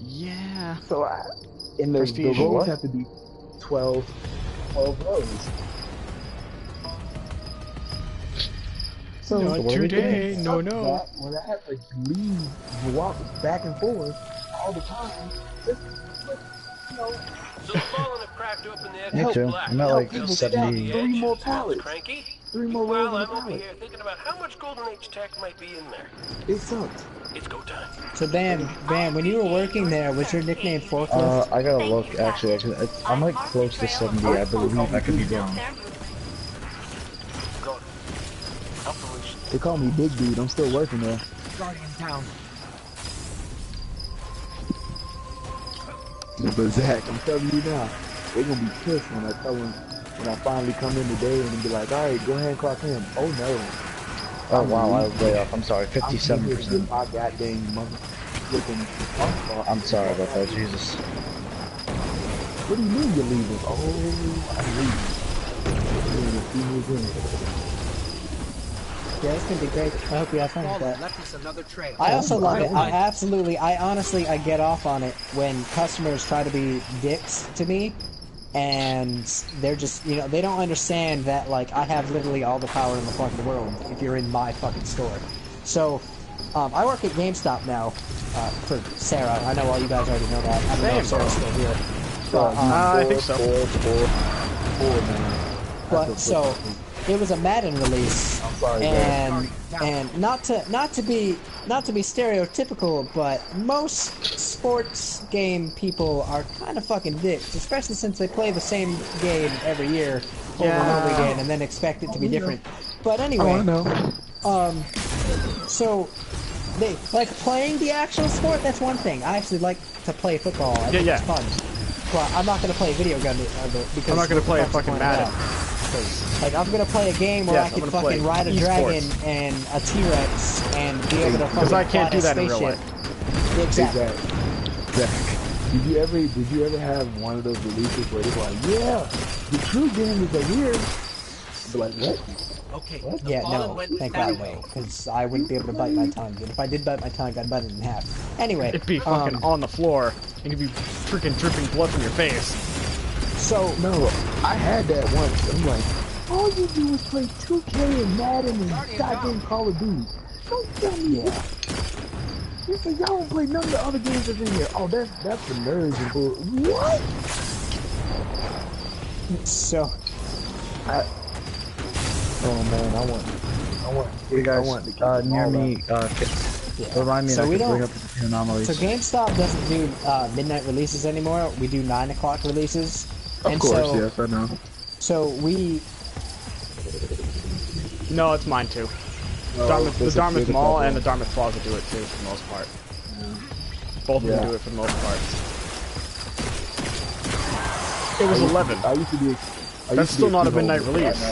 Yeah. So the rows have to be 12 rows. So not today, no. When I have to leave, walk back and forth all the time, you know. So the fallen have cracked open the Me too. I'm at like 70. 3 more pallets. Cranky? 3 more Well, rows I'm of over pallets. here thinking about how much Golden Age tech might be in there. It sucks. It's go time. So Bam, when you were working there, was your nickname Forklift? I gotta look, actually. I'm like close to 70, I believe. I could be wrong. They call me Big Dude. I'm still working there. Guardian down. But Zach, I'm telling you now, they're gonna be pissed when I tell them, when I finally come in today and be like, all right, go ahead and clock in. Oh no. Oh wow, I was way off. I'm sorry, 57%. My goddamn mother looking. I'm sorry about that, Jesus. What do you mean you're leaving? Oh, I'm leaving. Yeah, it's gonna be great. I hope you have fun with that. Left us another trail. I also love it. I honestly get off on it when customers try to be dicks to me, and they're just, you know, they don't understand that, like, I have literally all the power in the fucking world if you're in my fucking store. So, I work at GameStop now, for Sarah. I know all you guys already know that. I don't know if Sarah's still here. But, I think so. But, so, it was a Madden release, and not to be stereotypical, but most sports game people are kind of fucking dicks, especially since they play the same game every year over and over again, and then expect it to be different. But anyway, so they like playing the actual sport. That's one thing. I actually like to play football. I think it's fun. But I'm not gonna play a video gun of it because I'm not gonna play a fucking Madden. Like, I'm gonna play a game where I can fucking ride a dragon and a T-Rex and be able to fucking because I can't do that in real life. Exactly. Zach, did you ever have one of those releases where they're like, yeah, the true game is here? Be like, what? Okay. Yeah, no, thank God no, because I wouldn't be able to bite my tongue. And if I did bite my tongue, I'd bite it in half. Anyway, it'd be fucking on the floor, and you'd be freaking dripping blood from your face. So no, I had that once. I'm like, all you do is play 2K and Madden and goddamn Call of Duty. Don't tell me that. You say y'all don't play none of the other games that's in here. Oh, that's the nerds and bull. What? So, oh man, I want. Hey guys, near me, remind me so that I can bring up the anomalies. So GameStop doesn't do midnight releases anymore. We do 9 o'clock releases. Of course, yes, I know. So we... No, it's mine too. The Dartmouth Mall and the Dartmouth Plaza do it too, for the most part. Both of them do it for the most part. It was 11. I used to be... That's still not a midnight release.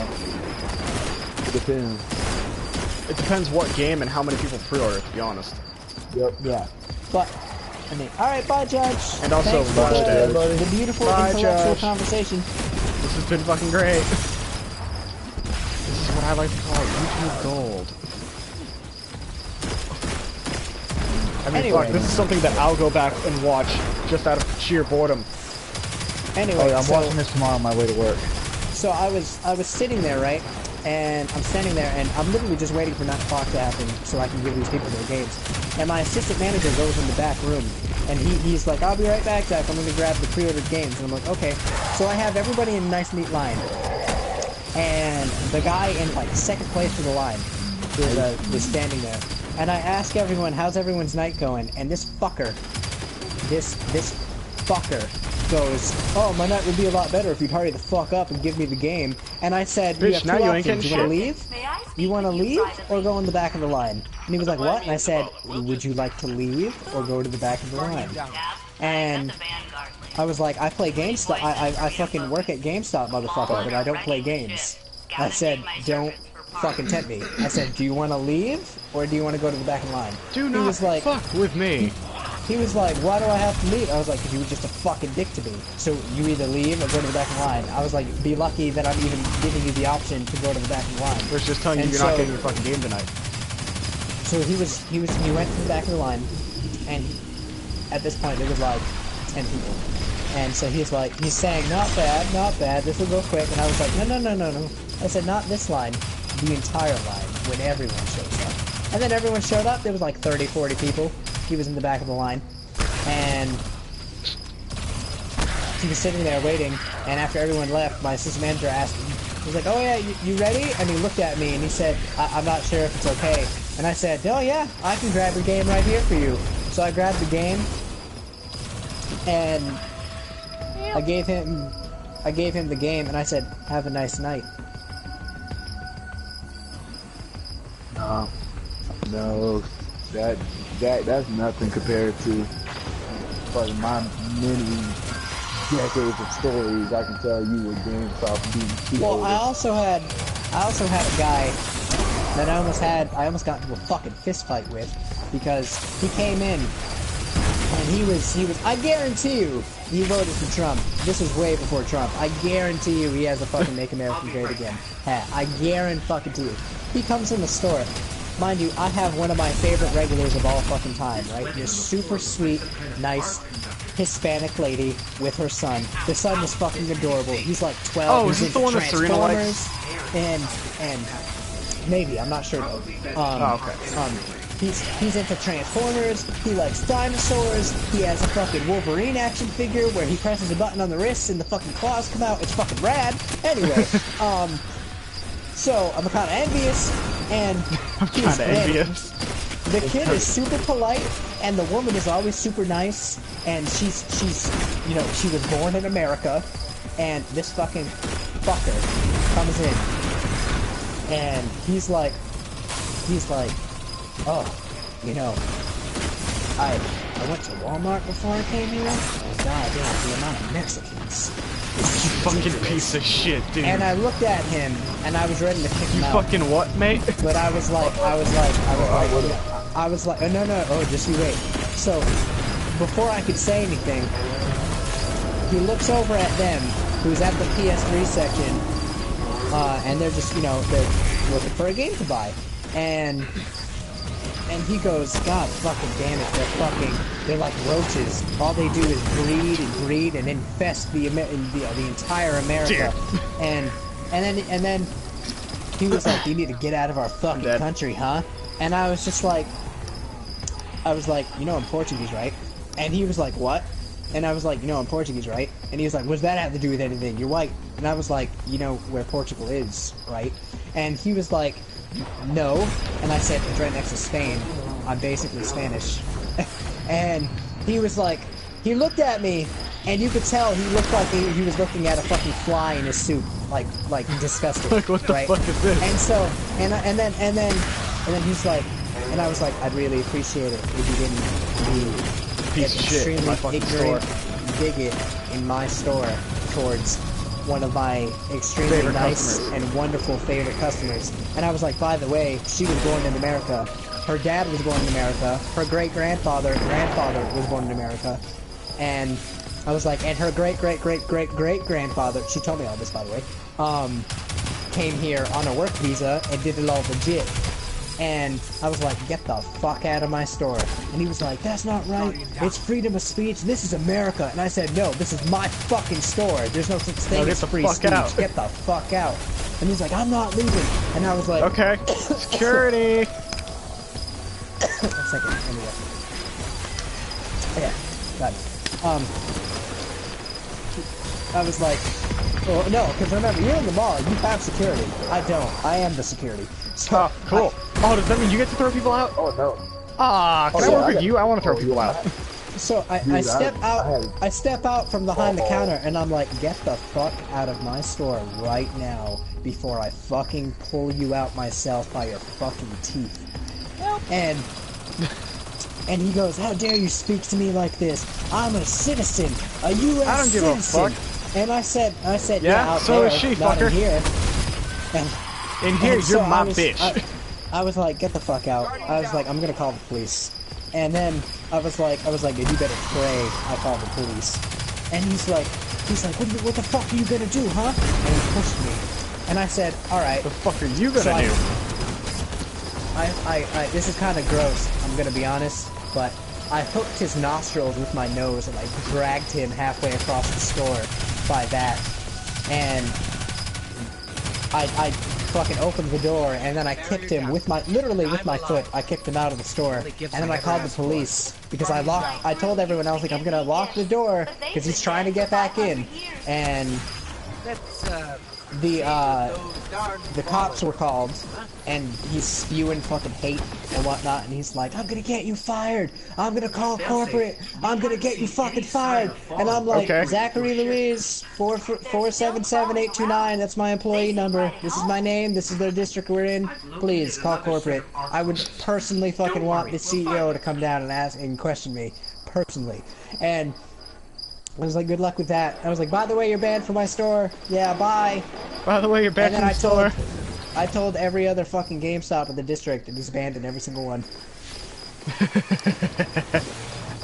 It depends. It depends what game and how many people pre-order, to be honest. Yep. Yeah. But... I mean, alright, bye, Judge. And also, the beautiful intellectual conversation. This has been fucking great. This is what I like to call YouTube gold. I mean, fuck, this is something that I'll go back and watch just out of sheer boredom. Anyway, Oh, yeah, I'm watching this tomorrow on my way to work. So I was sitting there, right? And I'm standing there, and I'm literally just waiting for 9 o'clock to happen so I can give these people their games. And my assistant manager goes in the back room, and he's like, I'll be right back, Zach. I'm going to grab the pre-ordered games. And I'm like, okay. So I have everybody in a nice, neat line. And the guy in, like, second place for the line is standing there. And I ask everyone, how's everyone's night going? And this fucker goes, oh, my night would be a lot better if you'd hurry the fuck up and give me the game. And I said, you have two options. You want to leave? You want to leave or go in the back of the line? And he was like, what? And I said, would you like to leave or go to the back of the line? And I was like, I play GameStop. I fucking work at GameStop, motherfucker, but I don't play games. I said, don't fucking tempt me. I said, do you want to leave or do you want to go to the back of the line? Do not fuck with me. He was like, why do I have to leave? I was like, because you were just a fucking dick to me. So you either leave or go to the back of the line. I was like, be lucky that I'm even giving you the option to go to the back of the line. We're just telling you you're not getting your fucking game tonight. So he went to the back of the line, and at this point there was like 10 people. And so he's saying, not bad, this will go quick. And I was like, no. I said, not this line, the entire line, when everyone shows up. And then everyone showed up, there was like 30, 40 people. He was in the back of the line, and he was sitting there waiting, and after everyone left, my assistant manager asked him, he was like, oh yeah, you ready? And he looked at me, and he said, I'm not sure if it's okay. And I said, oh yeah, I can grab your game right here for you. So I grabbed the game, and I gave him the game, and I said, have a nice night. No, that's nothing compared to my many decades of stories I can tell you with GameStop being too Well, older. I also had a guy that I almost got into a fucking fist fight with because he came in and he was I guarantee you he voted for Trump. This was way before Trump. I guarantee you he has a fucking Make America Great Again hat. I guarantee you. He comes in the store. Mind you, I have one of my favorite regulars of all fucking time, right? This super sweet, nice, Hispanic lady with her son. The son is fucking adorable. He's like 12. Oh, is this the one that Serena likes? And maybe, I'm not sure though. Okay. He's into Transformers, he likes dinosaurs, he has a fucking Wolverine action figure where he presses a button on the wrist and the fucking claws come out. It's fucking rad. Anyway, so I'm kinda envious, and the kid is super polite, and the woman is always super nice, and she's you know, she was born in America, and this fucking fucker comes in, and he's like, oh, you know, I went to Walmart before I came here, and goddamn, the amount of Mexicans. You fucking piece of shit, dude. And I looked at him, and I was ready to kick him out. You fucking what, mate? But I was like, oh, no, oh, just you wait. So, before I could say anything, he looks over at them, who's at the PS3 section, and they're just, you know, they're looking for a game to buy. And he goes, God fucking damn it, they're like roaches. All they do is breed and infest the entire America. And then he was like, you need to get out of our fucking country, huh? And I was just like, you know I'm Portuguese, right? And he was like, what? And I was like, you know I'm Portuguese, right? And he was like, what does that have to do with anything? You're white. And I was like, you know where Portugal is, right? And he was like, no. And I said, it's right next to Spain. I'm basically Spanish. And he was like, he looked at me, and you could tell he looked like he was looking at a fucking fly in his soup, like disgusted. Like, what the fuck is this? And so, and then he's like, and I was like, I'd really appreciate it if you didn't be piece of shit in my fucking ignorant bigot in my store towards one of my extremely favorite nice customers. and wonderful favorite customers. And I was like, by the way, she was born in America. Her dad was born in America. Her grandfather was born in America. And I was like, and her great-great-great-great-great-grandfather, she told me all this, by the way, came here on a work visa and did it all legit. And I was like, get the fuck out of my store. And he was like, that's not right. It's freedom of speech. This is America. And I said, no, this is my fucking store. There's no such thing as free speech. Get the fuck out. And he's like, I'm not leaving. And I was like, okay, security. 1 second. Anyway. Yeah, got it. I was like, well, no, because remember, you're in the mall. You have security. I don't. I am the security. So, cool. Does that mean you get to throw people out? Oh no. Can I work with you? I want to throw people out. So I step out. I step out from behind the counter, and I'm like, get the fuck out of my store right now before I fucking pull you out myself by your fucking teeth. And he goes, how dare you speak to me like this? I'm a citizen, a U.S. I don't give a fuck. And I said, yeah, out so there, is she, not fucker. in here. And you're so my bitch. I was like, get the fuck out. I was like, I'm gonna call the police. And then I was like, you better pray I call the police. And he's like, what the fuck are you gonna do, huh? And he pushed me. And I said, all right. What the fuck are you gonna do? This is kind of gross, I'm gonna be honest, but I hooked his nostrils with my nose and I dragged him halfway across the store by that. And I fucking opened the door and then I kicked him literally with my foot. I kicked him out of the store. And then I called the police because I told everyone, I was like, I'm gonna lock the door because he's trying to get back in. And the cops were called, and he's spewing fucking hate and whatnot, and he's like, I'm gonna get you fired, I'm gonna call corporate, I'm gonna get you fucking fired, and I'm like, okay. Zachary Louise, 477-829, that's my employee number, this is my name, this is the district we're in, please, call corporate. I would personally fucking want the CEO to come down and ask and question me, personally, and I was like, good luck with that. I was like, by the way, you're banned from my store. Yeah, bye. By the way, you're banned from the store. I told every other fucking GameStop in the district, and he's banned in every single one.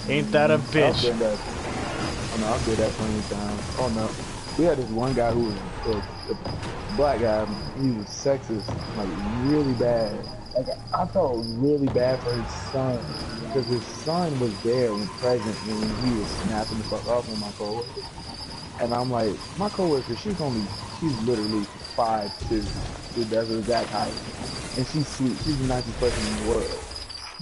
Ain't that a bitch? I'll do that plenty of times. Oh no. We had this one guy who was a black guy. He was sexist, like really bad. Like I felt really bad for his son. Because his son was there and present when he was snapping the fuck off with my coworker. And I'm like, my coworker, she's literally 5'2". That's her exact height. And she's sweet. She's the nicest person in the world.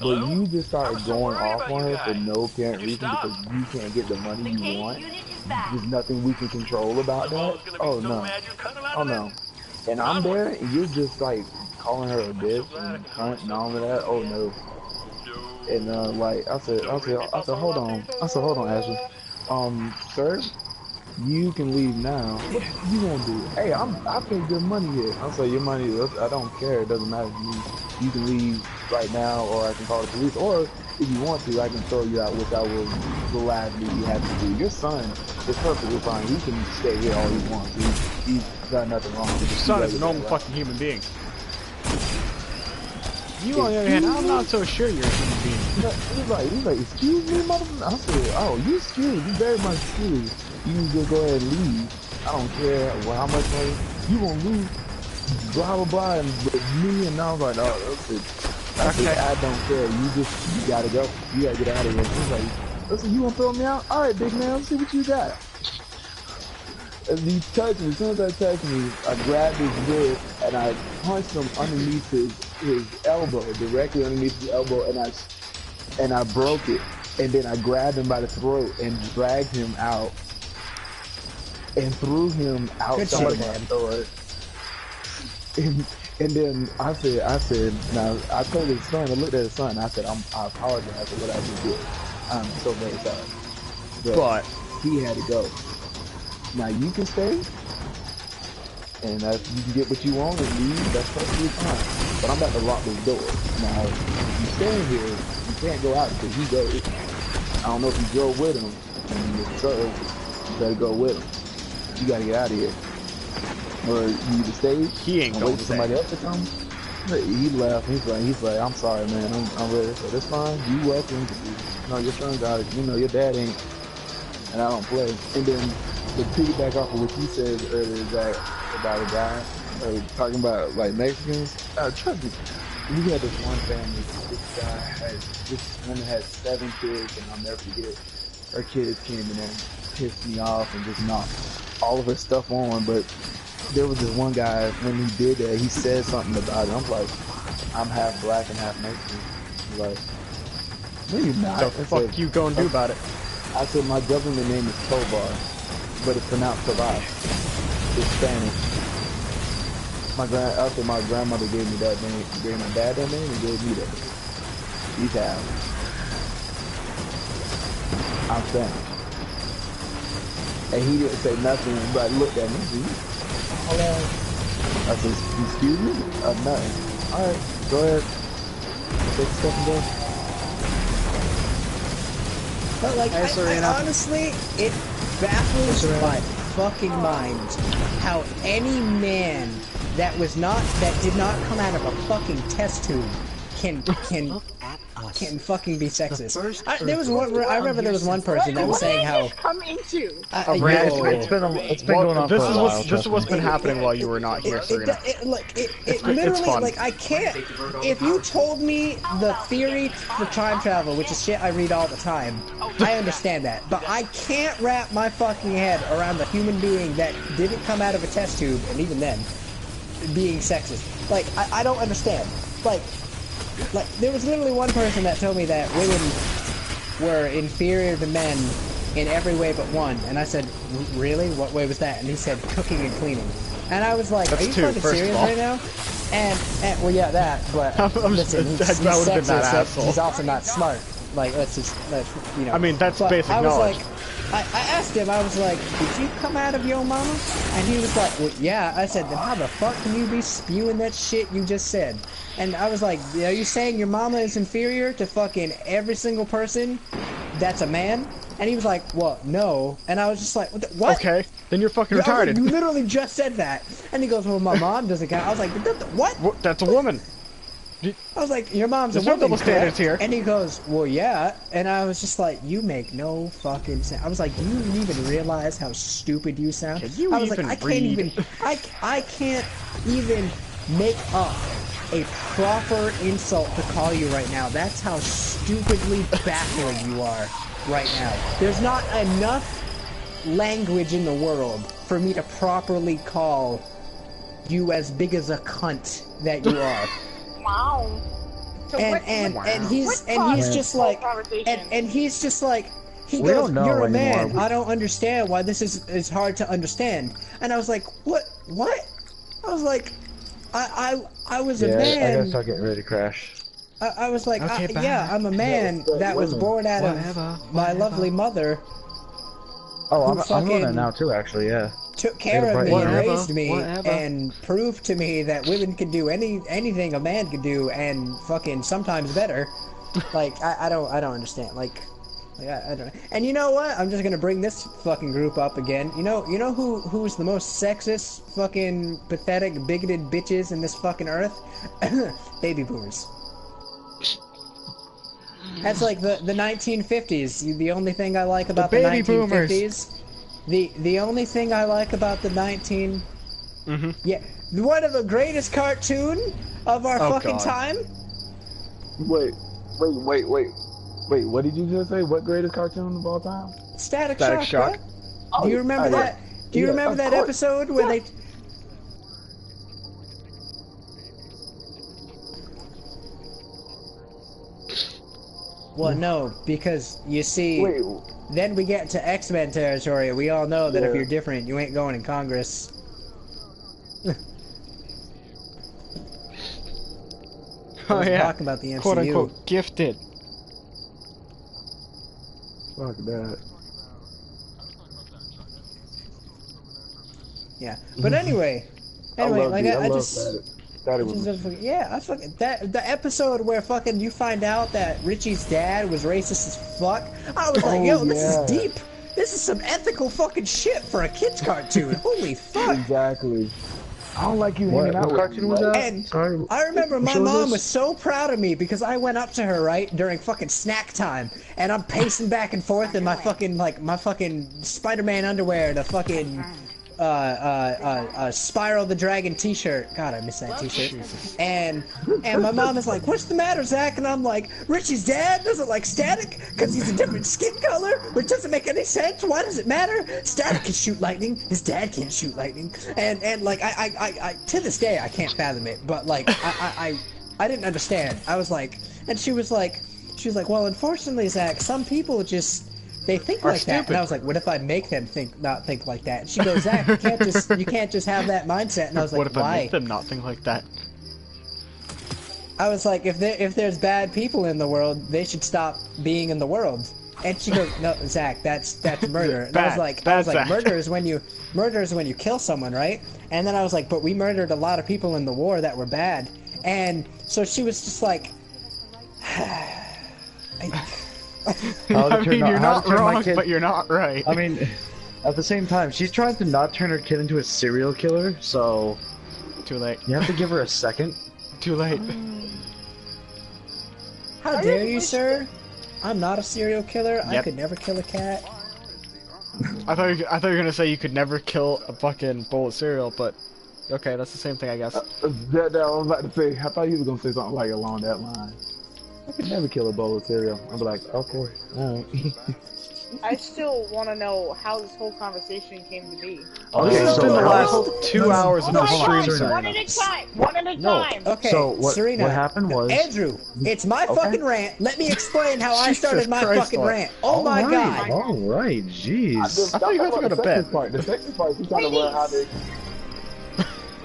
But you just started going off on her for no apparent reason because you can't get the money you want. There's nothing we can control about that. Oh no. Oh no. And I'm there and you're just like calling her a bitch and cunt and all of that. Oh no. And like I said, hold on, Ashley. Sir, you can leave now. What you gonna do? Hey, I pay good money here. I'll say your money. I don't care. It doesn't matter to me. You can leave right now, or I can call the police. Or if you want to, I can throw you out, which I will gladly be happy to do. Your son is perfectly fine. He can stay here all he wants. He's got nothing wrong with him. Your son is a normal fucking human being. You, on the other hand, I'm not so sure you're a human being. He's like, excuse me, motherfucker? I said, oh, you excused. You very much excused. You can just go ahead and leave. I don't care how much money. You gonna lose, blah, blah, blah, and with me, and I was like, oh, that's it. I said, I don't care. You gotta go. You gotta get out of here. He's like, listen, you wanna throw me out? All right, big man, let's see what you got. And he touched me. As soon as I touched me, I grabbed his wrist, and I punched him underneath his elbow, directly underneath his elbow, and I broke it. And then I grabbed him by the throat and dragged him out and threw him outside my door. And then I said, now I told his son, I looked at his son, I said, I apologize for what I just did. I'm so very sorry. But he had to go. Now you can stay. And you can get what you want and leave, that's perfectly fine. But I'm about to lock this door. Now, if you stay in here, you can't go out until he goes. I don't know if you go with him, and if so, you better go with him. You gotta get out of here. Or you either stay, he ain't and wait for somebody else to come. He left, he's like, I'm sorry, man, I'm ready. So that's fine, you welcome. You know, your son got it, you know, your dad ain't, and I don't play. And then, to piggyback off of what you said earlier, Zach, about a guy talking about like Mexicans. Trust me, We had this one family. This woman had 7 kids, and I'll never forget. Her kids came in there and pissed me off and just knocked all of her stuff on. But there was this one guy, when he did that, he said something about it. I'm like, I'm half black and half Mexican. He's like, no, you're not. The fuck you gonna do about it? I said, my government name is Tovar, but it's pronounced Tovar. It's Spanish. After my grandmother gave me that name, gave my dad that name, and gave me that name. He's half. I'm Spanish. And he didn't say nothing, but looked at me. Hello. I said, excuse me? Nothing. Alright, go ahead. Take the stuff and go. But like, I honestly, it baffles my fucking mind how any man that did not come out of a fucking test tube can fucking be sexist. I remember there was one person that was saying how. It's been going on for a while. This is what's been happening while you were not here, Serena. It literally, like, I can't. If you told me the theory for time travel, which is shit I read all the time, I understand that. But I can't wrap my fucking head around a human being that didn't come out of a test tube, and even then, being sexist. Like, I don't understand. Like, there was literally one person that told me that women were inferior to men in every way but one, and I said, really? What way was that? And he said, cooking and cleaning. And I was like, are you fucking serious right now? And well, yeah, that, but listen, he's sexist, so he's also not smart. Like, let's you know. I mean, that's basic knowledge. I was like, I asked him, I was like, did you come out of your mama? And he was like, well, yeah. I said, then how the fuck can you be spewing that shit you just said? And I was like, are you saying your mama is inferior to fucking every single person that's a man? And he was like, well, no. And I was just like, what? Okay, then you're fucking retarded. Like, you literally just said that. And he goes, well, my mom doesn't count. I was like, what? That's a woman. I was like, your mom's a woman, double standards here. And he goes, well, yeah. And I was just like, you make no fucking sense. I was like, do you even realize how stupid you sound? I was like, I can't even make up a proper insult to call you right now. That's how stupidly baffling you are right now. There's not enough language in the world for me to properly call you as big as a cunt that you are. Wow. So and he's just like he goes, you're a man. I don't understand why this is hard to understand. And I was like, what? I was like, I was a man. Yeah, I gotta start getting ready to crash. I was like, yeah, I'm a man that was born out of my lovely mother. Oh, I'm on that now too, actually, yeah. Took care of me and raised me and proved to me that women can do anything a man can do and fucking sometimes better. Like, I don't understand. Like I don't. And you know what? I'm just gonna bring this fucking group up again. You know who's the most sexist, fucking pathetic, bigoted bitches in this fucking earth? Baby boomers. That's like the 1950s. The only thing I like about the 1950s. The only thing I like about the yeah, one of the greatest cartoon of our fucking time. Wait, what did you just say? What greatest cartoon of all time? Static Shock. Do you remember that? Do you remember that episode where they? Well, no, because you see, then we get to X-Men territory. We all know that if you're different, you ain't going in Congress. Talking about the MCU. Quote unquote gifted. Fuck that. Yeah, but anyway, like I just. Yeah, I fucking the episode where fucking you find out that Richie's dad was racist as fuck. I was like, yo, this is deep. This is some ethical fucking shit for a kids cartoon. Holy fuck. Exactly. I don't like you hanging out. What cartoon was that? And I remember my mom was so proud of me because I went up to her during fucking snack time, and I'm pacing back and forth in my fucking Spider-Man underwear, the fucking Spiral the Dragon t-shirt. God, I miss that t-shirt. And my mom is like, what's the matter, Zach? And I'm like, Richie's dad doesn't like Static because he's a different skin color, which doesn't make any sense. Why does it matter? Static can shoot lightning. His dad can't shoot lightning. And like, I to this day, I can't fathom it. But like, I didn't understand. I was like, and she was like, well, unfortunately, Zach, some people just, they think like that. And I was like, what if I make them not think like that? And she goes, Zach, you can't just have that mindset. And I was like, what if why? I make them not think like that? I was like, if there's bad people in the world, they should stop being in the world. And she goes, no, Zach, that's murder. And I was like, murder is when you kill someone, right? And then I was like, but we murdered a lot of people in the war that were bad. And so she was just like, I mean, you're not wrong, but you're not right. I mean, at the same time, she's trying to not turn her kid into a serial killer, so... Too late. You have to give her a second. Too late. How dare you, sir? I'm not a serial killer. Yep. I could never kill a cat. I thought you were gonna say you could never kill a fucking bowl of cereal, but... Okay, that's the same thing, I guess. That I was about to say, I thought you were gonna say something like along that line. I could never kill a bowl of cereal. I'd be like, okay, alright. I still want to know how this whole conversation came to be. Oh, this has been the last 2 hours of the stream, One at a time! One at a time! Okay, so what happened was... Andrew, it's my fucking rant. Let me explain how I started my fucking rant. Oh my god! Alright, jeez. I thought you had to go to bed. The second part, you trying to learn how to...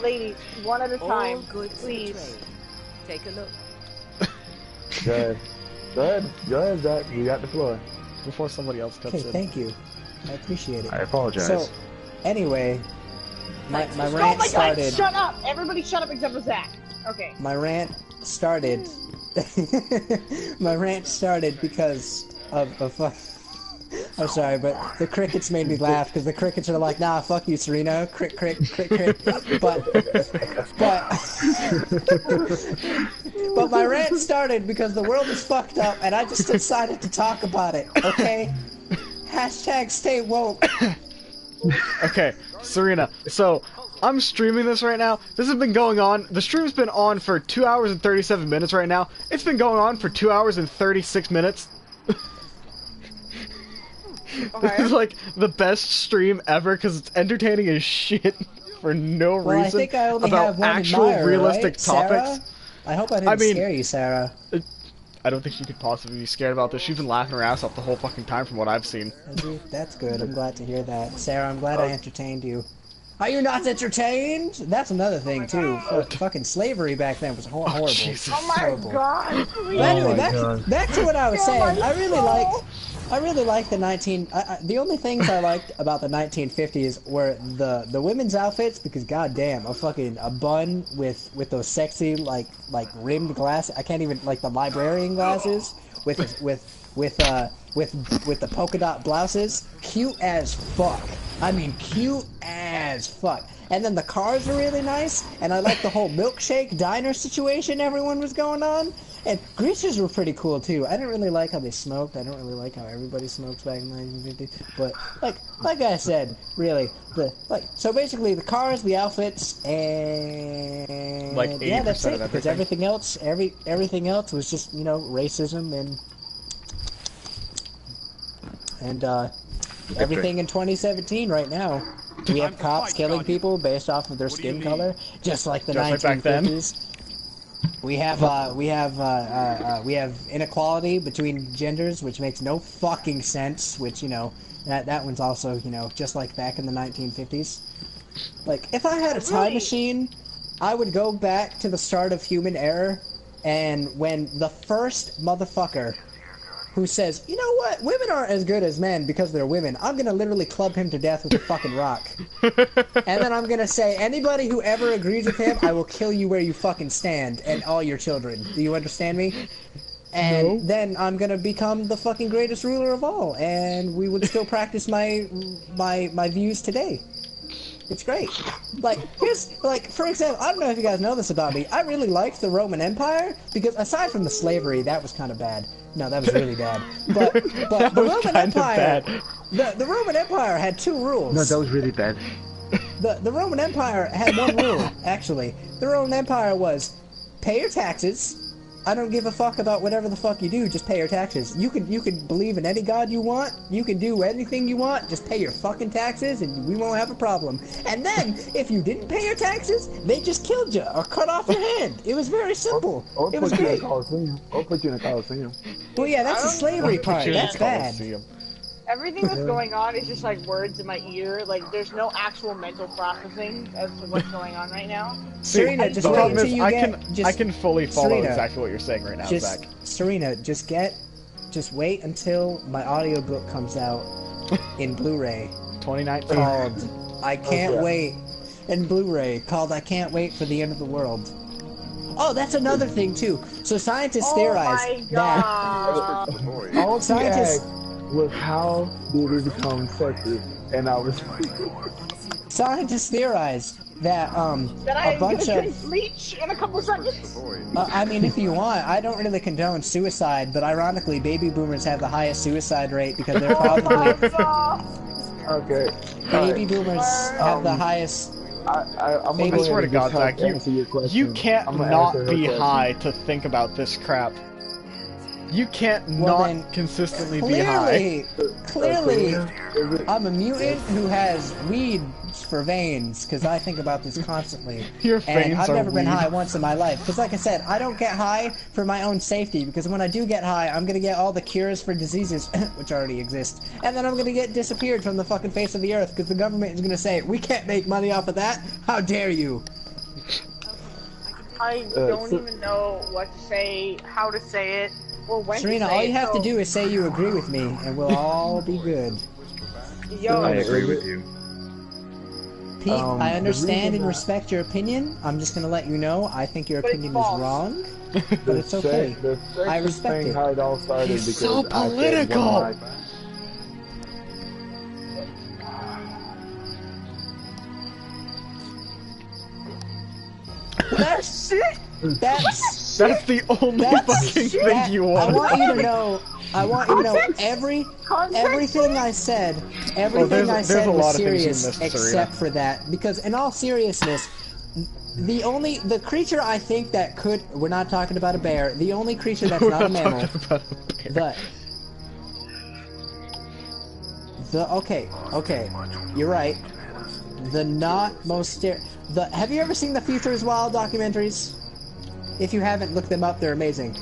Ladies, one at a time, please. Take a look. Go ahead, Zach. You got the floor. Before somebody else cuts in. Thank you. I appreciate it. I apologize. So, anyway, my oh rant my started... God, shut up! Everybody shut up except for Zach. Okay. My rant started... my rant started because of I'm sorry, but the crickets made me laugh because the crickets are like, nah, fuck you, Serena. Crick, crick, crick, crick. But my rant started because the world is fucked up and I just decided to talk about it, okay? Hashtag stay woke. Okay, Serena, so I'm streaming this right now. This has been going on. The stream's been on for 2 hours and 37 minutes right now. It's been going on for 2 hours and 36 minutes. Okay. This is like the best stream ever because it's entertaining as shit for no reason. I think I only about have one actual admirer, realistic right? topics. Sarah? I hope I didn't scare you, Sarah. I don't think she could possibly be scared about this. She's been laughing her ass off the whole fucking time from what I've seen. That's good. I'm glad to hear that. Sarah, I'm glad I entertained you. Are you not entertained? That's another thing, too. Fucking slavery back then was horrible. Oh my god! But anyway, back to what I was saying. I really like the the only things I liked about the 1950s were the women's outfits because goddamn, a bun with those sexy like rimmed glasses. I can't even like the librarian glasses with the polka dot blouses. Cute as fuck. I mean, cute as fuck. And then the cars were really nice, and I like the whole milkshake diner situation everyone was going on. And greasers were pretty cool too. I didn't really like how they smoked. I don't really like how everybody smoked back in the 1950s. But like I said, really, so basically the cars, the outfits, and like 80% yeah, that's it. Of because everything else, everything else was just racism and everything in 2017 right now. We have cops killing people based off of their skin color, just like the 1950s. We have inequality between genders, which makes no fucking sense. Which that one's also just like back in the 1950s. Like if I had a time machine, I would go back to the start of human era, and when the first motherfucker who says, you know what, women aren't as good as men because they're women, I'm gonna literally club him to death with a fucking rock. And then I'm gonna say, anybody who ever agrees with him, I will kill you where you fucking stand, and all your children. Do you understand me? And then I'm gonna become the fucking greatest ruler of all, and we would still practice my views today. It's great. Like, for example, I don't know if you guys know this about me, I really liked the Roman Empire, because aside from the slavery, that was kind of bad. No, that was really bad. But the Roman Empire, the Roman Empire had two rules. No, that was really bad. The Roman Empire had one rule, actually. The Roman Empire was, pay your taxes. I don't give a fuck about whatever the fuck you do, just pay your taxes. You can believe in any god you want, you can do anything you want, just pay your fucking taxes and we won't have a problem. And then, if you didn't pay your taxes, they just killed you or cut off your hand. It was very simple. It was great. Or put you in a Coliseum. Well, yeah, that's the slavery part. That's bad. Everything that's going on is just like words in my ear. Like, there's no actual mental processing as to what's going on right now. Serena, just wait until you I can fully follow exactly what you're saying right now, Zach. Serena, just wait until my audiobook comes out in Blu-ray. 2019. Called I Can't Wait. In Blu-ray, called I Can't Wait for the End of the World. Oh, that's another thing, too. So scientists theorize that... All scientists... was how did it become sexist? And I was scientists theorize that a bunch of bleach in a couple seconds. I mean, if you want, I don't really condone suicide, but ironically, baby boomers have the highest suicide rate because they're probably okay. Baby boomers have the highest. I swear to God, Zach, you can't not be high to think about this crap. You can't not consistently be high. Clearly, I'm a mutant who has weed for veins, because I think about this constantly. Your veins and I've never weed. been high once in my life. Because like I said, I don't get high for my own safety, because when I do get high, I'm going to get all the cures for diseases, which already exist, and then I'm going to get disappeared from the fucking face of the earth, because the government is going to say, we can't make money off of that, how dare you? I don't even know what to say, how to say it. Serena, all you have to do is say you agree with me, and we'll all be good. Yo, I agree with you. Pete, I understand and respect your opinion. I'm just gonna let you know, I think your opinion is wrong, but it's okay. I respect it. How it all started He's because so political! That's it! That's the only fucking thing you want. I want you to know everything I said was serious except for that. Because in all seriousness, the creature I think that could, we're not talking about a bear, the only creature that's not a mammal, okay, you're right. The not most have you ever seen the Future is Wild documentaries? If you haven't, look them up, they're amazing.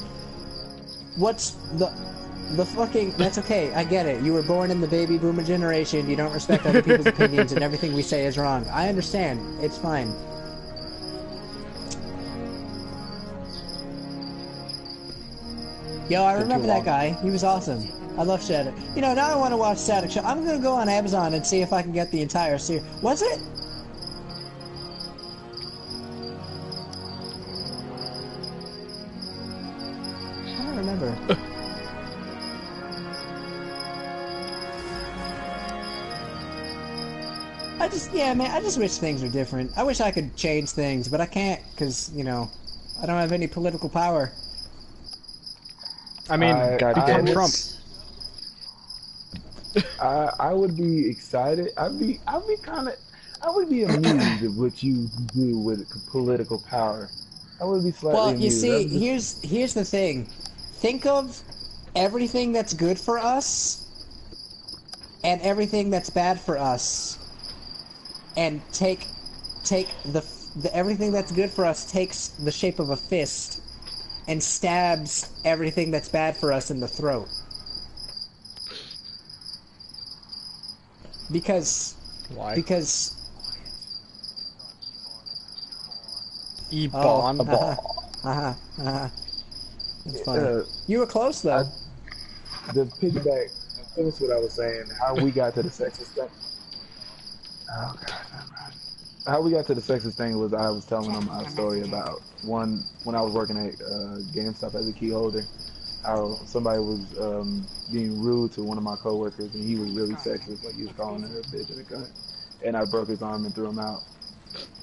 What's the fucking... That's okay, I get it. You were born in the baby boomer generation, you don't respect other people's opinions, and everything we say is wrong. I understand. It's fine. Yo, I remember that guy. He was awesome. I love Static. You know, now I want to watch Static Show. I'm gonna go on Amazon and see if I can get the entire series. Was it? I don't remember. I just wish things were different. I wish I could change things, but I can't, because, you know, I don't have any political power. I mean, become Trump. I would be excited. I would be amused at what you do with political power. I would be slightly amused. Well, you see, here's the thing. Think of everything that's good for us and everything that's bad for us, and take the everything that's good for us takes the shape of a fist and stabs everything that's bad for us in the throat. Why? Because Ebon. That's funny. You were close though. The piggyback, finish what I was saying, how we got to the sexist thing. Oh god. How we got to the sexist thing was I was telling them a story about when I was working at GameStop as a key holder, how somebody was being rude to one of my coworkers, and he was really sexist, like he was calling her a bitch and a cunt, and I broke his arm and threw him out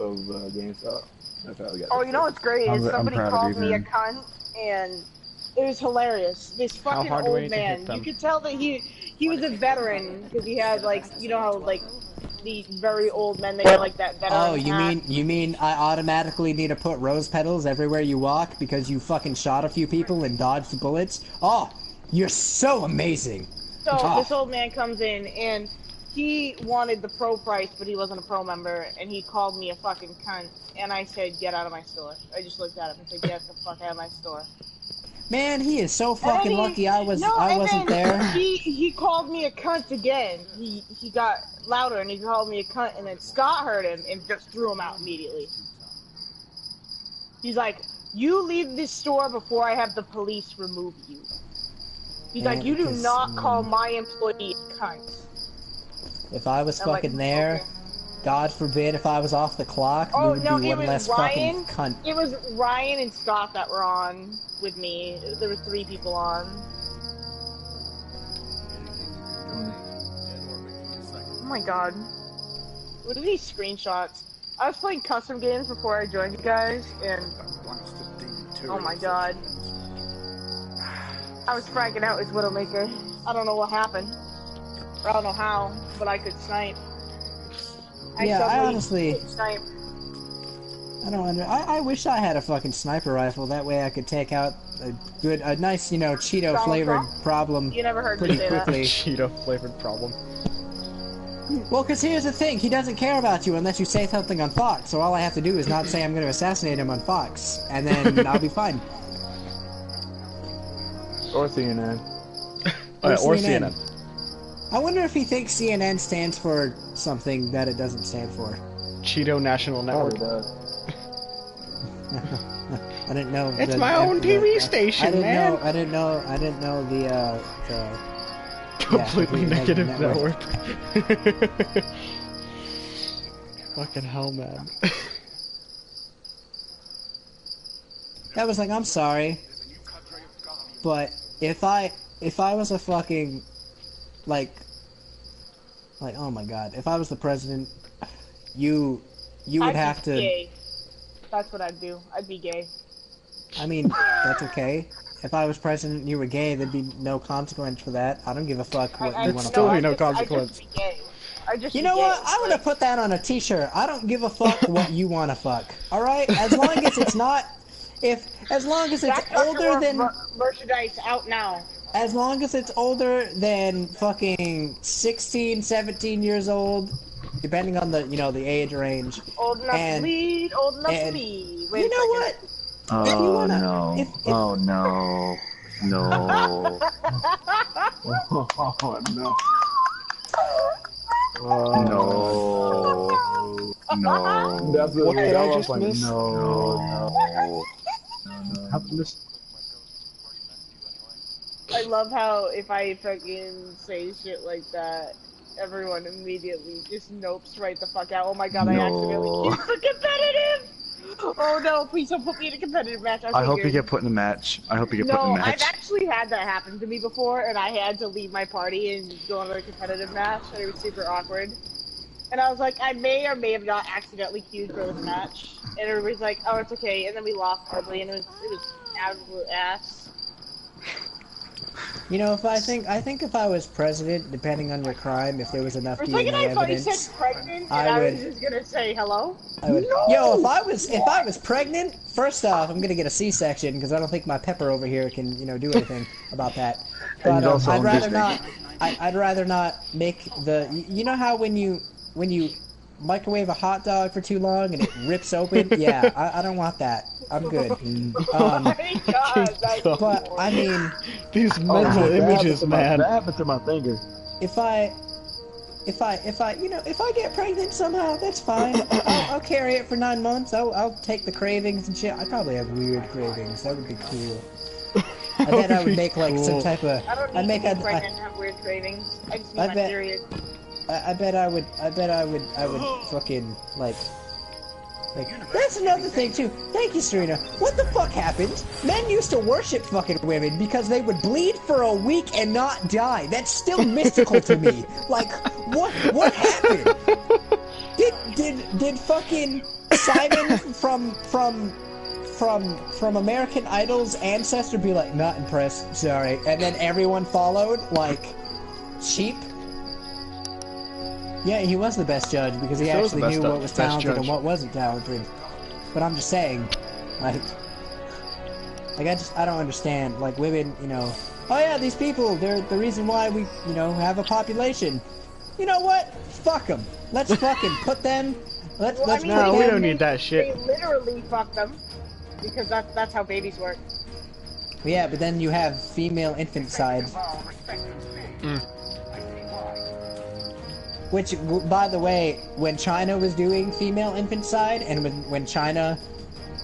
of GameStop. That's how we got. Oh, you know what's great is somebody called me a cunt, and it was hilarious. This fucking old man, you could tell that he was a veteran because he had, like, you know how, like, the very old men that wear like that veteran Oh, hat. you mean I automatically need to put rose petals everywhere you walk because you fucking shot a few people and dodged bullets? Oh, you're so amazing. So this old man comes in and he wanted the pro price, but he wasn't a pro member, and he called me a fucking cunt. And I said, "Get out of my store." I just looked at him and said, "Get the fuck out of my store." Man, he is so fucking lucky I wasn't there. He called me a cunt again. He got louder and he called me a cunt, and then Scott heard him and just threw him out immediately. He's like, "You leave this store before I have the police remove you." He's like, "You do not call my employee a cunt." If I was fucking there, okay. God forbid if I was off the clock, oh, we would no, be one less fucking cunt. It was Ryan and Scott that were on with me. There were 3 people on. Oh my god. What are these screenshots? I was playing custom games before I joined you guys, and oh my god. I was fragging out with Widowmaker. I don't know what happened. I don't know how, but I could snipe. I honestly snipe. I wish I had a fucking sniper rifle. That way I could take out a nice, you know, Cheeto flavored problem. You never heard pretty me say quickly. That. Cheeto flavored problem. Well, because here's the thing, he doesn't care about you unless you say something on Fox. So all I have to do is not say I'm going to assassinate him on Fox, and then I'll be fine. Or CNN. Or CNN. I wonder if he thinks CNN stands for something that it doesn't stand for. Cheeto National Network. I didn't know. It's my own TV station, man. I didn't know the completely negative network. Fucking hell, man. That was like, I'm sorry, but if I was a fucking like, oh my god, if I was the president, you would have to. Gay. That's what I'd do. I'd be gay. I mean, that's okay. If I was president and you were gay, there'd be no consequence for that. I don't give a fuck what you want to still be no consequence. You know what? I want to put that on a t-shirt. I don't give a fuck what you want to fuck. Alright? As long as it's not... As long as it's older than... Merchandise out now. As long as it's older than fucking 16, 17 years old, depending on the, you know, the age range. Old enough to lead, old enough to lead. You know what? Oh no. Oh no. No. Oh no. No. No. That's what did I just like, miss? No. I love how if I fucking say shit like that, everyone immediately just nopes right the fuck out. Oh my god, I accidentally keep the competitive! Oh no, please don't put me in a competitive match. I hope you get put in a match. I hope you get put in a match. No, I've actually had that happen to me before, and I had to leave my party and go into a competitive match, and it was super awkward. And I was like, I may or may have not accidentally queued for this match. And everybody's like, oh, it's okay. And then we lost hardly, and it was absolute ass. You know, I think if I was president, depending on your crime, if there was enough DNA evidence, I thought you said pregnant, and I was just gonna say hello. I would. No! Yo, if I was pregnant, first off, I'm gonna get a C-section because I don't think my pepper over here can, you know, do anything about that. But I'd rather not make the. You know how when you microwave a hot dog for too long and it rips open? Yeah, I don't want that. I'm good. Oh my god, but I mean, these mental images, man. That happened to my finger. If I get pregnant somehow, that's fine. I'll carry it for 9 months. I'll take the cravings and shit. I probably have weird cravings. That would be cool. I bet I would make like some type of. I don't need to be pregnant and have weird cravings. I just need my period. I bet I would fucking like. That's another thing too. Thank you, Serena. What the fuck happened? Men used to worship fucking women because they would bleed for a week and not die. That's still mystical to me. Like, what happened? Did fucking Simon from American Idol's ancestor be like, not impressed, sorry, and then everyone followed like sheep? Yeah, he was the best judge because he Still was the actually best knew what was talented judge. and what wasn't talented. But I'm just saying, like I don't understand. Like women, you know, oh yeah, these people, they're the reason why we, you know, have a population. You know what? Fuck them. Let's fucking put them. Let's I let's mean, put No, we them. don't need that shit. They literally fuck them because that's how babies work. Yeah, but then you have female infanticide. Which, by the way, when China was doing female infanticide, and when China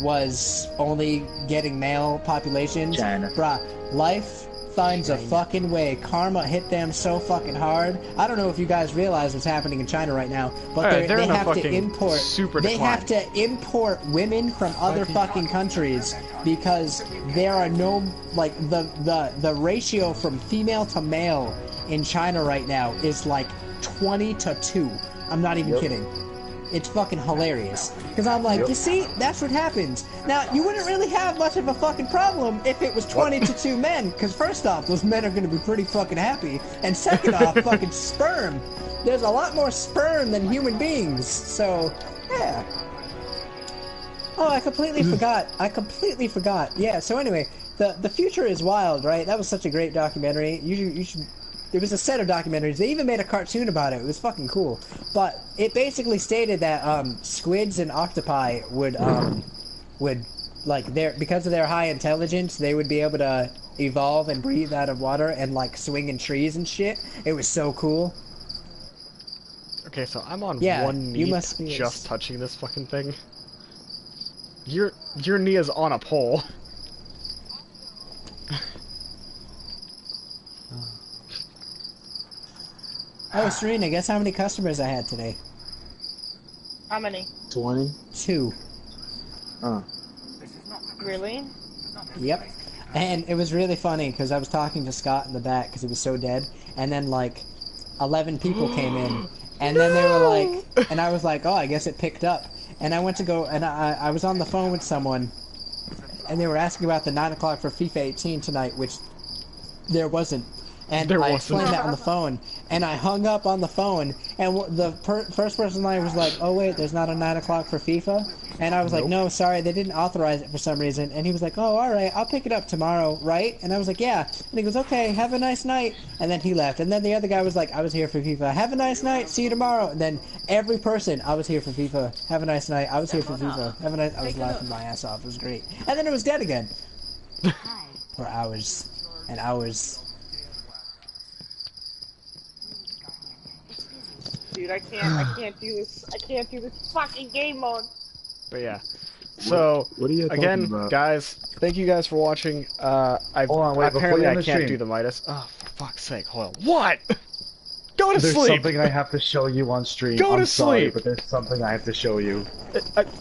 was only getting male populations, bruh, life finds a fucking way. Karma hit them so fucking hard. I don't know if you guys realize what's happening in China right now, but They're they in a have to fucking import. super They decline. have to import women from other fucking countries because there are no like the ratio from female to male in China right now is like 20 to 2. I'm not even kidding. It's fucking hilarious. Because I'm like, you see, that's what happens. Now, you wouldn't really have much of a fucking problem if it was 20 to 2 men. Because first off, those men are going to be pretty fucking happy. And second off, fucking sperm. There's a lot more sperm than human beings. So, yeah. Oh, I completely forgot. Yeah, so anyway, the future is wild, right? That was such a great documentary. You should... There was a set of documentaries. They even made a cartoon about it. It was fucking cool. But it basically stated that squids and octopi would like because of their high intelligence, they would be able to evolve and breathe out of water and like swing in trees and shit. It was so cool. Okay, so I'm on Yeah, one knee you must be just touching this fucking thing. Your knee is on a pole. Oh, Serena, guess how many customers I had today? How many? 20? 2. Really? Yep. And it was really funny because I was talking to Scott in the back because he was so dead, and then like 11 people came in, and then they were like, and I was like, oh, I guess it picked up. And I went to go, and I was on the phone with someone, and they were asking about the 9 o'clock for FIFA 18 tonight, which there wasn't. And I explained that on the phone, and I hung up on the phone, and the first person line was like, oh wait, there's not a 9 o'clock for FIFA? And I was like, no, sorry, they didn't authorize it for some reason. And he was like, oh, alright, I'll pick it up tomorrow, right? And I was like, yeah. And he goes, okay, have a nice night. And then he left. And then the other guy was like, I was here for FIFA. Have a nice night, see you tomorrow. And then every person, I was here for FIFA. Have a nice night, I was here for FIFA. Have a nice... I was laughing my ass off, it was great. And then it was dead again. For hours and hours. Dude, I can't do this. I can't do this fucking game mode. But yeah. So, what are you again, about? guys, thank you guys for watching. Apparently I can't do the Midas. Oh, for fuck's sake, Hoyle. What? Go to There's sleep! something I have to show you on stream. Go to I'm sorry, sleep! but there's something I have to show you.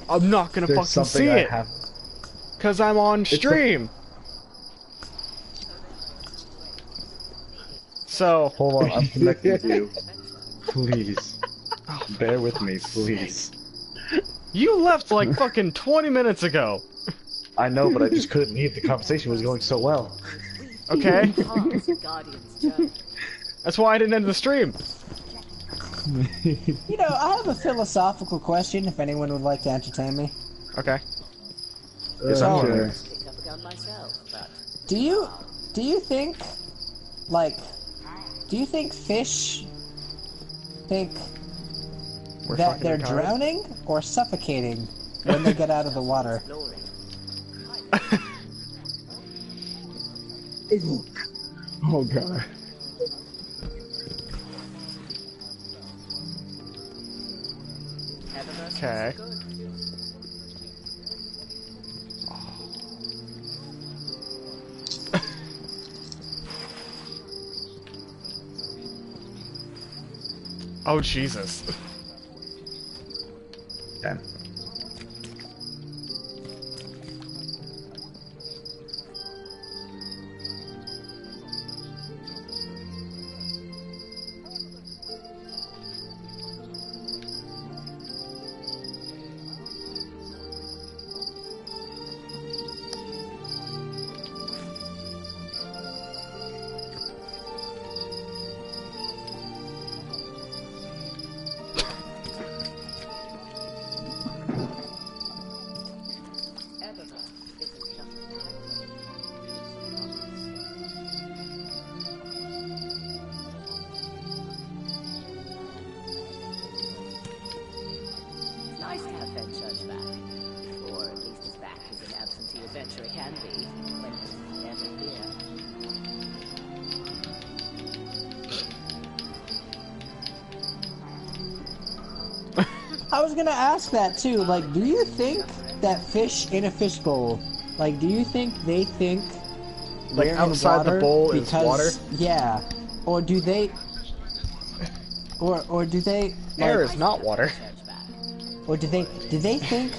I'm not gonna There's fucking something see I it. have. Cause I'm on stream. So... Hold on, I'm connecting to you. Please. Bear with me, please. You left like fucking 20 minutes ago. I know, but I just couldn't leave. The conversation was going so well. Okay. That's why I didn't end the stream. You know, I have a philosophical question if anyone would like to entertain me. Okay. Yes, I'm sure. Do you think, like, do you think fish think that they're drowning or suffocating when they get out of the water? Oh god. Okay. Oh Jesus. Damn. I was gonna ask that too. Like, do you think that fish in a fishbowl, like, do you think they think like outside the bowl is water? Yeah. Or do they? Or do they? Like, air is not water. Or do they think?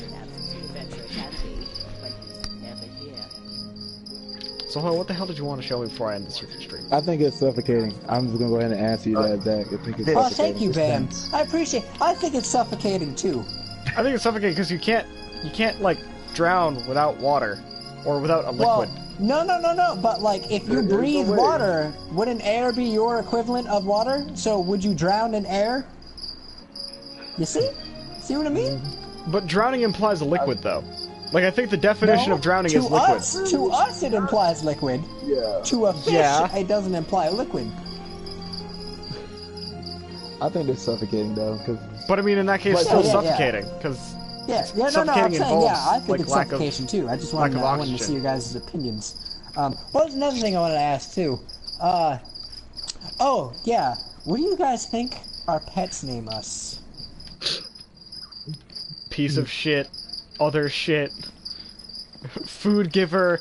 So what the hell did you want to show me before I end this stream? I think it's suffocating. I'm just gonna go ahead and answer you that, Zach. I think it's suffocating. Thank you, Bam. I think it's suffocating too. I think it's suffocating because you can't like drown without water or without a liquid. Well, no. But like, if you breathe water, wouldn't air be your equivalent of water? So would you drown in air? You see? See what I mean? But drowning implies a liquid, though. Like, I think the definition of drowning is liquid. To us, it implies liquid. Yeah. To a fish, it doesn't imply liquid. I think it's suffocating, though. But I mean, in that case, still suffocating, because I'm saying, I think it's suffocation too. I just wanted to see your guys' opinions. What was another thing I wanted to ask too? Oh yeah, what do you guys think our pets name us? Piece of shit, other shit, food giver,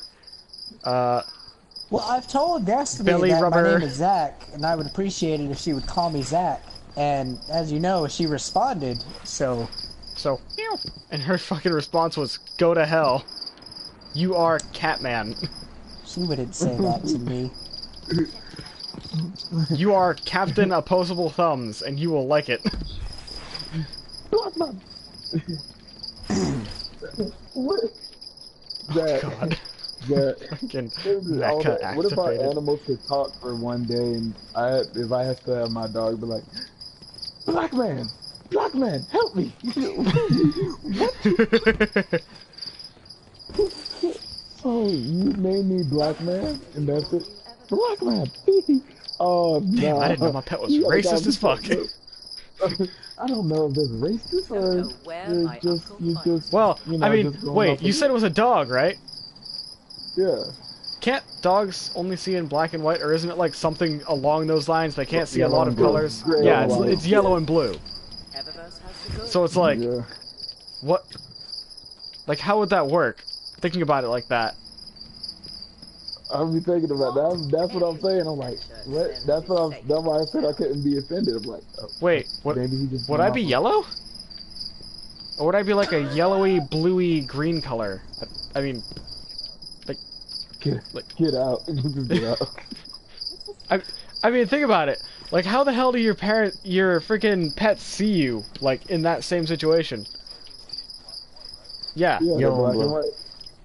Well, I've told Destiny that my name is Zach, and I would appreciate it if she would call me Zach. And as you know, she responded, so, and her fucking response was, "Go to hell. You are Catman." She wouldn't say that to me. You are Captain Opposable Thumbs, and you will like it. What? That, God. What if our animals could talk for one day, and if I have to have my dog be like, Black man, help me! What? Oh, you named me Black Man, and that's it? Black Man! Oh, no. Damn, I didn't know my pet was racist as fuck. I don't know if that's racist or just well, you know, I mean, wait, you said it was a dog, right? Yeah. Can't dogs only see in black and white, or isn't it like something along those lines? They can't see a lot of colors. Yeah, it's yellow and blue. So it's like, what? Like, how would that work? Thinking about it like that. I'll be thinking about that. That's what I'm saying. I'm like, what? That's why I said I couldn't be offended. I'm like, oh, wait, what? Would I be yellow? Or would I be like a yellowy, bluey, green color? I mean, like, get out. Get out. I mean, think about it. Like, how the hell do your freaking pets see you, like, in that same situation? Yeah. Yellow and blue.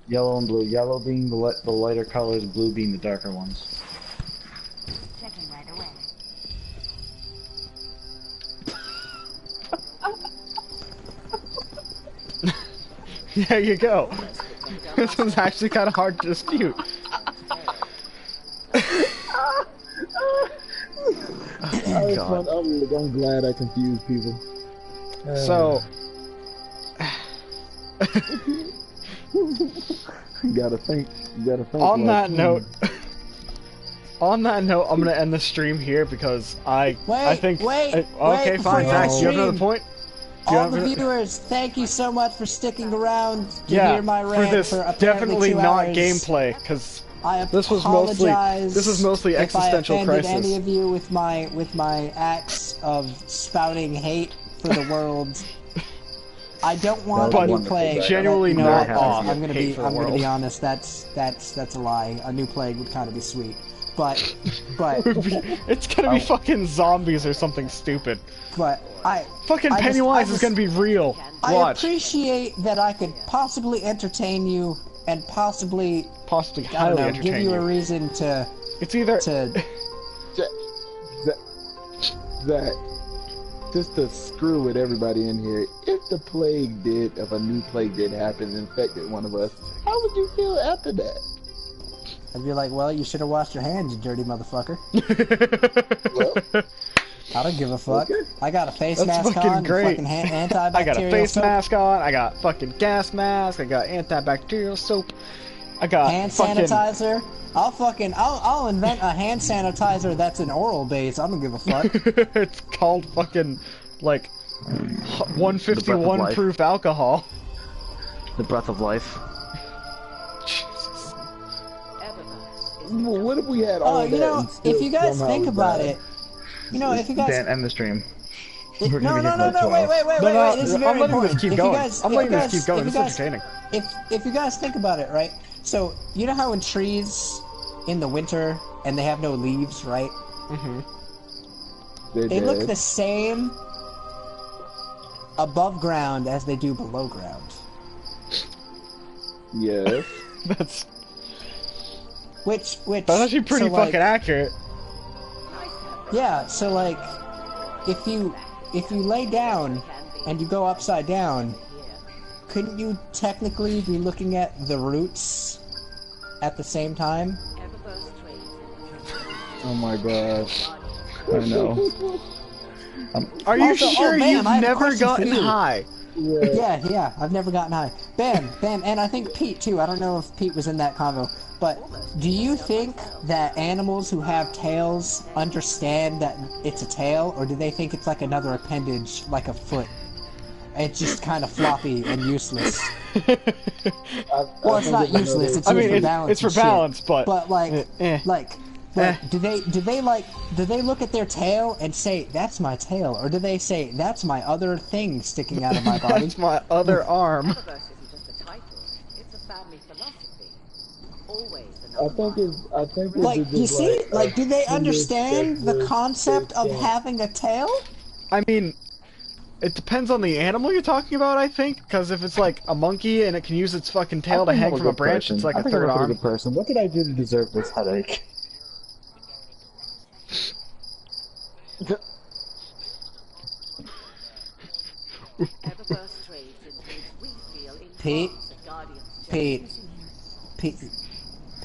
Yellow and blue. Yellow being the lighter colors, blue being the darker ones. Checking right away. There you go. This one's actually kind of hard to dispute. I'm glad I confused people. So... You gotta think. On that note, I'm gonna end the stream here because I think. Okay, fine, Zach. Do you have another point? All the viewers, thank you so much for sticking around to hear my rant for this definitely 2 not hours. Gameplay, because this was mostly existential if I offended crisis. any of you with my acts of spouting hate for the world. I don't want a new plague. Genuinely not off. I'm gonna be honest. That's a lie. A new plague would kind of be sweet, but it's gonna be fucking zombies or something stupid. But fucking Pennywise is gonna be real. Watch. I appreciate that I could possibly entertain you and possibly highly entertain give you a reason to. It's either that. Just to screw with everybody in here, if a new plague did happen and infected one of us, how would you feel after that? I'd be like, well, you should have washed your hands, you dirty motherfucker. Well, I don't give a fuck. Okay. I got a face mask fucking on, great. fucking antibacterial I got a face soap. mask on, I got fucking gas mask, I got antibacterial soap, I got hand sanitizer. I'll invent a hand sanitizer that's an oral base. I don't give a fuck. It's called fucking, like, 151 proof alcohol. The breath of life. Jesus. Well, what if we had all Oh, you know, if you guys think about it, you know, if you guys... Dan, end the stream. No, wait, this is very important. Keep going. I'm letting this keep going, it's entertaining. If you guys think about it, right, so, you know how in trees, in the winter, and they have no leaves, right? Mm-hmm. They look the same above ground as they do below ground. Yes. That's actually pretty fucking accurate. Yeah, so like, if you lay down and you go upside down, couldn't you technically be looking at the roots at the same time? Oh my god. I know. Are you sure you've never gotten high? Yeah, I've never gotten high. Bam, and I think Pete too. I don't know if Pete was in that convo, but do you think that animals who have tails understand that it's a tail, or do they think it's like another appendage, like a foot? It's just kind of floppy and useless. Well, it's not useless. It's for balance. It's for balance, but like, do they look at their tail and say, "That's my tail," or do they say, "That's my other thing sticking out of my body"? That's my other arm. I think it's like, you see, like, do they understand the concept of having a tail? I mean, it depends on the animal you're talking about, I think, because if it's like a monkey and it can use its fucking tail to hang from a branch, it's like a third arm. Good person. What did I do to deserve this headache?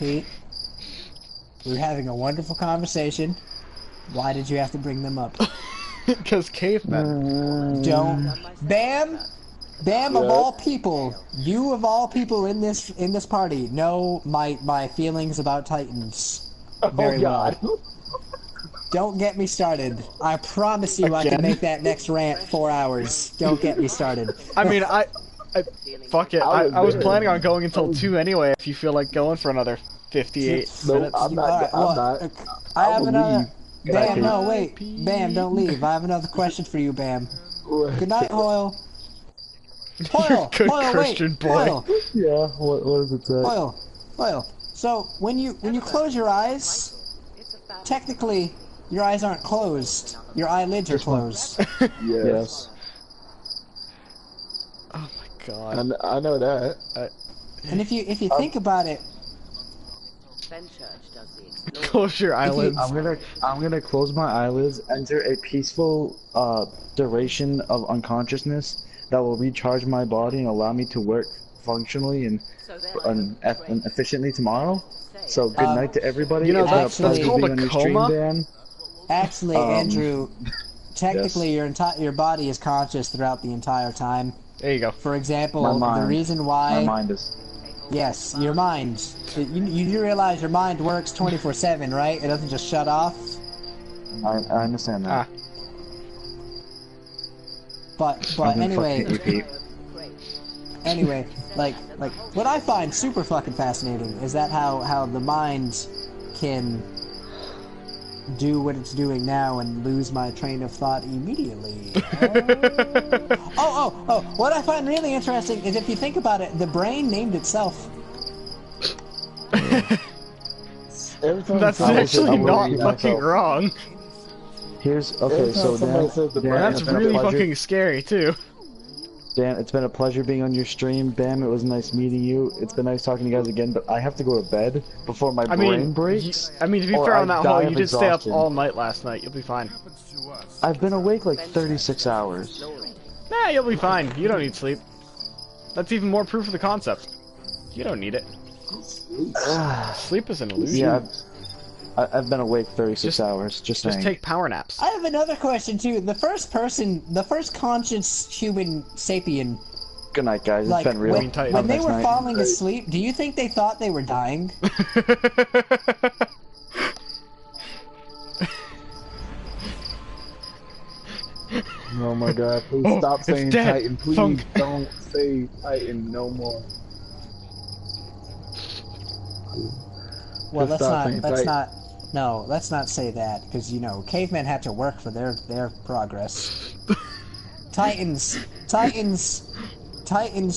Pete, we're having a wonderful conversation. Why did you have to bring them up? Because cavemen. Bam, of all people, you of all people in this party know my feelings about Titans very well. Don't get me started. I promise you I can make that next rant 4 hours. Don't get me started. I mean, fuck it. I was planning on going until 2 anyway, if you feel like going for another 58 minutes. I'm not. I have another... Bam, no, wait. Bam, don't leave. I have another question for you, Bam. Good night, Hoyle. Hoyle, Good Hoyle, Christian wait. boy. Hoyle. Yeah, what does it say? Hoyle. So, when you close your eyes, technically... your eyes aren't closed. Your eyelids are closed. Yes. Oh my god. I know that. And if you think about it, close your eyelids. I'm gonna close my eyelids, enter a peaceful duration of unconsciousness that will recharge my body and allow me to work functionally and efficiently tomorrow. So good night to everybody. You know, it's that's called a coma. Dan. Actually, Andrew, technically your body is conscious throughout the entire time. There you go. For example, the reason why... My mind is... Yes, your mind. You do realize your mind works 24/7, right? It doesn't just shut off. I understand that. But anyway... Anyway, like what I find super fucking fascinating is that how the mind can do what it's doing now and lose my train of thought immediately. Oh, what I find really interesting is if you think about it, the brain named itself. That's actually not fucking wrong. Okay, so that's really fucking scary too. Dan, it's been a pleasure being on your stream. Bam, it was nice meeting you. It's been nice talking to you guys again, but I have to go to bed before my brain breaks. To be fair on that whole, you did stay up all night last night. You'll be fine. I've been awake like 36 hours. Nah, you'll be fine. You don't need sleep. That's even more proof of the concept. You don't need it. Sleep is an illusion. Yeah, I've been awake 36 hours. Just take power naps. I have another question too. The first conscious human sapien. Good night, guys. It's been really tight. When they were falling asleep, do you think they thought they were dying? Oh my god, please stop saying dead. Titan. Please don't say Titan no more. Well, Just let's not say that, because, you know, cavemen had to work for their progress. Titans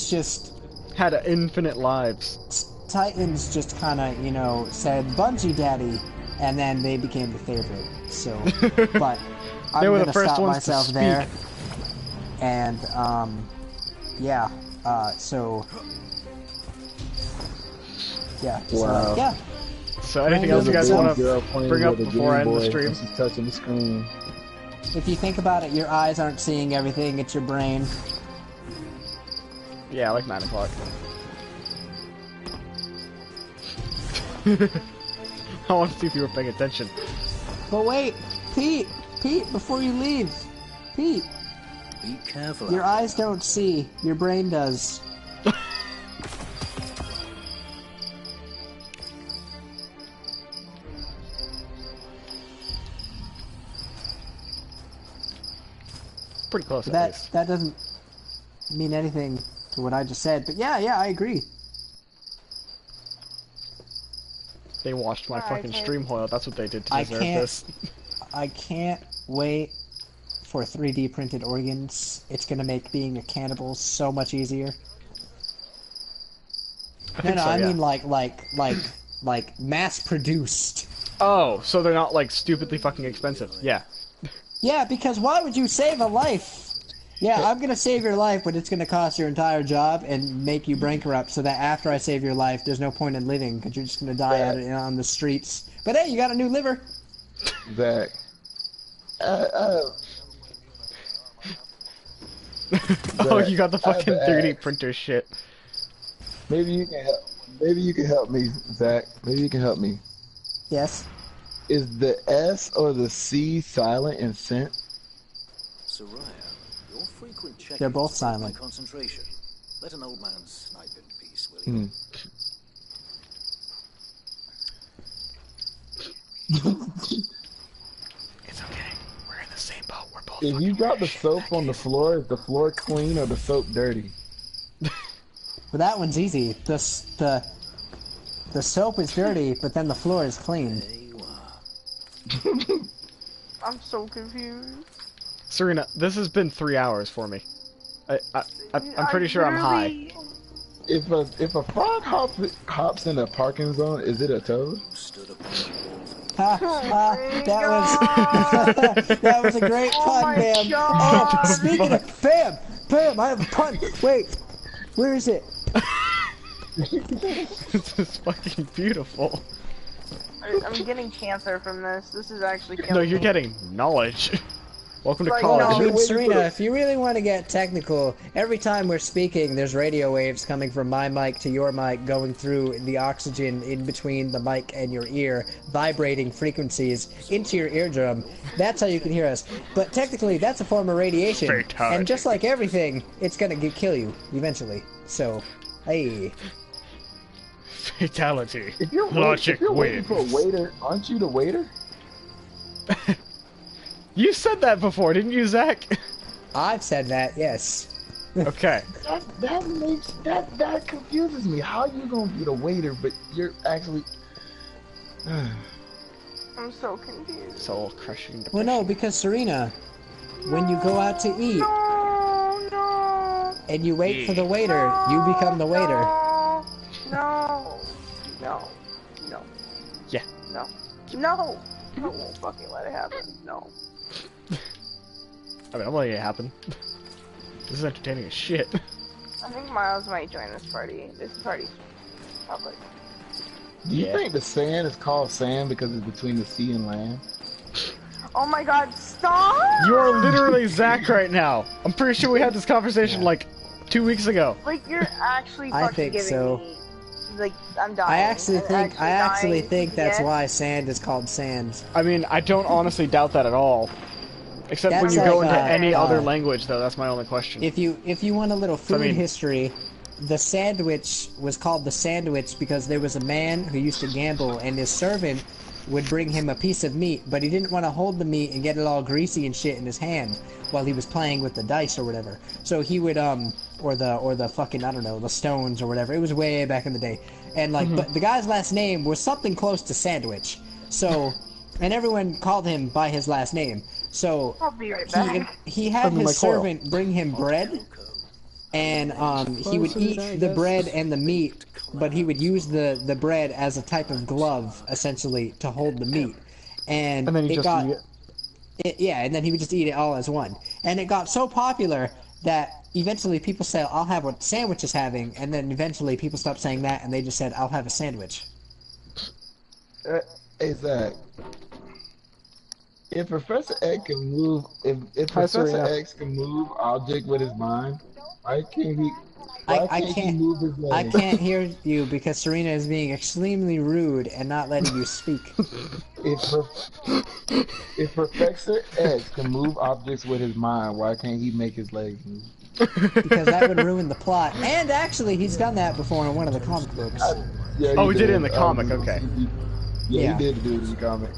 just... Had infinite lives. Titans just kinda, you know, said, Bungie Daddy, and then they became the favorite, so... But I'm gonna stop myself there. And, yeah, so... Yeah, wow. Yeah. So anything else you guys want to bring up before I end the stream? She's touching the screen. If you think about it, your eyes aren't seeing everything, it's your brain. Yeah, like 9 o'clock. I want to see if you were paying attention. But wait, Pete, before you leave, Pete. Be careful. Your eyes don't see, your brain does. Pretty close. That doesn't mean anything to what I just said, but yeah, I agree. They watched my fucking stream, Hoyle. That's what they did to deserve this. I can't wait for 3D printed organs. It's gonna make being a cannibal so much easier. I mean like mass produced. Oh, so they're not like stupidly fucking expensive. Yeah. Yeah, because why would you save a life? Yeah, I'm gonna save your life, but it's gonna cost your entire job and make you bankrupt, so that after I save your life, there's no point in living, because you're just gonna die out on the streets. But hey, you got a new liver. Zach. Oh, you got the fucking 3D printer shit. Maybe you can help. Maybe you can help me, Zach. Maybe you can help me. Yes. Is the S or the C silent in scent? Soraya, your frequent check. They're both silent. Concentration. Let an old man snipe in peace, will you? It's okay. We're in the same boat. We're both. If you drop the soap on the floor, is the floor clean or the soap dirty? Well, that one's easy. The soap is dirty, but then the floor is clean. I'm so confused. Serena, this has been 3 hours for me. I'm pretty sure I'm high. If a frog hops in a parking zone, is it a toad? That was a great pun, Bam. Oh, speaking of Bam, I have a pun. Wait, where is it? This is fucking beautiful. I'm getting cancer from this. This is actually killing No, you're me. getting knowledge. Welcome to Like, college. No, I mean, Serena, if you really want to get technical, every time we're speaking, there's radio waves coming from my mic to your mic, going through the oxygen in between the mic and your ear, vibrating frequencies into your eardrum. That's how you can hear us. But technically, that's a form of radiation. Fatality. And just like everything, it's gonna kill you eventually. So, hey. Fatality. If you're waiting for a waiter, aren't you the waiter? You said that before, didn't you, Zach? I've said that, yes. Okay. That confuses me. How you gonna be the waiter, but you're actually... I'm so confused. Soul crushing. Well, no, because Serena, when you go out to eat, and you wait for the waiter, you become the waiter. No. Yeah. No. I won't fucking let it happen. No. I mean, I'm letting it happen. This is entertaining as shit. I think Miles might join this party. This party's public. Do you think the sand is called sand because it's between the sea and land? Oh my god, stop! You are literally Zach right now. I'm pretty sure we had this conversation like 2 weeks ago. Like, you're actually fucking I think giving so. me... Like, I'm dying. I actually think that's Yes. why sand is called sand. I mean, I don't honestly doubt that at all. Except when That's you go like, into any other uh, language, though, that's my only question. If you want a little food I mean- history, the sandwich was called the sandwich because there was a man who used to gamble, and his servant would bring him a piece of meat, but he didn't want to hold the meat and get it all greasy and shit in his hand while he was playing with the dice or whatever. So he would or the fucking, I don't know, the stones or whatever. It was way back in the day. And like but the guy's last name was something close to Sandwich. So and everyone called him by his last name. So I'll be right back. he had his servant bring him bread, and he would eat the bread and the meat, but he would use the bread as a type of glove, essentially, to hold the meat. And then he it just got eat it. yeah, and then he would just eat it all as one. And it got so popular that eventually people said, "I'll have what Sandwich is having," and then eventually people stopped saying that, and they just said, "I'll have a sandwich." Hey Zach, if Professor X can move, if Professor X can move object with his mind, why can't he? I he can't move his leg? I can't hear you because Serena is being extremely rude and not letting you speak. If Professor X can move objects with his mind, why can't he make his legs move? Because that would ruin the plot. And actually, he's done that before in one of the comic books. Yeah, Oh, we did it in the comic. Okay. Yeah, he did do it in the comic.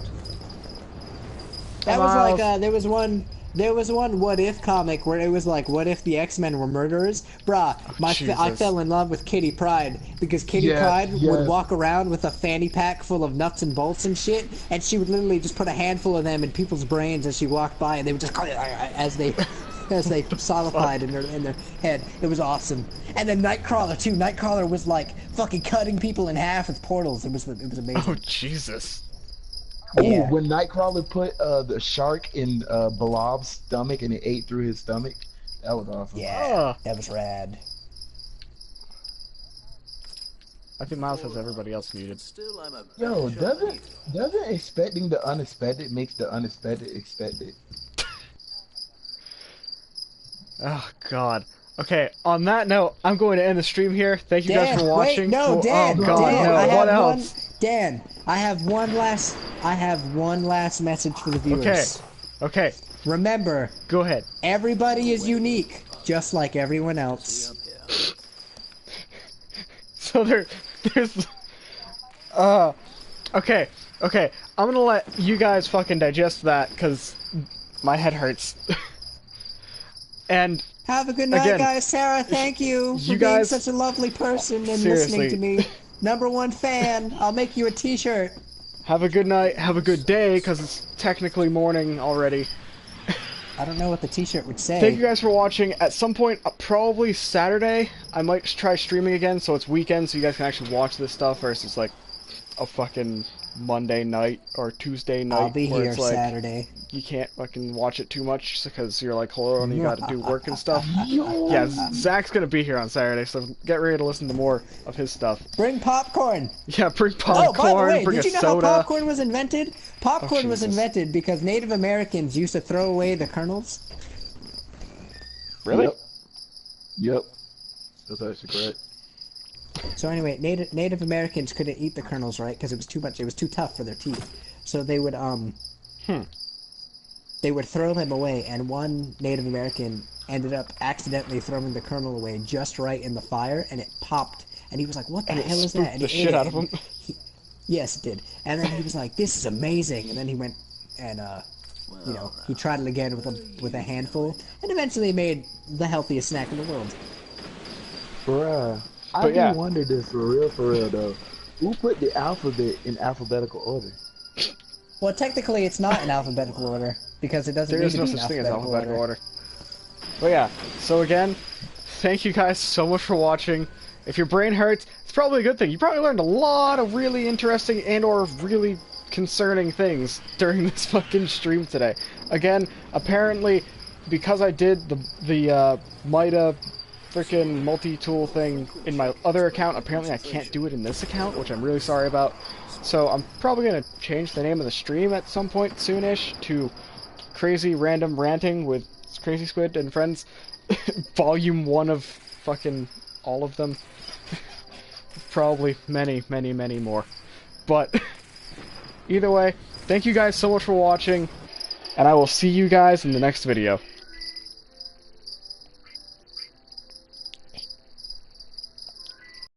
That was like there was one what if comic where it was like, what if the X-Men were murderers? Bruh, I fell in love with Kitty Pryde because Kitty Pryde would walk around with a fanny pack full of nuts and bolts and shit, and she would literally just put a handful of them in people's brains as she walked by, and they would just as they solidified in their head. It was awesome. And then Nightcrawler too. Nightcrawler was like fucking cutting people in half with portals. It was amazing. Oh Jesus. Yeah. Ooh, when Nightcrawler put the shark in Balob's stomach and it ate through his stomach, that was awesome. Yeah, that was rad. I think Miles has everybody else muted. Yo, doesn't expecting the unexpected makes the unexpected expected? Oh God. Okay, on that note, I'm going to end the stream here. Thank you guys for watching. Wait, no, Dan, oh God, Dan, no. What else? Dan, I have one last message for the viewers. Okay. Remember. Go ahead. Everybody is unique, just like everyone else. So there's okay. I'm gonna let you guys fucking digest that because my head hurts. And have a good night, guys. Sarah, thank you for being such a lovely person and listening to me. #1 fan. I'll make you a t-shirt. Have a good night. Have a good day, because it's technically morning already. I don't know what the t-shirt would say. Thank you guys for watching. At some point, probably Saturday, I might try streaming again, so it's weekend, so you guys can actually watch this stuff versus, like, a fucking Monday night or Tuesday night. I'll be where here it's like, Saturday. You can't fucking watch it too much because you're like, hold on, you gotta do work and stuff. Yeah, Zach's gonna be here on Saturday, so get ready to listen to more of his stuff. Bring popcorn! Yeah, bring popcorn, oh, by the way, bring did you know soda. how popcorn was invented? Popcorn was invented because Native Americans used to throw away the kernels. Really? Yep. That's actually correct. So anyway, Native Americans couldn't eat the kernels, right? Because it was too much. It was too tough for their teeth. So they would they would throw them away. And one Native American ended up accidentally throwing the kernel away just right in the fire, and it popped. And he was like, "What the hell is that?" And the he shit out of him. Yes, it did. And then he was like, "This is amazing." And then he went and you know, he tried it again with a handful, and eventually made the healthiest snack in the world. Bruh. I do wonder this for real though. Who put the alphabet in alphabetical order? Well, technically, it's not in alphabetical order because it doesn't. There is no such thing as alphabetical order. But yeah, so again, thank you guys so much for watching. If your brain hurts, it's probably a good thing. You probably learned a lot of really interesting and/or really concerning things during this fucking stream today. Again, apparently, because I did the Mida freaking multi-tool thing in my other account, apparently I can't do it in this account, which I'm really sorry about. So I'm probably going to change the name of the stream at some point soonish to Crazy Random Ranting with Crazy Squid and Friends, Volume 1 of fucking all of them. Probably many, many, many more. But either way, thank you guys so much for watching, and I will see you guys in the next video.